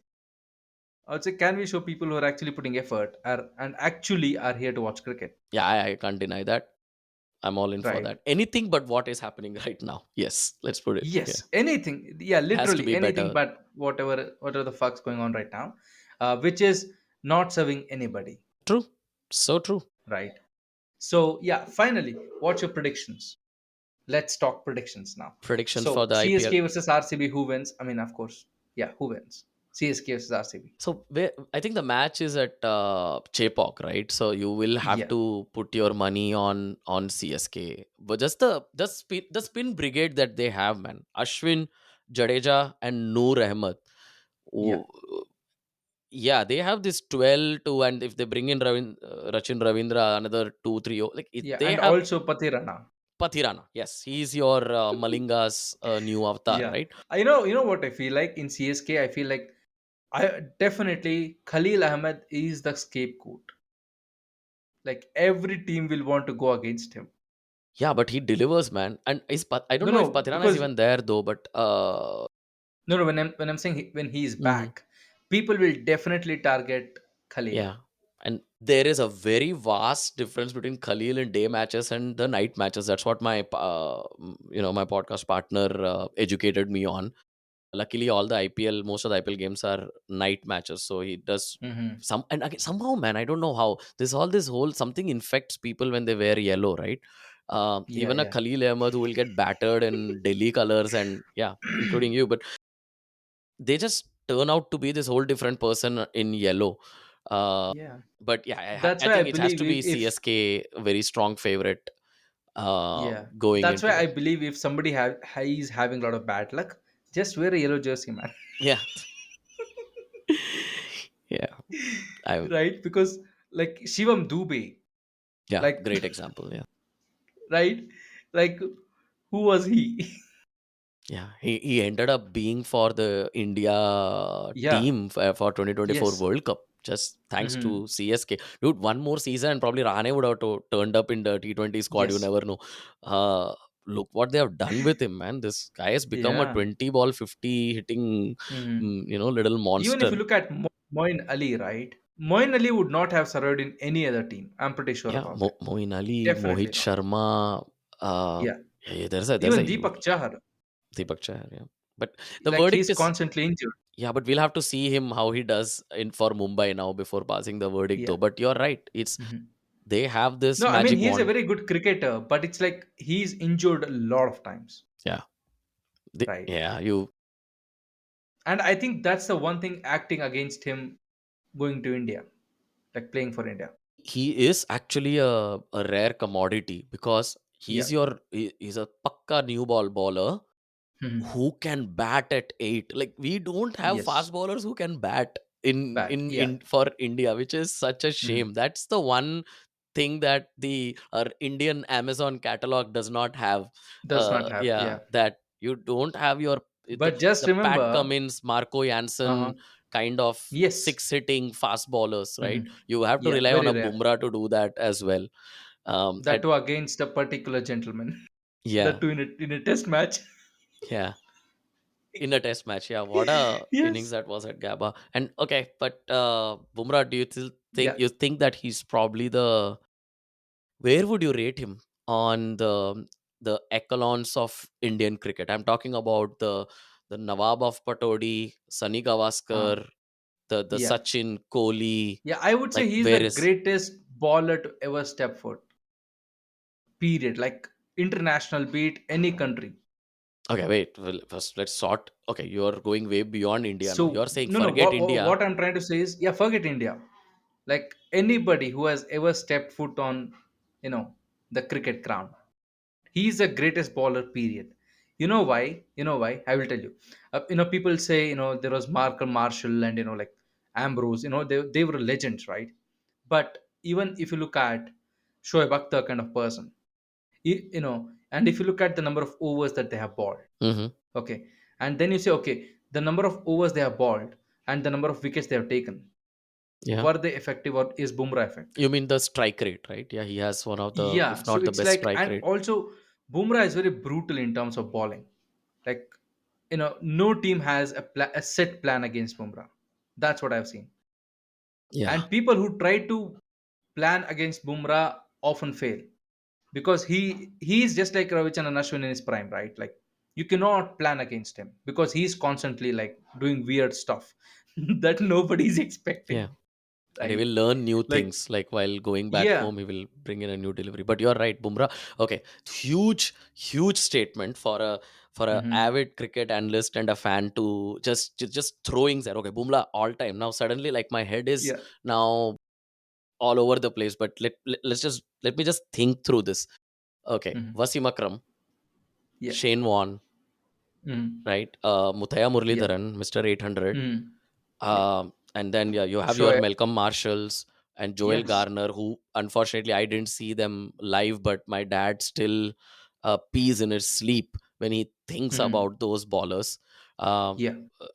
S1: I would say, can we show people who are actually putting effort and actually are here to watch cricket?
S2: Yeah, I can't deny that. I'm all in for
S1: Right.
S2: that. Anything but what is happening right now. Yes, let's put it. Yeah,
S1: Yes, anything. Yeah,
S2: has to
S1: literally
S2: be
S1: anything
S2: better.
S1: but whatever the fuck's going on right now, which is not serving anybody.
S2: True. So true.
S1: Right. So yeah, finally, what's your predictions? Let's talk predictions now.
S2: Predictions for
S1: So
S2: the IPL.
S1: CSK versus RCB, who wins? I mean, of course, yeah, who wins? CSK versus RCB.
S2: So I think the match is at Chepok, right? So you will have
S1: Yeah,
S2: to put your money on CSK. But just the spin brigade that they have, man. Ashwin, Jadeja, and Noor Ahmed.
S1: yeah,
S2: Oh, yeah, they have this 12 to, and if they bring in Rachin Ravindra, another 2 3 like
S1: yeah,
S2: they
S1: and
S2: have
S1: also Patirana.
S2: Pathirana. Yes, he's your Malinga's new avatar,
S1: Yeah,
S2: right?
S1: you know what I feel like in CSK. I feel like I definitely Khalil Ahmed is the scapegoat. Like every team will want to go against him.
S2: Yeah, but he delivers, man. And I don't
S1: No,
S2: know if
S1: no,
S2: Pathirana is
S1: because
S2: even there though, but
S1: no, no. When I'm saying when he is
S2: mhm.
S1: back, people will definitely target Khalil.
S2: Yeah. And there is a very vast difference between Khalil and day matches and the night matches. That's what my podcast partner educated me on. Luckily, all the IPL, most of the IPL games are night matches. So he does
S1: Hmm.
S2: some, and again, somehow, man, I don't know how this whole something infects people when they wear yellow, right?
S1: Yeah,
S2: Even a
S1: yeah,
S2: Khalil Ahmed who will get battered in Delhi colors, and yeah, including you, but they just turn out to be this whole different person in yellow. Uh,
S1: yeah.
S2: but yeah,
S1: That's
S2: I
S1: why I
S2: think it has
S1: believe
S2: to be
S1: if
S2: CSK a very strong favorite
S1: yeah,
S2: going
S1: that's
S2: into
S1: why I
S2: that.
S1: believe if somebody is having a lot of bad luck, just wear a yellow jersey, man.
S2: Yeah, yeah, I
S1: Right? Because like Shivam Dubey,
S2: yeah,
S1: like
S2: great example. Yeah,
S1: right, like who was he?
S2: yeah, he ended up being for the India
S1: Yeah.
S2: team for 2024
S1: Yes.
S2: World Cup. Just thanks
S1: Hmm.
S2: to CSK, dude. One more season, and probably Rahane would have turned up in the T20 squad. You
S1: Yes.
S2: never know. Uh, Look what they have done with him, man. This guy has become a
S1: Yeah.
S2: 20 ball 50 hitting,
S1: Hmm.
S2: little
S1: Even if you
S2: monster.
S1: look at Moin Ali, right? Moin Ali would not have survived in any other team. I'm pretty sure
S2: Yeah,
S1: about it.
S2: Moeen Ali,
S1: Definitely
S2: Mohit
S1: not.
S2: Sharma.
S1: Yeah.
S2: Yeah, there's a
S1: Even
S2: huge
S1: Deepak Chahar,
S2: Deepak Chahar. Yeah, but the
S1: like
S2: verdict
S1: he's
S2: is,
S1: constantly injured.
S2: yeah, but we'll have to see him how he does in for Mumbai now before passing the verdict,
S1: Yeah.
S2: though. But you're right. It's
S1: Hmm.
S2: they have this
S1: No, I mean
S2: magic
S1: he's a
S2: wand.
S1: very good cricketer, but it's like he's injured a lot of times,
S2: Yeah,
S1: right?
S2: yeah. You
S1: And I think that's the one thing acting against him going to India, like playing for India.
S2: He is actually a rare commodity because
S1: Yeah.
S2: he's a pakka new ball bowler
S1: Hmm.
S2: who can bat at 8. Like we don't have
S1: Yes.
S2: fast bowlers who can bat in
S1: Bat.
S2: in
S1: Yeah.
S2: in for India, which is such a
S1: Hmm.
S2: shame. That's the one thing that the our Indian Amazon catalog does not have.
S1: Does not have.
S2: Yeah,
S1: Yeah.
S2: that you don't have
S1: But just
S2: the Pat
S1: remember,
S2: Cummins, Marco
S1: uh
S2: Jansen kind of
S1: yes.
S2: six hitting fast bowlers, right?
S1: Hmm.
S2: You have to
S1: Yeah.
S2: rely on
S1: Very
S2: a
S1: rare.
S2: Bumrah to do that as well.
S1: That
S2: And
S1: too against a particular gentleman. That
S2: yeah,
S1: too in a test match.
S2: yeah. In a test match, yeah, what a innings
S1: Yes.
S2: that was at Gaba. And okay, but Bumrah, do you still think
S1: Yeah.
S2: that he's probably the, where would you rate him on the echelons of Indian cricket? I'm talking about the Nawab of Patodi, Sunny
S1: Uh,
S2: Gavaskar, the
S1: yeah.
S2: Sachin Kohli.
S1: Yeah. I would say
S2: Like
S1: he's the
S2: where is,
S1: greatest baller to ever step foot. Period. Like international beat any country.
S2: okay, wait, well, first let's sort. Okay, you're going way beyond India now.
S1: So
S2: You're saying
S1: no, no.
S2: forget
S1: What
S2: India.
S1: I'm trying to say is, yeah, forget India. Like anybody who has ever stepped foot on, you know, the cricket ground, he's the greatest bowler. Period. You know why? You know why? I will tell you. People say there was Marshall and like Ambrose, they were legends, right? But even if you look at Shoaib Akhtar kind of person, and if you look at the number of overs that they have bowled,
S2: Hmm.
S1: okay, and then you say, okay, the number of overs they have bowled and the number of wickets they have taken,
S2: Yeah.
S1: were they effective or is Bumrah effective?
S2: You mean the strike rate, right? Yeah, he has one of the,
S1: Yeah,
S2: if
S1: so
S2: not the
S1: it's
S2: best
S1: like,
S2: strike
S1: and
S2: rate.
S1: also Bumrah is very brutal in terms of bowling. Like, no team has a set plan against Bumrah. That's what I've seen.
S2: Yeah.
S1: And people who try to plan against Bumrah often fail because he's just like Ravichandran Ashwin in his prime, right? Like, you cannot plan against him because he's constantly like doing weird stuff that nobody's
S2: Yeah.
S1: expecting,
S2: And he
S1: right?
S2: will learn new
S1: Like,
S2: things. Like while going back
S1: yeah.
S2: home, he will bring in a new delivery. But you're right, Bumrah. Okay, huge statement for a
S1: Hmm.
S2: avid cricket analyst and a fan to just throwing there. Okay, Bumrah all time. Now suddenly, like my head is
S1: Yeah.
S2: now all over the place. But let me just think through this. Okay,
S1: Hmm.
S2: Wasim Akram,
S1: Yeah.
S2: Shane Warne,
S1: Hmm.
S2: right? Muthaiya
S1: Yeah.
S2: Muralidharan, Mr. 800.
S1: Hmm. Yeah.
S2: And then yeah, you have your
S1: Sure.
S2: Malcolm Marshalls and Joel
S1: Yes.
S2: Garner, who unfortunately I didn't see them live, but my dad still pees in his sleep when he thinks
S1: Hmm.
S2: about those ballers. Um,
S1: Yeah.
S2: uh,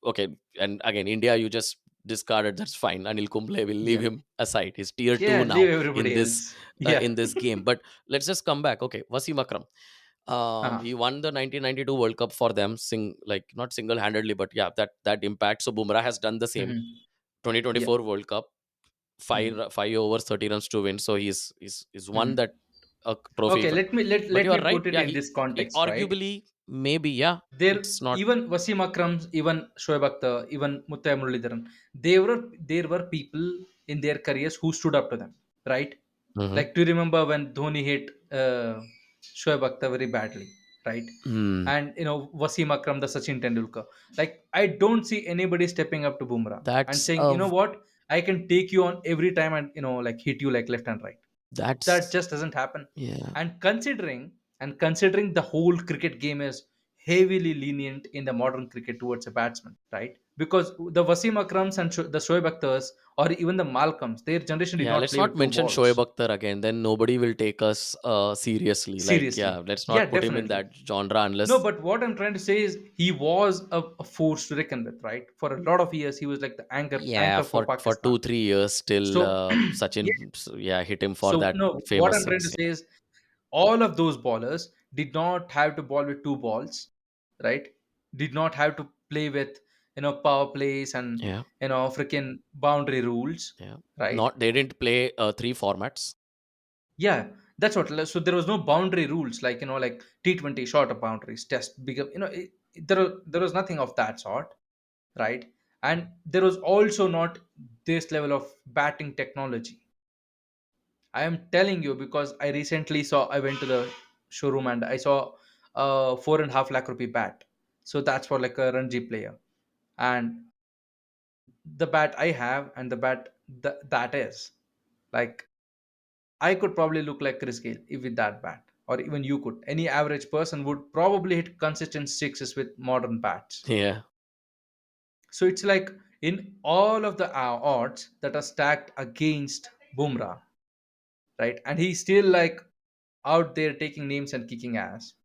S2: okay, and again, India, you just discarded. That's fine. Anil Kumble, will leave
S1: Yeah.
S2: him aside. He's tier
S1: Yeah.
S2: two
S1: Leave
S2: now
S1: everybody else. Yeah.
S2: in this game. But let's just come back. Okay, Wasim Akram.
S1: Uh-huh.
S2: He won the 1992 World Cup for them, like not single handedly, but yeah, that impact. So Bumrah has done the same.
S1: Hmm. Yeah.
S2: 2024 World Cup,
S1: Hmm.
S2: 5 overs, 30 runs to win. So he's won
S1: Hmm.
S2: that trophy.
S1: Okay.
S2: For,
S1: Let
S2: but you
S1: me
S2: are right.
S1: put it
S2: Yeah,
S1: in this
S2: he
S1: context, right?
S2: arguably maybe yeah.
S1: There,
S2: It's not.
S1: even Wasim Akram, even Shoaib Akhtar, even Muthaiya Muralidharan, there were people in their careers who stood up to them, right?
S2: Mhm.
S1: Like, do you remember when Dhoni hit Shoaib Akhtar very badly, right?
S2: Hmm.
S1: And Wasim Akram, the Sachin Tendulkar. Like, I don't see anybody stepping up to Bumrah and
S2: That's
S1: saying, you know what, I can take you on every time and like hit you like left and right. That
S2: that's
S1: just doesn't happen.
S2: yeah.
S1: And considering the whole cricket game is heavily lenient in the modern cricket towards a batsman, right? Because the Wasim Akrams and the Shoaib Akhtars or even the Malcolms, their generation did
S2: Yeah,
S1: not
S2: let's
S1: play
S2: not
S1: with two
S2: mention Shoaib
S1: balls.
S2: Akhtar again. Then nobody will take us seriously. Like,
S1: Seriously.
S2: yeah, let's
S1: Yeah,
S2: not put him in
S1: definitely.
S2: that genre
S1: No,
S2: unless.
S1: but what I'm trying to say is he was a force to reckon with, right? For a lot of years, he was like the anchor
S2: Yeah,
S1: anchor for
S2: for
S1: Pakistan.
S2: 2 3 years still,
S1: So,
S2: Sachin, yeah, hit him for
S1: So
S2: that
S1: no, what
S2: famous
S1: I'm trying to
S2: six.
S1: say is all of those ballers did not have to ball with two balls, right? Did not have to play with power plays and
S2: Yeah,
S1: freaking boundary rules,
S2: yeah.
S1: right?
S2: Not they didn't play three formats.
S1: Yeah, that's what. So there was no boundary rules like like T20 shorter boundaries, test bigger. There was nothing of that sort, right? And there was also not this level of batting technology. I am telling you because I recently saw. I went to the showroom and I saw a 4.5 lakh rupee bat. So that's for like a Ranji player. And the bat I have and the bat that is like I could probably look like Chris Gale if with that bat, or even you could. Any average person would probably hit consistent sixes with modern bats.
S2: Yeah,
S1: So it's like in all of the odds that are stacked against Bumrah, right? And he's still like out there taking names and kicking ass,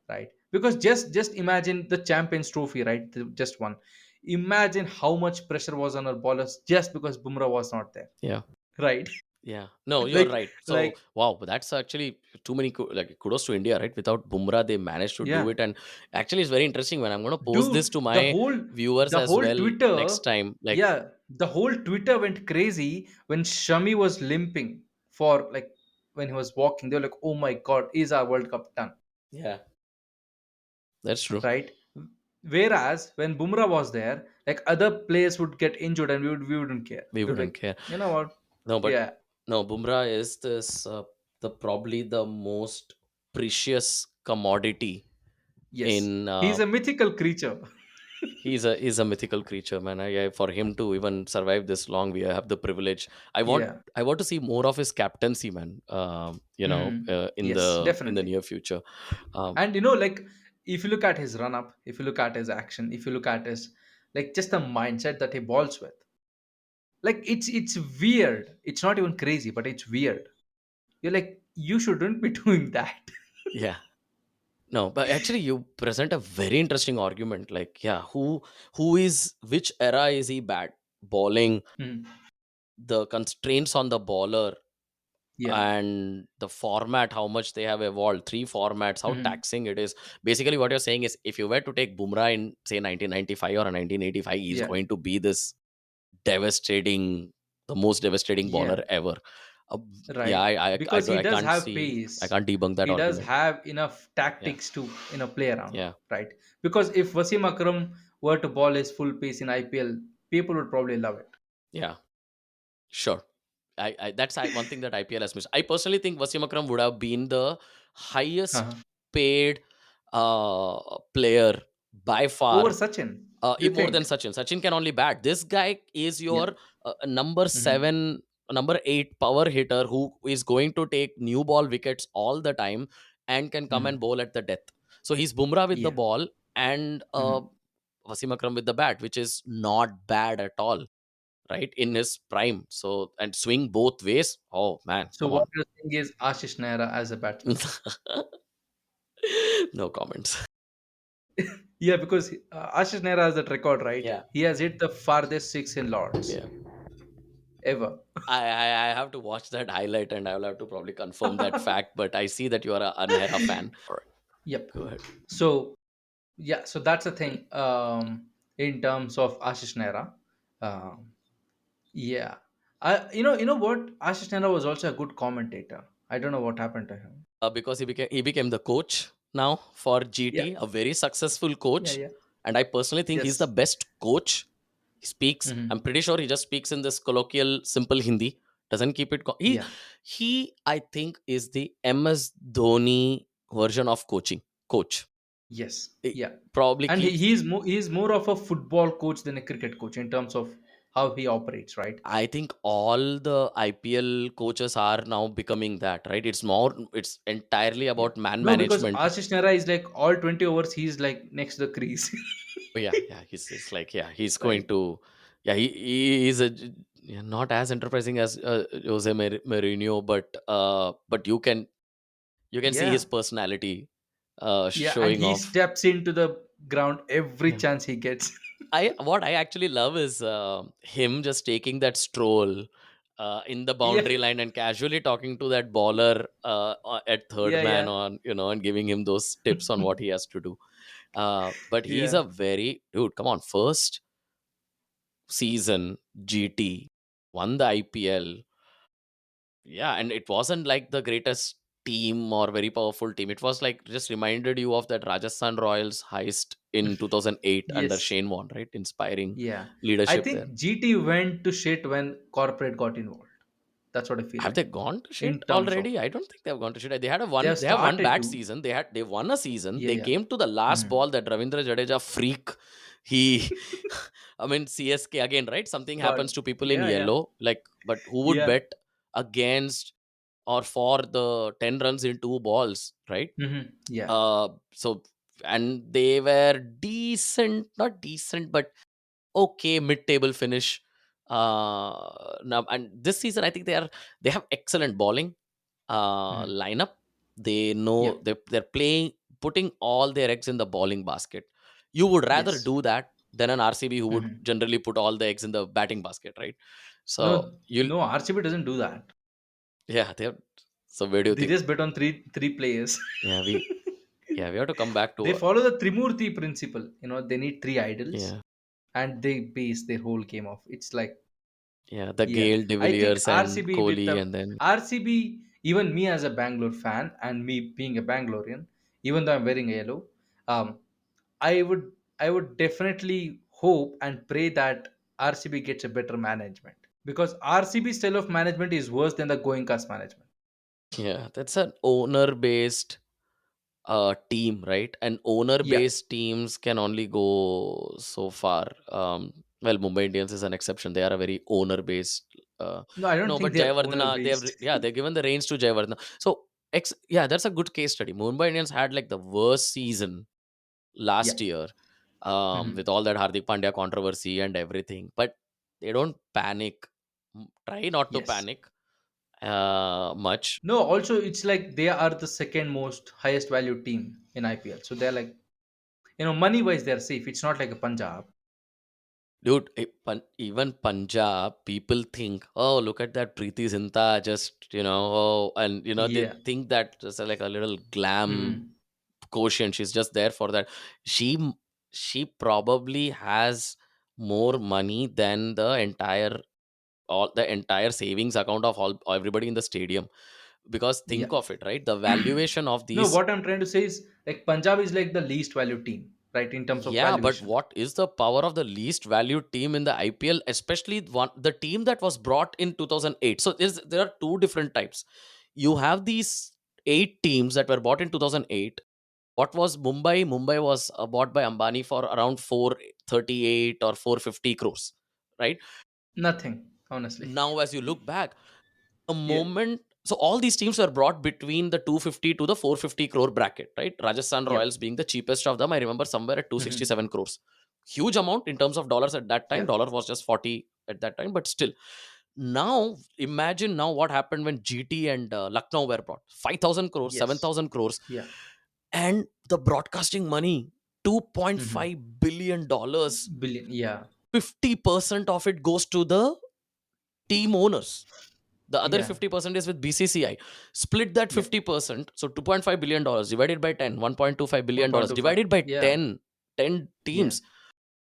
S1: right? Because just imagine the Champions Trophy, right? Just one. Imagine how much pressure was on our bowlers just because Bumrah was not there,
S2: yeah,
S1: right?
S2: yeah. No, you're
S1: like
S2: right. So
S1: like
S2: wow, that's actually too many. Like kudos to India, right? Without Bumrah, they managed to do
S1: yeah,
S2: it, and actually, it's very interesting. When I'm going to post this
S1: dude,
S2: to
S1: the
S2: my
S1: whole
S2: viewers
S1: the
S2: as
S1: whole
S2: well
S1: Twitter,
S2: next time. Like,
S1: yeah, the whole Twitter went crazy when Shami was limping for like when he was walking. They were like, "Oh my God, is our World Cup done?"
S2: yeah, that's true.
S1: Right? Whereas when Bumrah was there, like other players would get injured and we wouldn't care.
S2: We
S1: We would
S2: wouldn't
S1: like,
S2: care.
S1: you know what?
S2: No, but
S1: Yeah,
S2: no, Bumrah is this the probably the most precious commodity
S1: yes,
S2: in.
S1: he's a mythical creature.
S2: He's a mythical creature, man. For him to even survive this long, we have the privilege.
S1: Yeah.
S2: I want to see more of his captaincy, man.
S1: Yes,
S2: In the
S1: definitely.
S2: near future. Um,
S1: And like if you look at his run up, if you look at his action, if you look at his like just the mindset that he balls with. Like it's weird. It's not even crazy, but it's weird. You're like, you shouldn't be doing that.
S2: Yeah. No, but actually you present a very interesting argument. Like, yeah, who is, which era is he bad? Bowling,
S1: Hmm.
S2: the constraints on the bowler,
S1: Yeah.
S2: and the format, how much they have evolved, three formats, how
S1: Hmm.
S2: taxing it is. Basically what you're saying is, if you were to take Bumrah in say 1995 or 1985, he's
S1: Yeah.
S2: going to be this devastating, the most devastating
S1: Yeah.
S2: bowler ever. uh, yeah,
S1: Right. Because he
S2: I
S1: does
S2: can't
S1: have
S2: see, I
S1: pace.
S2: can't debunk that
S1: He does
S2: argument.
S1: have enough
S2: Yeah,
S1: tactics to play around.
S2: yeah,
S1: Right. Because if Wasim Akram were to ball his full pace in IPL, people would probably love it.
S2: yeah, sure. That's one thing that IPL has missed. I personally think Wasim Akram would have been the highest
S1: Uh-huh.
S2: paid player by
S1: Over
S2: far.
S1: Sachin, do you
S2: More than
S1: think?
S2: Sachin. Sachin can only bat. This guy is
S1: Yeah.
S2: your number
S1: Hmm.
S2: seven, number eight power hitter who is going to take new ball wickets all the time and can come and
S1: Hmm.
S2: bowl at the death. So he's Bumrah with the
S1: Yeah.
S2: ball and
S1: Hmm.
S2: Wasim Akram with the bat, which is not bad at all, right? In his prime. So, and swing both ways. Oh man,
S1: So
S2: come
S1: what
S2: on.
S1: do you think is Ashish Nehra as a batsman?
S2: No comments.
S1: Yeah, because Ashish Nehra has that record, right?
S2: Yeah,
S1: He has hit the farthest six in Lords
S2: yeah.
S1: ever.
S2: I have to watch that highlight and I will have to probably confirm that fact. But I see that you are a Nehra fan. All right,
S1: Yep.
S2: go ahead.
S1: So yeah, so that's the thing. In terms of Ashish Nehra, um, yeah, you know what? Ashish Nehra was also a good commentator. I don't know what happened to him.
S2: Because he became the coach now for
S1: Yeah,
S2: GT, a very successful
S1: yeah,
S2: coach,
S1: yeah.
S2: and I personally think he's the
S1: Yes.
S2: best coach. He speaks. I'm
S1: Hmm.
S2: pretty sure he just speaks in this colloquial, simple Hindi. Doesn't keep it.
S1: Yeah.
S2: He I think is the MS Dhoni version of coaching. Coach.
S1: Yes.
S2: He
S1: Yeah.
S2: probably
S1: And
S2: keeps.
S1: he's more of a football coach than a cricket coach in terms of how he operates, right?
S2: I think all the IPL coaches are now becoming that, right? It's more. It's entirely
S1: Yeah.
S2: about man
S1: No, because
S2: management.
S1: Ashish Nehra is like all 20 overs, he's like next to the crease.
S2: Oh, yeah, yeah. He's like, yeah, he's going
S1: Right?
S2: to, yeah, he is yeah, not as enterprising as Jose Mourinho, but you can see his
S1: Yeah.
S2: personality
S1: Yeah. And
S2: showing
S1: he
S2: off.
S1: steps into the ground every
S2: Yeah.
S1: chance he gets.
S2: I What I actually love is him just taking that stroll in the
S1: Yeah.
S2: boundary line and casually talking to that bowler at third
S1: Yeah.
S2: man
S1: Yeah.
S2: on, and giving him those tips on what he has to do. But he's
S1: Yeah.
S2: a very dude. Come on, first season GT won the IPL. Yeah, and it wasn't like the greatest team or very powerful team. It was like just reminded you of that Rajasthan Royals heist in 2008 under
S1: Yes.
S2: Shane Warne, right? Inspiring
S1: Yeah. I
S2: leadership there.
S1: think GT went to shit when corporate got involved. That's what I feel
S2: Have
S1: like.
S2: they gone to shit
S1: In terms of
S2: already? I don't think they've gone to shit. They had a
S1: they
S2: one.
S1: have
S2: They have one
S1: started
S2: bad
S1: to.
S2: season. They won a season.
S1: Yeah.
S2: They
S1: Yeah.
S2: came to the last
S1: Mhm.
S2: ball. That Ravindra Jadeja freak. He, I mean CSK again, right? Something happens
S1: God.
S2: to people in
S1: Yeah. Yeah.
S2: yellow. Like, but who would
S1: Yeah.
S2: bet against or for the 10 runs in two balls, right?
S1: Yeah.
S2: So and they were decent, not decent, but okay, mid-table finish. Now and this season, I think they have excellent bowling
S1: Mhm.
S2: lineup. They know
S1: Yep.
S2: they're playing, putting all their eggs in the bowling basket. You would rather
S1: Yes.
S2: do that than an RCB who would
S1: Mhm.
S2: generally put all the eggs in the batting basket, right? So
S1: No,
S2: you'll,
S1: no, RCB doesn't do that.
S2: yeah, they have. So where do you
S1: They
S2: think?
S1: just bet on three players.
S2: Yeah, we have to come back
S1: They
S2: to
S1: follow the Trimurti principle. They need three idols
S2: yeah,
S1: and they base their whole game off. It's like,
S2: yeah, the
S1: yeah.
S2: Gale,
S1: I think
S2: DeVilliers, and
S1: RCB with
S2: Kohli,
S1: the
S2: and then
S1: RCB, even me as a Bangalore fan and me being a Bangalorean, even though I'm wearing yellow, um, I would I would definitely hope and pray that RCB gets a better management because RCB style of management is worse than the Goenka's management.
S2: yeah, that's an owner-based team, right? And
S1: Yeah.
S2: owner-based teams can only go so far. Well, Mumbai Indians is an exception. They are a very owner-based.
S1: No, I don't
S2: No,
S1: think
S2: but
S1: they're owner
S2: Jayavardena,
S1: based.
S2: yeah, they've given the reins to Jayavardena. So, yeah, that's a good case study. Mumbai Indians had like the worst season
S1: Yeah.
S2: last year.
S1: Mhm.
S2: with all that Hardik Pandya controversy and everything. But they don't panic. Try not to
S1: Yes.
S2: panic much.
S1: No, also it's like they are the second most highest value team in IPL. So they're like, money wise they're safe. It's not like a Punjab.
S2: Dude, even Punjab, people think, oh, look at that Preeti Zinta, just, oh, and, they
S1: Yeah.
S2: think that just like a little glam
S1: Mhm.
S2: quotient. She's just there for that. She, she probably has more money than the entire savings account of all everybody in the stadium. Because
S1: Yeah.
S2: think of it, right? The valuation of
S1: No,
S2: these.
S1: what I'm trying to say is like Punjab is like the least value team, right, in terms of
S2: Yeah, but
S1: valuation.
S2: what is the power of the least valued team in the IPL, especially the team that was brought in 2008? So there are two different types. You have these eight teams that were bought in 2008. What was Mumbai? Mumbai was bought by Ambani for around 438 or 450 crores, right?
S1: Nothing, honestly.
S2: Now, as you look back, a
S1: Yeah.
S2: moment, so all these teams were brought between the 250 to the 450 crore bracket, right? Rajasthan
S1: Yep.
S2: Royals being the cheapest of them, I remember somewhere at
S1: Hmm.
S2: 267 crores. Huge amount in terms of dollars at that time.
S1: Yeah.
S2: Dollar was just 40 at that time, but still. Now imagine now what happened when GT and Lucknow were brought. 5,000 crores,
S1: Yes.
S2: 7,000 crores,
S1: Yeah.
S2: and the broadcasting money,
S1: Hmm.
S2: 2.5 billion dollars.
S1: Billion. Yeah.
S2: 50% of it goes to the team owners. The other
S1: Yeah.
S2: 50% is with BCCI. Split that
S1: Yeah.
S2: 50%. So $2.5 billion divided by 10, $1.25 billion
S1: 1.25.
S2: divided by
S1: Yeah.
S2: 10
S1: Yeah.
S2: teams,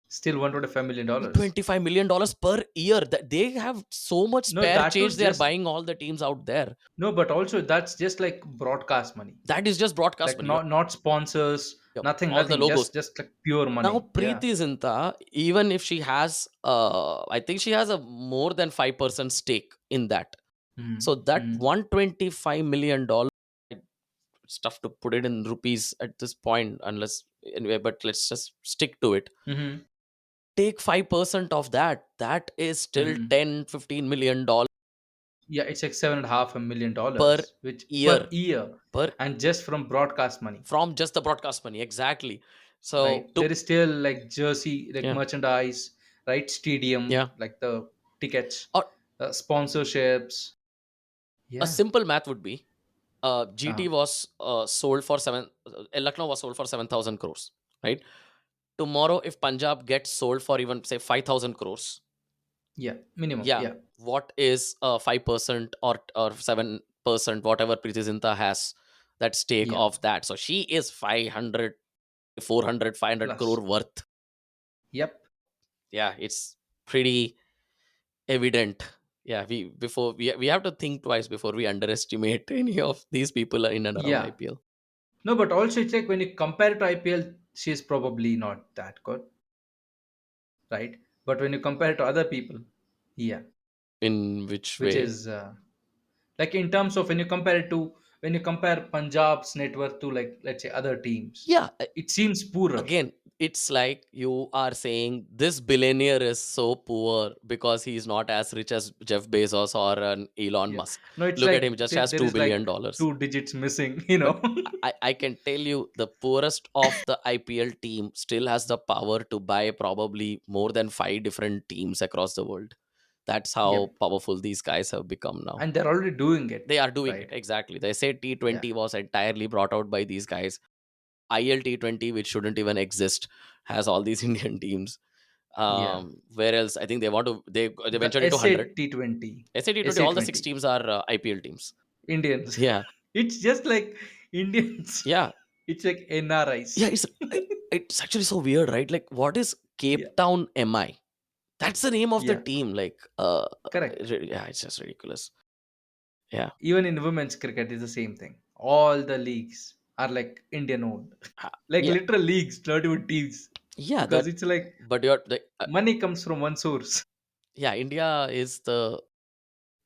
S1: Still $125 million.
S2: $25 million per year. That they have so much
S1: No,
S2: spare
S1: that
S2: change.
S1: was
S2: They are
S1: just
S2: buying all the teams out there.
S1: no, but also that's just like broadcast money.
S2: That is just broadcast
S1: Like
S2: money.
S1: not sponsors,
S2: Yep,
S1: nothing,
S2: all the
S1: nothing.
S2: logos.
S1: Just like pure
S2: Now
S1: money. Yeah.
S2: Preeti Zinta, even if she has, I think she has a more than 5% stake in that. So that
S1: Mm-hmm.
S2: $125 million, it's tough to put it in rupees at this point, unless anyway, but let's just stick to it.
S1: Mm-hmm.
S2: Take 5% of that. That is still
S1: Mm-hmm.
S2: 10 $15 million
S1: Yeah, it's like $7.5 million,
S2: per
S1: which per
S2: year,
S1: year,
S2: per
S1: and just from broadcast money,
S2: from just the broadcast money. Exactly. So
S1: right?
S2: to
S1: There is still like jersey, like
S2: yeah,
S1: merchandise, right? Stadium,
S2: yeah.
S1: like the tickets,
S2: Or
S1: sponsorships.
S2: a
S1: Yeah.
S2: simple math would be GT
S1: Uh,
S2: was sold for Lucknow was sold for 7,000 crores, right? Tomorrow, if Punjab gets sold for even say 5,000 crores,
S1: yeah. Minimum.
S2: yeah,
S1: Yeah.
S2: what is 5% or 7%, whatever Preeti Zinta has that stake
S1: Yeah.
S2: of that? So she is 500, 400, 500 crore
S1: Plus.
S2: worth.
S1: Yep.
S2: Yeah, it's pretty evident. Yeah, we have to think twice before we underestimate any of these people in and around
S1: Yeah.
S2: IPL.
S1: No, but also it's like when you compare it to IPL, she's probably not that good, right? But when you compare it to other people, yeah,
S2: In which
S1: which
S2: way?
S1: is like in terms of when you compare Punjab's net worth to, like, let's say, other teams,
S2: Yeah,
S1: it seems poorer.
S2: again, it's like you are saying this billionaire is so poor because he's not as rich as Jeff Bezos or an Elon
S1: Yeah.
S2: Musk.
S1: No, it's
S2: Look at him,
S1: like
S2: just has
S1: there
S2: $2
S1: is
S2: billion
S1: like
S2: dollars.
S1: two digits missing.
S2: But I can tell you the poorest of the IPL team still has the power to buy probably more than five different teams across the world. That's how
S1: Yep.
S2: powerful these guys have become now.
S1: And they're already doing it,
S2: They are doing it,
S1: right?
S2: exactly. They say
S1: Yeah.
S2: T20 was entirely brought out by these guys. ILT20, which shouldn't even exist, has all these Indian teams.
S1: Yeah.
S2: Where else? I think they want to. They
S1: The
S2: ventured into 100.
S1: SA T20.
S2: SAT20, all the six
S1: SA20.
S2: teams are IPL teams.
S1: Indians.
S2: Yeah,
S1: It's just like Indians.
S2: yeah,
S1: It's like
S2: yeah.
S1: NRIs.
S2: It's actually so weird, right? Like, what is
S1: Yeah.
S2: Cape Town MI? That's the name of the
S1: Yeah.
S2: team. Like,
S1: Correct.
S2: yeah, it's just ridiculous. Yeah,
S1: Even in women's cricket is the same thing. All the leagues are like Indian owned. Like
S2: yeah,
S1: literal leagues, 31 teams.
S2: yeah.
S1: Because
S2: That,
S1: it's like
S2: but you're
S1: money comes from one source.
S2: yeah. India is the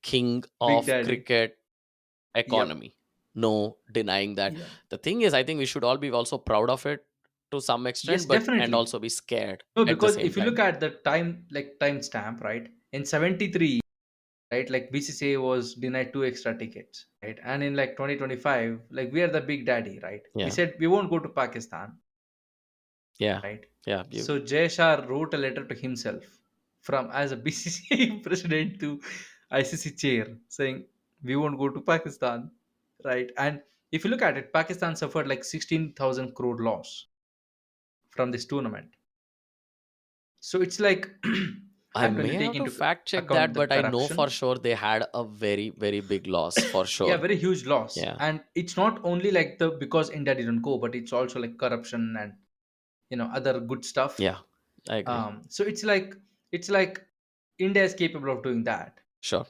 S2: king
S1: Big
S2: of
S1: Daddy.
S2: cricket
S1: Yep.
S2: economy. No denying that.
S1: Yeah.
S2: The thing is, I think we should all be also proud of it to some
S1: Yes,
S2: extent, but and
S1: definitely.
S2: also be scared
S1: No,
S2: at the
S1: because
S2: same
S1: if you look
S2: time.
S1: at the time, like time stamp, right? In 73, right, like BCCA was denied two extra tickets, right? And in like 2025, like we are the big daddy, right? We
S2: Yeah,
S1: said we won't go to Pakistan.
S2: Yeah.
S1: right?
S2: Yeah. You.
S1: So Jayashar wrote a letter to himself from as a BCCI president to ICC chair saying we won't go to Pakistan, right? And if you look at it, Pakistan suffered like 16,000 crore loss from this tournament. So it's like
S2: I
S1: and when
S2: may
S1: you take
S2: have to
S1: into
S2: fact check
S1: account
S2: that,
S1: the
S2: but I know for
S1: corruption,
S2: sure they had a very, very big loss for
S1: yeah,
S2: sure.
S1: very huge loss.
S2: Yeah.
S1: And it's not only like the because India didn't go, but it's also like corruption and other good stuff.
S2: Yeah. I agree.
S1: So it's like India is capable of doing that,
S2: Sure.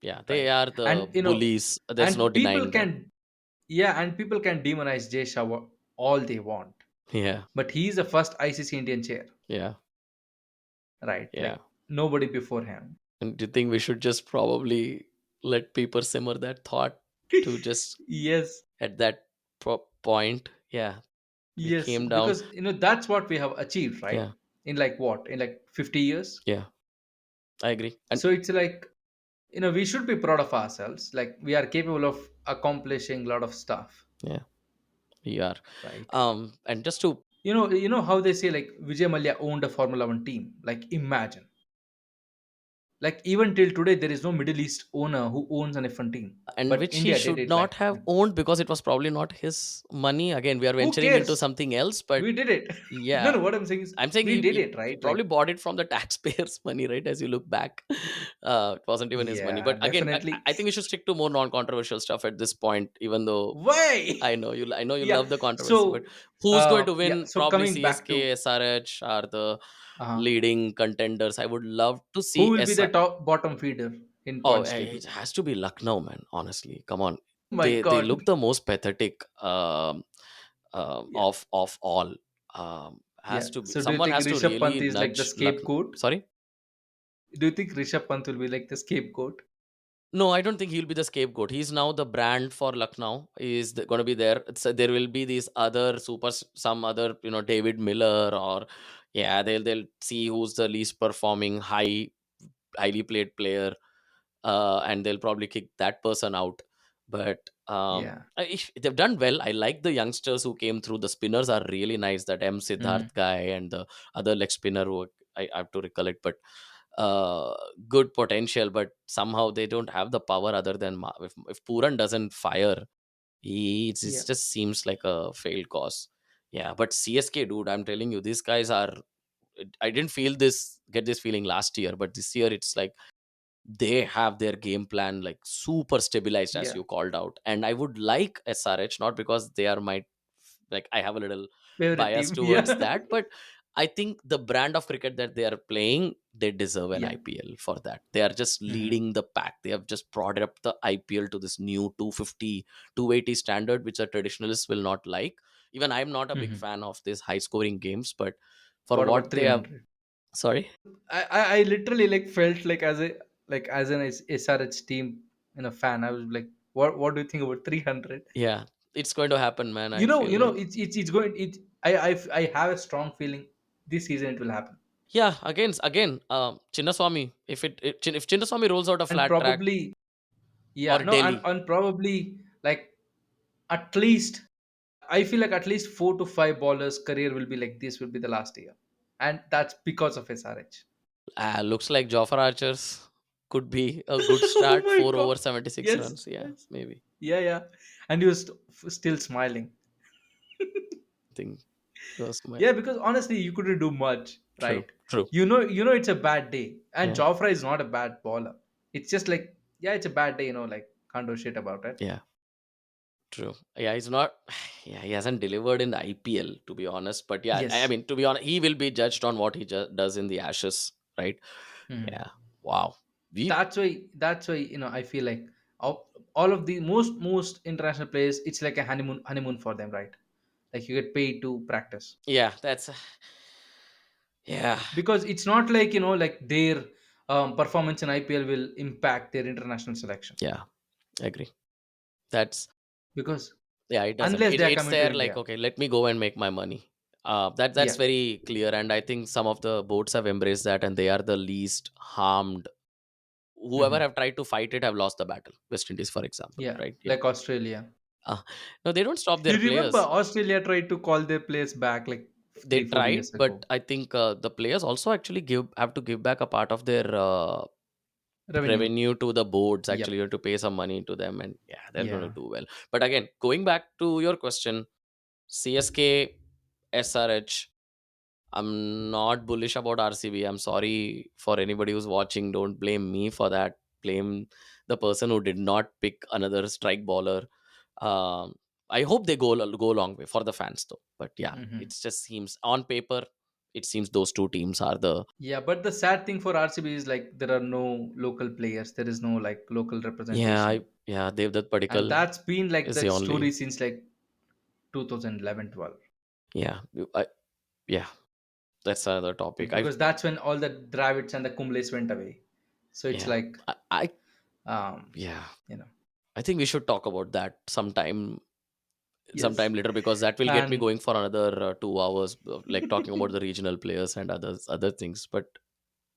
S2: Yeah. They
S1: right?
S2: are the
S1: And
S2: bullies. There's no
S1: and people
S2: denying that.
S1: can, yeah, and people can demonize Jay Shah all they want,
S2: Yeah.
S1: but he is the first ICC Indian chair,
S2: Yeah.
S1: right?
S2: Yeah.
S1: Like nobody before him.
S2: And do you think we should just probably let people simmer that thought to just
S1: Yes,
S2: at that point? Yeah. We
S1: yes,
S2: came down.
S1: because that's what we have achieved, right?
S2: Yeah.
S1: In like what? In like 50 years.
S2: Yeah. I agree. And
S1: So it's like we should be proud of ourselves. Like we are capable of accomplishing a lot of stuff,
S2: yeah, we are.
S1: right?
S2: And just to
S1: You know how they say like Vijay Mallya owned a Formula One team. Like imagine, like even till today, there is no Middle East owner who owns an F1 team,
S2: and
S1: but
S2: which he
S1: India did
S2: should
S1: it. Like
S2: not have owned because it was probably not his money. Again, we are
S1: who
S2: venturing into
S1: cares?
S2: something else, but
S1: We did it. No,
S2: yeah,
S1: no. What I'm saying is
S2: I'm saying
S1: we did
S2: he
S1: it, right?
S2: probably
S1: Like
S2: bought it from the taxpayers' money, right? As you look back, it wasn't even his money.
S1: yeah,
S2: But again,
S1: definitely.
S2: I think we should stick to more non-controversial stuff at this point. Even though
S1: Why?
S2: I know you
S1: Yeah.
S2: love the controversy, but
S1: So,
S2: who's going to
S1: yeah.
S2: win?
S1: So
S2: Probably
S1: coming back
S2: CSK,
S1: to
S2: SRH are the
S1: uh,
S2: leading contenders. I would love to
S1: who
S2: see
S1: will be the
S2: SR.
S1: top bottom feeder in
S2: Oh,
S1: points table.
S2: it has to be Lucknow, man. Honestly, come on.
S1: Oh my
S2: They
S1: God.
S2: look the most pathetic
S1: Yeah.
S2: of all.
S1: Yeah.
S2: Has to be
S1: So do you
S2: someone
S1: think
S2: has to
S1: Rishabh Pant
S2: really
S1: is like the
S2: nudge Lucknow.
S1: scapegoat?
S2: Sorry.
S1: Do you think Rishabh Pant will be like the scapegoat?
S2: No, I don't think he'll be the scapegoat. He's now the brand for Lucknow. He's going to be there. There will be these other some other David Miller or yeah, they'll see who's the least performing highly played player, and they'll probably kick that person out. But
S1: Yeah.
S2: they've done well. I like the youngsters who came through. The spinners are really nice. That M
S1: Hmm.
S2: Siddharth guy and the other leg spinner who I have to recollect, but uh, good potential. But somehow they don't have the power other than if Puran doesn't fire, it
S1: Yeah.
S2: just seems like a failed cause. Yeah, but CSK, dude, I'm telling you, these guys are. I didn't get this feeling last year, but this year it's like they have their game plan like super stabilized as
S1: Yeah.
S2: you called out, and I would like SRH, not because they are my like I have a little
S1: Favorite
S2: bias
S1: team.
S2: towards
S1: Yeah.
S2: that, but I think the brand of cricket that they are playing, they deserve an
S1: Yeah.
S2: IPL for that. They are just
S1: Hmm.
S2: leading the pack. They have just brought up the IPL to this new 250, 280 standard, which a traditionalist will not like. Even I'm not a big
S1: Hmm.
S2: fan of these high scoring games, but for
S1: What about
S2: what they have.
S1: 300?
S2: Sorry.
S1: I literally like felt like as an SRH team fan. I was like, what do you think about 300?
S2: Yeah, it's going to happen, man. I feel like.
S1: It's going it. I have a strong feeling this season it will happen,
S2: Yeah, again, Chinnaswamy. If Chinnaswamy rolls out a
S1: and
S2: flat track
S1: probably yeah
S2: or
S1: no
S2: Delhi,
S1: and probably like at least I feel like at least 4 to 5 ballers career will be like this will be the last year, and that's because of SRH.
S2: looks like Joffer Archers could be a good
S1: Oh
S2: start.
S1: my
S2: 4 over
S1: God!
S2: 76
S1: Yes,
S2: runs. Yeah,
S1: yes,
S2: maybe.
S1: yeah, yeah, and he was still smiling.
S2: I think it was my
S1: Yeah, because honestly, you couldn't do much,
S2: true,
S1: right?
S2: true.
S1: You know it's a bad day, and
S2: Yeah,
S1: Joffrey is not a bad bowler. It's just like yeah, it's a bad day. Like can't do shit about it.
S2: yeah, true. Yeah, he's not. Yeah, he hasn't delivered in the IPL to be honest. But yeah, I
S1: Yes.
S2: mean to be honest, he will be judged on what he does in the Ashes, right?
S1: Mhm.
S2: Yeah. Wow. We
S1: That's why I feel like all of the most international players, it's like a honeymoon for them, right? Like you get paid to practice
S2: yeah. That's yeah,
S1: because it's not like like their performance in IPL will impact their international selection
S2: yeah. I agree. That's
S1: because
S2: yeah, it doesn't.
S1: unless they are
S2: It's
S1: coming to
S2: there like
S1: India.
S2: okay, let me go and make my money. That's
S1: Yeah.
S2: very clear, and I think some of the boats have embraced that, and they are the least harmed. Whoever
S1: Hmm.
S2: have tried to fight it have lost the battle. West Indies, for example,
S1: Yeah,
S2: right? Yeah.
S1: like Australia.
S2: Uh, no, they don't stop
S1: You
S2: their
S1: remember
S2: players.
S1: Australia tried to call their players back like
S2: They
S1: 3 4 years
S2: tried,
S1: ago.
S2: but I think the players also actually give have to give back a part of their
S1: Revenue.
S2: revenue to the boards. Actually,
S1: Yep.
S2: you have to pay some money to them, and yeah, they're going to
S1: Yeah.
S2: do well. But again, going back to your question, CSK, SRH, I'm not bullish about RCB. I'm sorry for anybody who's watching. Don't blame me for that. Blame the person who did not pick another strike bowler. Um, I hope they go a long way for the fans though. But yeah,
S1: Hmm.
S2: it just seems on paper, it seems those two teams are the
S1: Yeah, but the sad thing for RCB is like there are no local players. There is no like local representation,
S2: yeah, Devdutt
S1: and
S2: Padikkal
S1: that's been like
S2: is the
S1: that
S2: only
S1: story since like 2011 12.
S2: yeah yeah, that's another topic.
S1: Because that's when all the Dravids and the Kumbles went away. So it's
S2: Yeah
S1: like,
S2: I
S1: um,
S2: yeah,
S1: you know,
S2: I think we should talk about that
S1: yes,
S2: sometime later, because that will get me
S1: and
S2: going for another 2 hours, like talking about the regional players and other things. But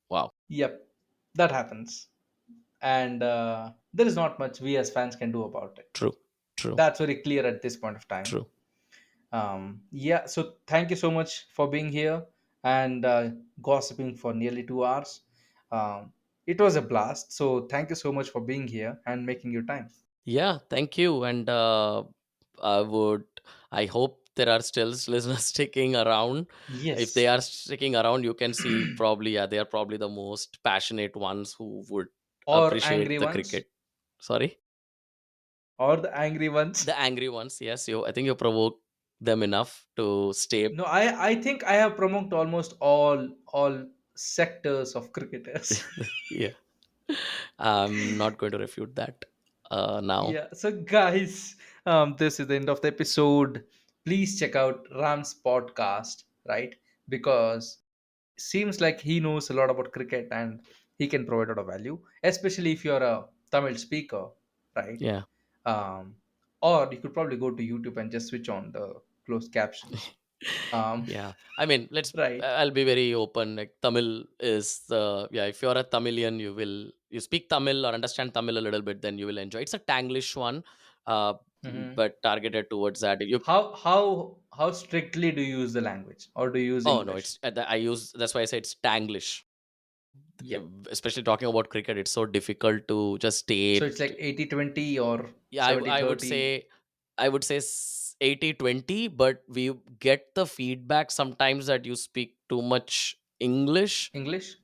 S2: wow,
S1: yep, that happens, and there is not much we as fans can do about it.
S2: true, true,
S1: That's very clear at this point of time.
S2: true.
S1: Yeah, so thank you so much for being here and gossiping for nearly 2 hours. It was a blast. So thank you so much for being here and making your time.
S2: Yeah, thank you. And I would, I hope there are still listeners sticking around. If they
S1: Yes.
S2: are sticking around, you can see probably, yeah, they are probably the most passionate ones who would
S1: Or angry
S2: appreciate the
S1: ones.
S2: cricket. Sorry,
S1: Or the angry ones.
S2: the angry ones. Yes, I think you provoked them enough to stay.
S1: No, I think I have provoked almost all sectors of cricketers.
S2: Yeah, I'm not going to refute that now.
S1: Yeah, so guys, this is the end of the episode. Please check out Ram's podcast, right? Because seems like he knows a lot about cricket and he can provide a lot of value, especially if you're a Tamil speaker, right?
S2: Yeah.
S1: Um, or you could probably go to YouTube and just switch on the closed captions. Um,
S2: Yeah, I mean, let's.
S1: right.
S2: I'll be very open. Like Tamil is the yeah. If you're a Tamilian, you speak Tamil or understand Tamil a little bit, then you will enjoy. It's a Tanglish one, uh,
S1: Mhm.
S2: but targeted towards that. You
S1: How strictly do you use the language, or do you use
S2: oh no,
S1: English?
S2: it's I use that's why I say it's Tanglish.
S1: Yeah.
S2: Especially talking about cricket, it's so difficult to just
S1: So
S2: state.
S1: it's like 80-20 or
S2: Yeah,
S1: 70-30
S2: I would say 80-20, but we get the feedback sometimes that you speak too much English.
S1: English.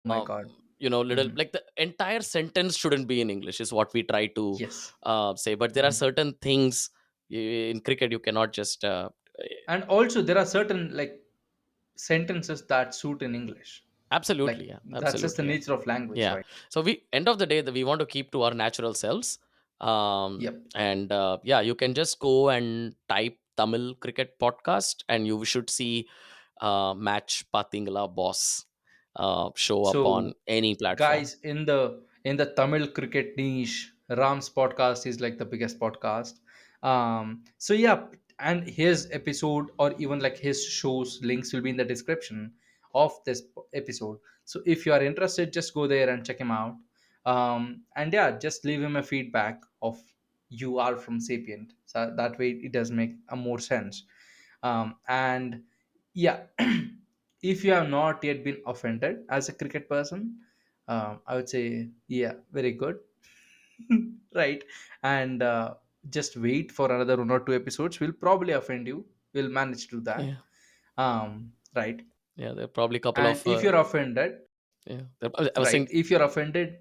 S1: Oh my
S2: um,
S1: God.
S2: Little
S1: Hmm.
S2: like the entire sentence shouldn't be in English is what we try to
S1: Yes.
S2: say, but there are
S1: Mhm.
S2: certain things in cricket you cannot just
S1: And also there are certain like sentences that suit in English.
S2: absolutely,
S1: Like
S2: yeah,
S1: that's just the
S2: absolutely, yeah.
S1: nature of language,
S2: Yeah.
S1: right?
S2: So we end of the day that we want to keep to our natural selves.
S1: Yep.
S2: And yeah, you can just go and type Tamil cricket podcast and you should see Match Paatheengala Boss show up on
S1: So,
S2: any platform.
S1: guys, in the Tamil cricket niche, Ram's podcast is like the biggest podcast. So yeah, and his episode or even like his shows links will be in the description of this episode. So if you are interested, just go there and check him out. And yeah, just leave him a feedback of you are from Sapient. So that way it does make a more sense. And yeah, if you have not yet been offended as a cricket person, I would say yeah, very good. Right. And just wait for another 1 or 2 episodes, we'll probably offend you. We'll manage to do that.
S2: Yeah.
S1: Right.
S2: Yeah, there are probably a couple
S1: And
S2: of
S1: if you're offended,
S2: yeah. I was
S1: right,
S2: saying
S1: if you're offended,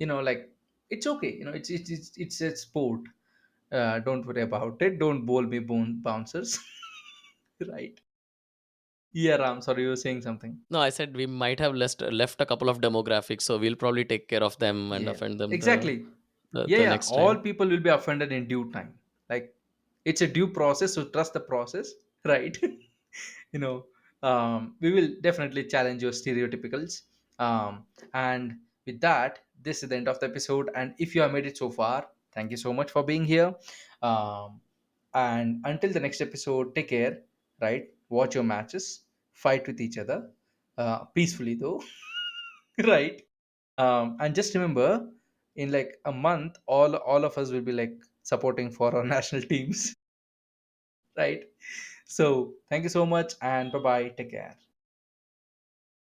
S1: like it's okay, it's a sport. Don't worry about it, don't bowl me bouncers. Right. Yeah, Ram, sorry, you were saying something.
S2: no, I said we might have left a couple of demographics, so we'll probably take care of them and
S1: Yeah,
S2: offend them
S1: exactly. Yeah,
S2: the
S1: yeah,
S2: next
S1: all
S2: time.
S1: people will be offended in due time. Like it's a due process, so trust the process. Right. you know we will definitely challenge your stereotypicals. And with that, this is the end of the episode, and if you have made it so far, thank you so much for being here. And until the next episode, take care. Right, watch your matches, fight with each other, peacefully though. Right. And just remember, in like a month, all of us will be like supporting for our national teams. Right. So thank you so much, and bye bye. Take care.